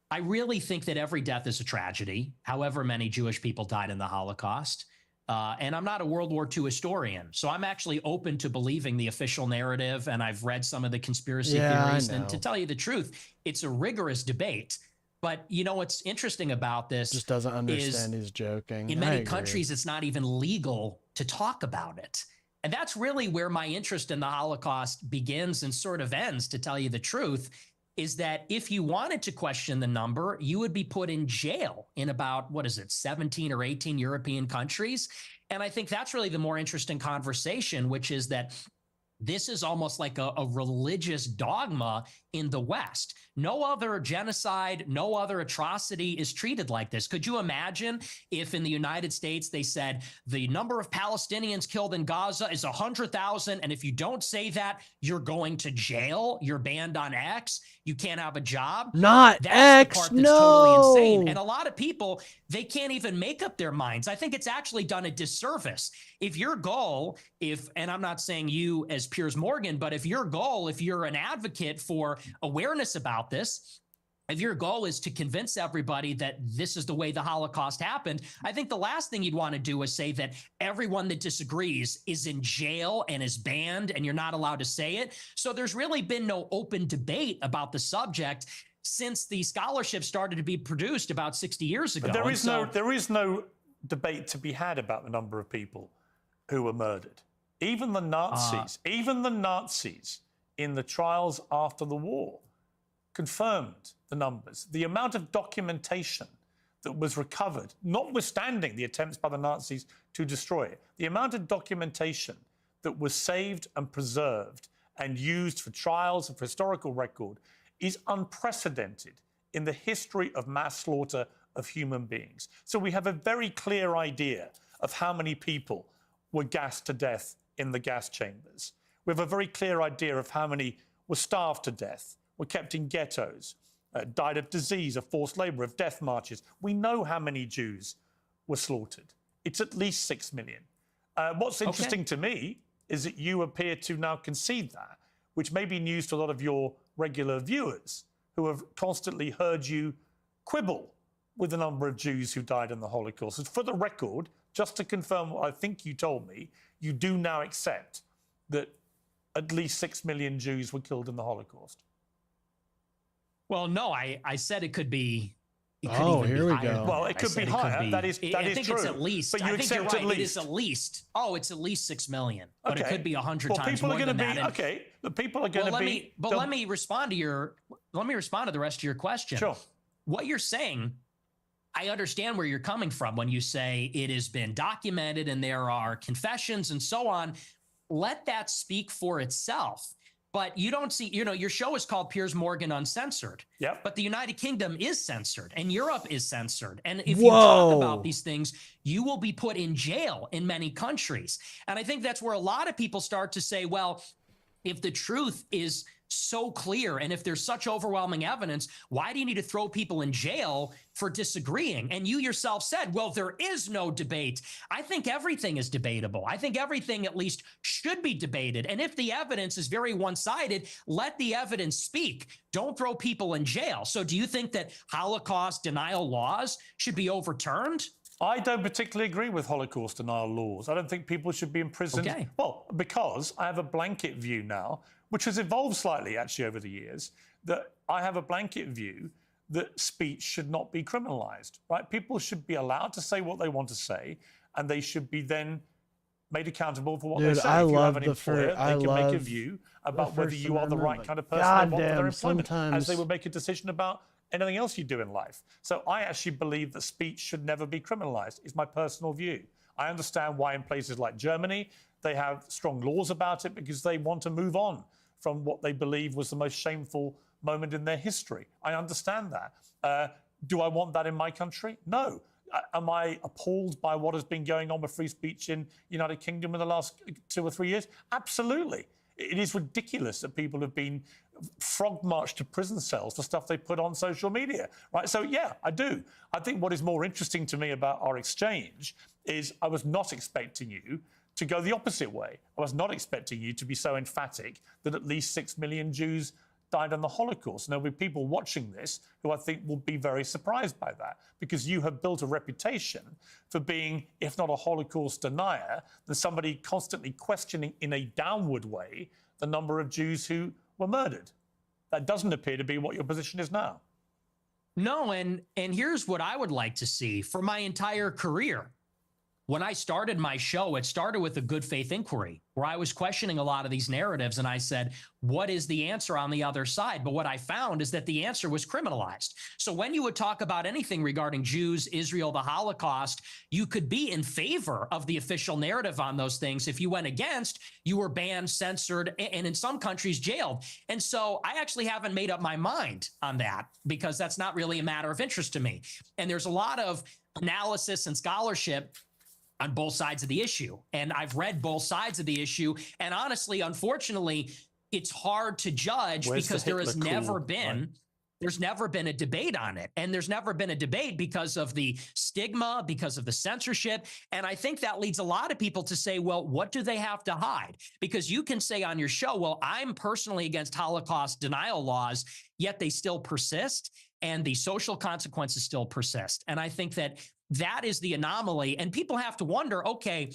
I really think that every death is a tragedy, however many Jewish people died in the Holocaust. And I'm not a World War II historian, so I'm actually open to believing the official narrative, and I've read some of the conspiracy theories. And to tell you the truth, it's a rigorous debate. But what's interesting about this just doesn't understand he's joking. In many countries, it's not even legal to talk about it. And that's really where my interest in the Holocaust begins and sort of ends, to tell you the truth, is that if you wanted to question the number, you would be put in jail in about, 17 or 18 European countries. And I think that's really the more interesting conversation, which is that this is almost like a religious dogma in the West. No other genocide, no other atrocity is treated like this. Could you imagine if in the United States they said the number of Palestinians killed in Gaza is 100,000, and if you don't say that, you're going to jail, you're banned on X, you can't have a job? Not That's X, the part that's no. totally insane. And a lot of people, they can't even make up their minds. I think it's actually done a disservice. If your goal, and I'm not saying you as Piers Morgan, but if your goal, if you're an advocate for awareness about this, if your goal is to convince everybody that this is the way the Holocaust happened, I think the last thing you'd want to do is say that everyone that disagrees is in jail and is banned and you're not allowed to say it. So there's really been no open debate about the subject since the scholarship started to be produced about 60 years ago. But there is no debate to be had about the number of people who were murdered. Even the Nazis, in the trials after the war confirmed the numbers. The amount of documentation that was recovered, notwithstanding the attempts by the Nazis to destroy it, the amount of documentation that was saved and preserved and used for trials and for historical record is unprecedented in the history of mass slaughter of human beings. So we have a very clear idea of how many people were gassed to death in the gas chambers. We have a very clear idea of how many were starved to death, were kept in ghettos, died of disease, of forced labor, of death marches. We know how many Jews were slaughtered. It's at least 6 million. What's interesting to me is that you appear to now concede that, which may be news to a lot of your regular viewers who have constantly heard you quibble with the number of Jews who died in the Holocaust. And for the record, just to confirm what I think you told me, you do now accept that at least 6 million Jews were killed in the Holocaust. Well, no, I said it could be. Here we go. Well, it could be higher. That is I true. think it's at least. But you I think you're accept right. at least. It is at least. Oh, it's at least 6 million. But it could be 100 well, times people more are going than to be that. okay. The people are going to be. Let me respond to the rest of your question. Sure. What you're saying, I understand where you're coming from when you say it has been documented and there are confessions and so on. Let that speak for itself. But you don't see, your show is called Piers Morgan Uncensored. Yep. But the United Kingdom is censored and Europe is censored. And if you talk about these things, you will be put in jail in many countries. And I think that's where a lot of people start to say, well, if the truth is so clear and if there's such overwhelming evidence, why do you need to throw people in jail for disagreeing? And you yourself said, well, there is no debate. I think everything is debatable. I think everything at least should be debated. And if the evidence is very one-sided, let the evidence speak. Don't throw people in jail. So do you think that Holocaust denial laws should be overturned? I don't particularly agree with Holocaust denial laws. I don't think people should be imprisoned. Okay. Well, because I have a blanket view now, which has evolved slightly actually over the years, that I have a blanket view that speech should not be criminalized, right? People should be allowed to say what they want to say, and they should be then made accountable for what they say. If you have an employer, they can make a view about whether you are the right kind of person they want for their employment, as they would make a decision about anything else you do in life. So I actually believe that speech should never be criminalized, is my personal view. I understand why in places like Germany, they have strong laws about it because they want to move on from what they believe was the most shameful moment in their history. I understand that. Do I want that in my country? No. Am I appalled by what has been going on with free speech in the United Kingdom in the last 2 or 3 years? Absolutely. It is ridiculous that people have been frog march to prison cells for stuff they put on social media, right? So, yeah, I do. I think what is more interesting to me about our exchange is I was not expecting you to go the opposite way. I was not expecting you to be so emphatic that at least 6 million Jews died in the Holocaust. And there'll be people watching this who I think will be very surprised by that, because you have built a reputation for being, if not a Holocaust denier, then somebody constantly questioning in a downward way the number of Jews who were murdered. That doesn't appear to be what your position is now. No, and here's what I would like to see for my entire career. When I started my show, it started with a good faith inquiry where I was questioning a lot of these narratives. And I said, what is the answer on the other side? But what I found is that the answer was criminalized. So when you would talk about anything regarding Jews, Israel, the Holocaust, you could be in favor of the official narrative on those things. If you went against, you were banned, censored, and in some countries jailed. And so I actually haven't made up my mind on that, because that's not really a matter of interest to me. And there's a lot of analysis and scholarship on both sides of the issue. And I've read both sides of the issue. And honestly, unfortunately, it's hard to judge because there has never been, there's never been a debate on it. And there's never been a debate because of the stigma, because of the censorship. And I think that leads a lot of people to say, well, what do they have to hide? Because you can say on your show, well, I'm personally against Holocaust denial laws, yet they still persist and the social consequences still persist. And I think that that is the anomaly. And people have to wonder, okay,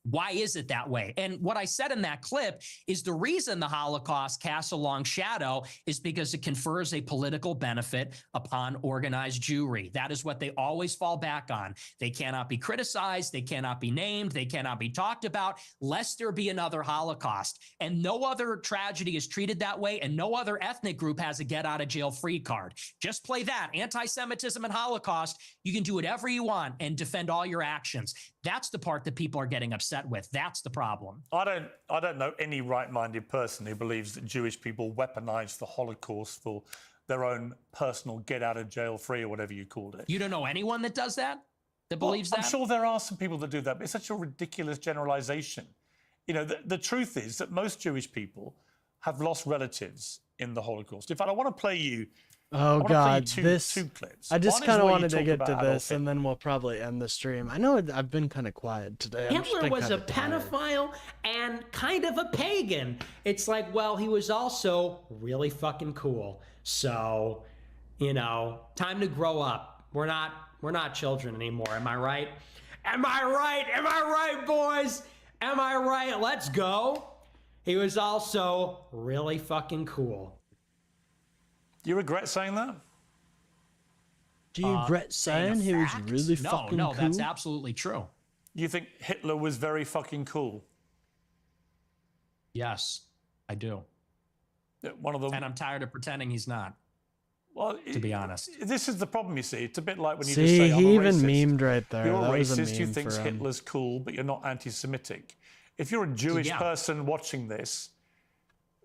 why is it that way? And what I said in that clip is the reason the Holocaust casts a long shadow is because it confers a political benefit upon organized Jewry. That is what they always fall back on. They cannot be criticized. They cannot be named. They cannot be talked about lest there be another Holocaust. And no other tragedy is treated that way. And no other ethnic group has a get out of jail free card. Just play that. Anti-Semitism and Holocaust. You can do whatever you want and defend all your actions. That's the part that people are getting upset with. That's the problem. I don't know any right-minded person who believes that Jewish people weaponized the Holocaust for their own personal get out of jail free or whatever you called it. You don't know anyone that does that? That believes that? I'm sure there are some people that do that, but it's such a ridiculous generalization. You know, the truth is that most Jewish people have lost relatives in the Holocaust. In fact, I want to play you Oh God, two clips. I just kind of wanted to get to this, Hitler. and then we'll probably end the stream. I know I've been kind of quiet today. Hitler was a pedophile and kind of a pagan. It's like, well, he was also really fucking cool. So, you know, time to grow up. We're not children anymore. Am I right? Am I right? Am I right, boys? Am I right? Let's go. He was also really fucking cool. Do you regret saying that? Do you regret saying he was really fucking cool? No, that's absolutely true. You think Hitler was very fucking cool? Yes, I do. One of them. And I'm tired of pretending he's not. Well, to be honest, this is the problem. You see, it's a bit like when you see, just say, he I'm a even racist. memed right there. You're a that was a racist who meme thinks for him. Hitler's cool, but you're not anti-Semitic. If you're a Jewish person watching this,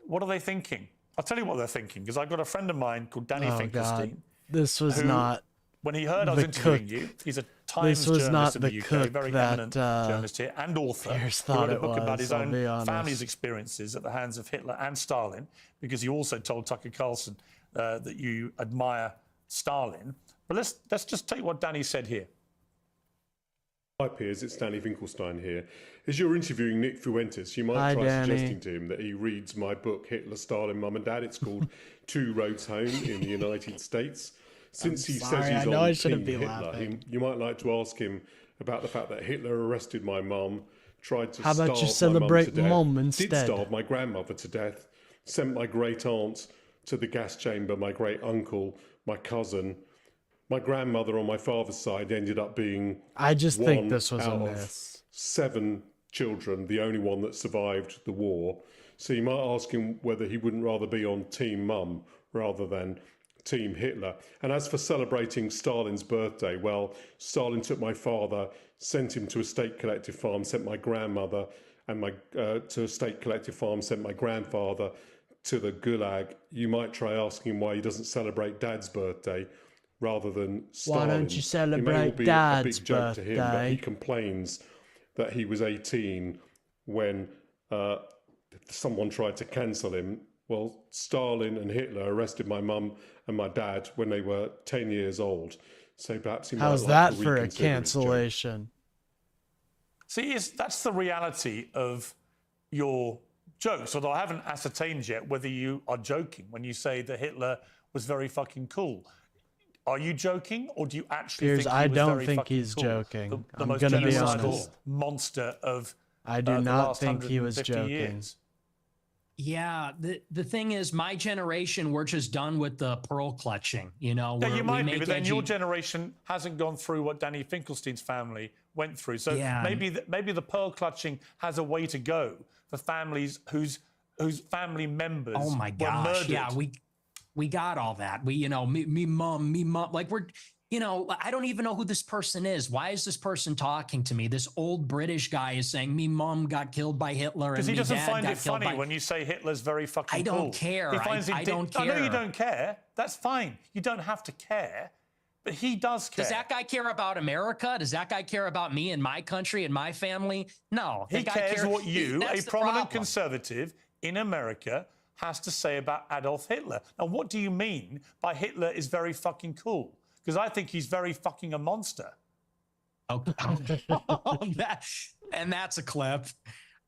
what are they thinking? I'll tell you what they're thinking, because I've got a friend of mine called Danny Finkelstein. This was not. When he heard I was interviewing you, he's a Times journalist in the UK, very eminent journalist here and author. He wrote a book about his own family's experiences at the hands of Hitler and Stalin, because you also told Tucker Carlson that you admire Stalin. But let's just take what Danny said here. Hi Piers, it's Danny Finkelstein here. As you're interviewing Nick Fuentes, you might try suggesting to him that he reads my book, Hitler, Stalin, Mum and Dad. It's called Two Roads Home in the United States. Since he says he's on Team Hitler, you might like to ask him about the fact that Hitler arrested my mum, tried to starve my mum to death, did starve my grandmother to death, sent my great aunt to the gas chamber, my great uncle, my cousin. My grandmother on my father's side ended up being I just think this was out a of miss. 7 children, the only one that survived the war. So you might ask him whether he wouldn't rather be on Team Mum rather than Team Hitler. And as for celebrating Stalin's birthday, well, Stalin took my father, sent him to a state collective farm, sent my grandmother and to a state collective farm, sent my grandfather to the Gulag. You might try asking him why he doesn't celebrate Dad's birthday rather than Stalin. Why don't you celebrate it may well be Dad's a big joke birthday? to him, but he complains that he was 18 when someone tried to cancel him Well, Stalin and Hitler arrested my mum and my dad when they were 10 years old. So perhaps he might How's like that to for a reconsider his joke. cancellation? See, that's the reality of your joke. So I haven't ascertained yet whether you are joking when you say that Hitler was very fucking cool. Are you joking, or do you actually Piers, think he I was don't very think fucking he's cool? joking. The I'm most gonna be genocidal honest. monster of I do the not last think he was 150 joking. years. Yeah, the thing is, my generation, we're just done with the pearl clutching. You know, Yeah, we're, you we might be, make but then your edgy- generation hasn't gone through what Danny Finkelstein's family went through. So Yeah. maybe the pearl clutching has a way to go for families whose family members Oh my were gosh! murdered. Yeah, we got all that. We, you know, me mom, like we're, you know, I don't even know who this person is. Why is this person talking to me? This old British guy is saying me mom got killed by Hitler, Because and he me doesn't dad find got it killed funny by. when you say Hitler's very fucking I don't cool. care. He finds I don't I know you care. don't care. That's fine. You don't have to care. But he does care. Does that guy care about America? Does that guy care about me and my country and my family? No. He That guy cares what you, that's a the prominent problem. conservative in America, has to say about Adolf Hitler. Now, what do you mean by Hitler is very fucking cool? Because I think he's very fucking a monster. Okay. And that's a clip.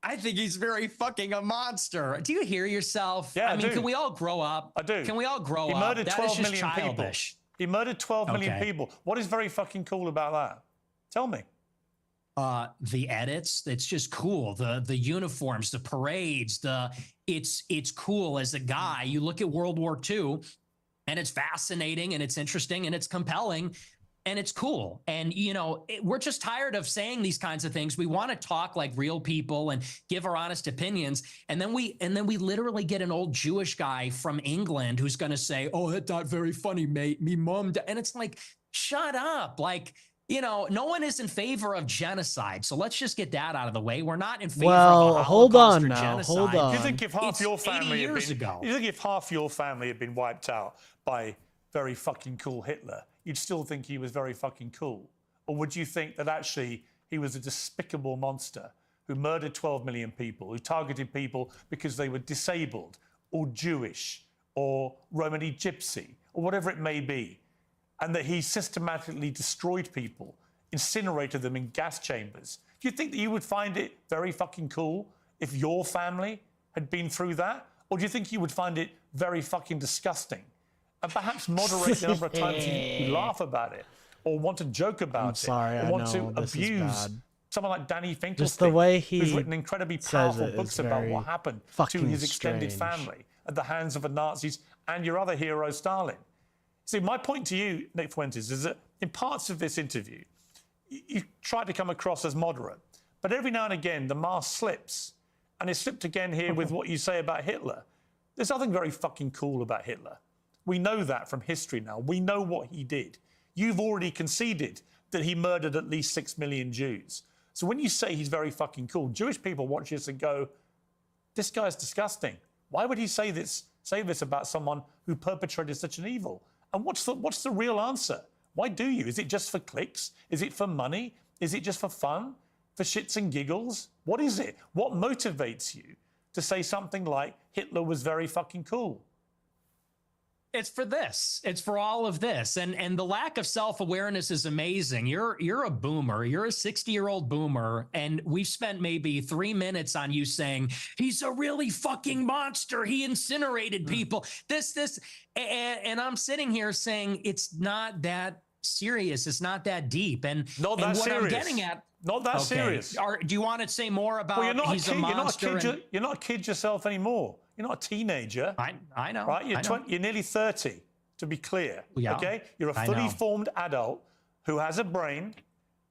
I think he's very fucking a monster. Do you hear yourself? Yeah, I mean, do. can we all grow up? I do. Can we all grow He up? murdered That is 12 just million people. childish. He murdered 12 million Okay. people. What is very fucking cool about that? Tell me. The edits, it's just cool. The uniforms, the parades, it's cool as a guy. You look at World War II and it's fascinating and it's interesting and it's compelling and it's cool. And, you know, we're just tired of saying these kinds of things. We want to talk like real people and give our honest opinions. And then we literally get an old Jewish guy from England who's going to say, oh, that's not very funny, mate. Me mom. And it's like, shut up. Like, you know, no one is in favor of genocide. So let's just get that out of the way. We're not in favor Well, of a hold Holocaust on or now, genocide. hold on. Do you think if half It's your 80 family had years been, ago. you think if half your family had been wiped out by very fucking cool Hitler, you'd still think he was very fucking cool? Or would you think that actually he was a despicable monster who murdered 12 million people, who targeted people because they were disabled or Jewish or Romani Gypsy or whatever it may be, and that he systematically destroyed people, incinerated them in gas chambers? Do you think that you would find it very fucking cool if your family had been through that? Or do you think you would find it very fucking disgusting? And perhaps moderate the number of times you laugh about it or want to joke about sorry, it or I want know, to this is abuse bad. someone like Danny Finkelstein, Just the way he who's written incredibly says powerful it books is about very what happened to fucking his extended strange. family at the hands of the Nazis and your other hero, Stalin. See, my point to you, Nick Fuentes, is that in parts of this interview, you try to come across as moderate, but every now and again the mask slips, and it slipped again here with what you say about Hitler. There's nothing very fucking cool about Hitler. We know that from history now. We know what he did. You've already conceded that he murdered at least 6 million Jews. So when you say he's very fucking cool, Jewish people watch this and go, this guy's disgusting. Why would he say this about someone who perpetrated such an evil? And what's the real answer? Why do you? Is it just for clicks? Is it for money? Is it just for fun? For shits and giggles? What is it? What motivates you to say something like Hitler was very fucking cool? It's for this. It's for all of this. And the lack of self-awareness is amazing. You're a boomer. You're a 60-year-old boomer. And we've spent maybe 3 minutes on you saying, he's a really fucking monster. He incinerated people. And I'm sitting here saying it's not that serious. It's not that deep. And Not that what serious. I'm getting at. Not that serious. Do you want to say more about Well, he's a monster? You're not a kid yourself anymore. You're not a teenager. I know. Right? I know. You're nearly 30, to be clear. Yeah, okay? You're a I fully know. formed adult who has a brain,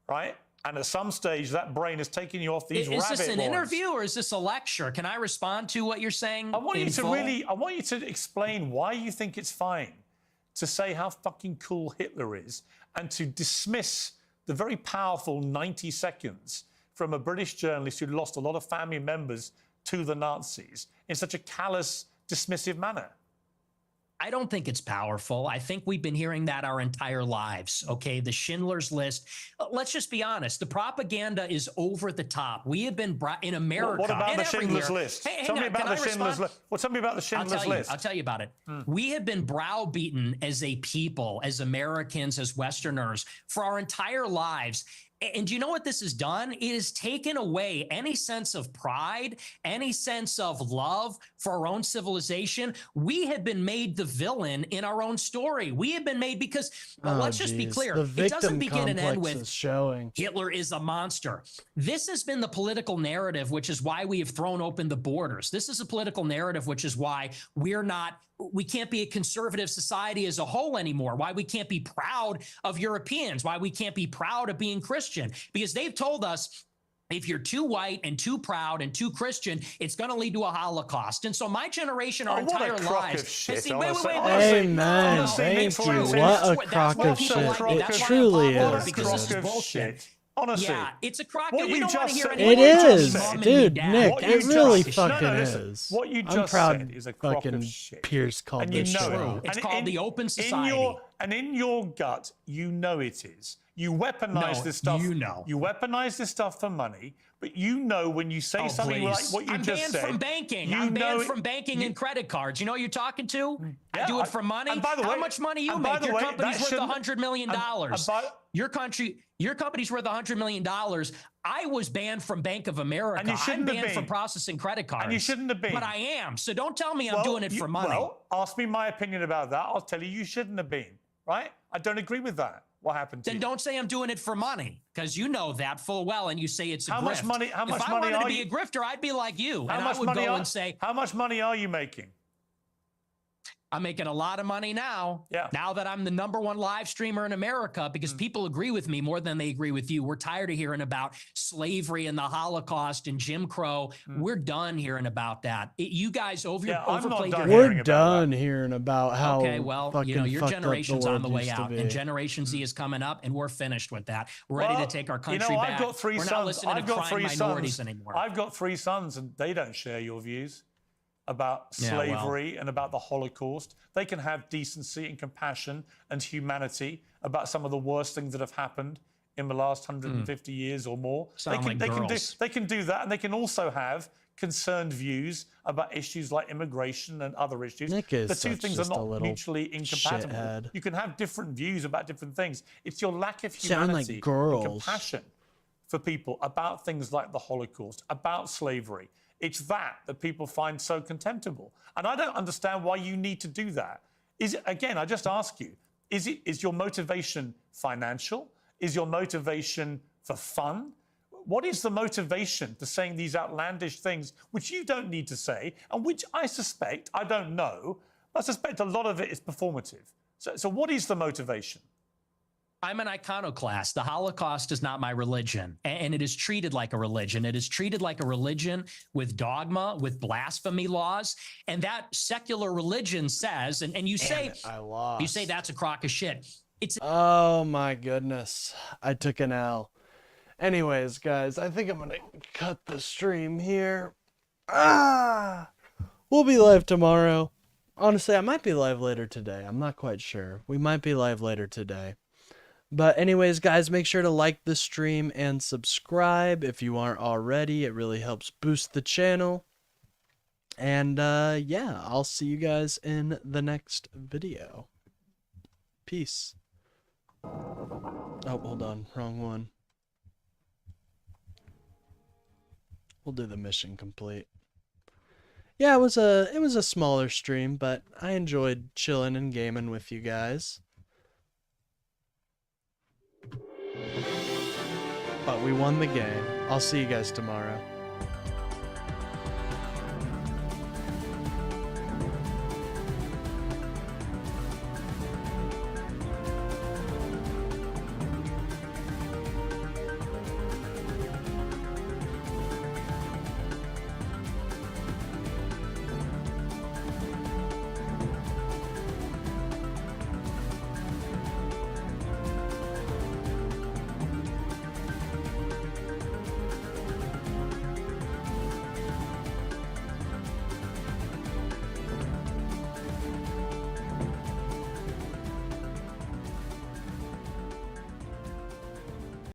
right? And at some stage, that brain has taken you off these rabbit Is this an warrens. interview or is this a lecture? Can I respond to what you're saying? I want you in to full? I want you to explain why you think it's fine to say how fucking cool Hitler is and to dismiss the very powerful 90 seconds from a British journalist who lost a lot of family members to the Nazis in such a callous, dismissive manner. I don't think it's powerful. I think we've been hearing that our entire lives. Okay. The Schindler's List. Let's just be honest. The propaganda is over the top. We have been in America. What about and the Schindler's everywhere. List? Hey, Tell hang me on, about can the I Schindler's respond? List. Well, tell me about the Schindler's List. I'll tell you about it. We have been browbeaten as a people, as Americans, as Westerners for our entire lives. And do you know what this has done? It has taken away any sense of pride, any sense of love for our own civilization. We have been made the villain in our own story. We have been made because, let's just be clear, it doesn't begin and end with showing Hitler is a monster. This has been the political narrative, which is why we have thrown open the borders. This is a political narrative, which is why we can't be a conservative society as a whole anymore, why we can't be proud of Europeans, why we can't be proud of being Christian, because they've told us if you're too white and too proud and too Christian, it's going to lead to a Holocaust. And so my generation, our entire lives, has seen, wait. Amen. Thank you. What a crock of shit. It truly is. Because this is bullshit. Honestly, yeah, it's a crock. What We you don't want to just hear said- anyone It tell is, me mom and dude, dad. Nick. What It you really just- fucking listen. is. What you I'm just proud said is a crock fucking of shit. Pierce called And you this know shit. it. It's And called the open society. In your gut, you know it is. You weaponize No, this stuff. you know. You weaponize this stuff for money, but you know when you say something like Please. what you I'm just banned said. from banking. You I'm know banned from banking and credit cards. You know who you're talking to? I do it for money. and by the How way- much money you and by make? the Your way, company's that worth shouldn't- $100 million. Your company's worth $100 million. I was banned from Bank of America. And you I'm shouldn't have banned from been. processing credit cards. And you shouldn't have been. But I am. So don't tell me I'm Well, doing it for money. Well, ask me my opinion about that. I'll tell you shouldn't have been. Right? I don't agree with that. What happened to Then you? don't say I'm doing it for money, because you know that full well, and you say it's a How grift. much money- how much if I money wanted to are be you- a grifter, I'd be like you, How and much I would money go are- and say, How much money are you making? I'm making a lot of money now. Yeah. Now that I'm the #1 live streamer in America, because people agree with me more than they agree with you. We're tired of hearing about slavery and the Holocaust and Jim Crow. We're done hearing about that. You guys overplayed your We're done hearing about how Okay, well, fucking you know, your fucked up the generation's on world the way used to out, be. and Generation Z is coming up, and we're finished with that. We're ready to take our country you know, back. I've got 3 we're sons. not listening I've to got crying 3 minorities sons. anymore. I've got 3 sons, and they don't share your views about Yeah, well. slavery and about the Holocaust. They can have decency and compassion and humanity about some of the worst things that have happened in the last 150 years or more. Sound like girls. They can do that, and they can also have concerned views about issues like immigration and other issues. Nick is The two such things are just a not little mutually incompatible. shithead. You can have different views about different things. It's your lack of Sound like humanity girls. and compassion for people about things like the Holocaust, about slavery. It's that people find so contemptible. And I don't understand why you need to do that. Is it, again, I just ask you, is your motivation financial? Is your motivation for fun? What is the motivation to saying these outlandish things, which you don't need to say, and which I suspect, I don't know, I suspect a lot of it is performative. So what is the motivation? I'm an iconoclast. The Holocaust is not my religion, and it is treated like a religion. It is treated like a religion with dogma, with blasphemy laws, and that secular religion says, and you say, I lost. you say that's a crock of shit. It's Oh my goodness. I took an L. Anyways, guys, I think I'm gonna cut the stream here. We'll be live tomorrow. Honestly, I might be live later today. I'm not quite sure. We might be live later today. But anyways, guys, make sure to like the stream and subscribe if you aren't already. It really helps boost the channel. And yeah, I'll see you guys in the next video. Peace. Oh, hold on. Wrong one. We'll do the mission complete. Yeah, it was a smaller stream, but I enjoyed chilling and gaming with you guys. But we won the game. I'll see you guys tomorrow.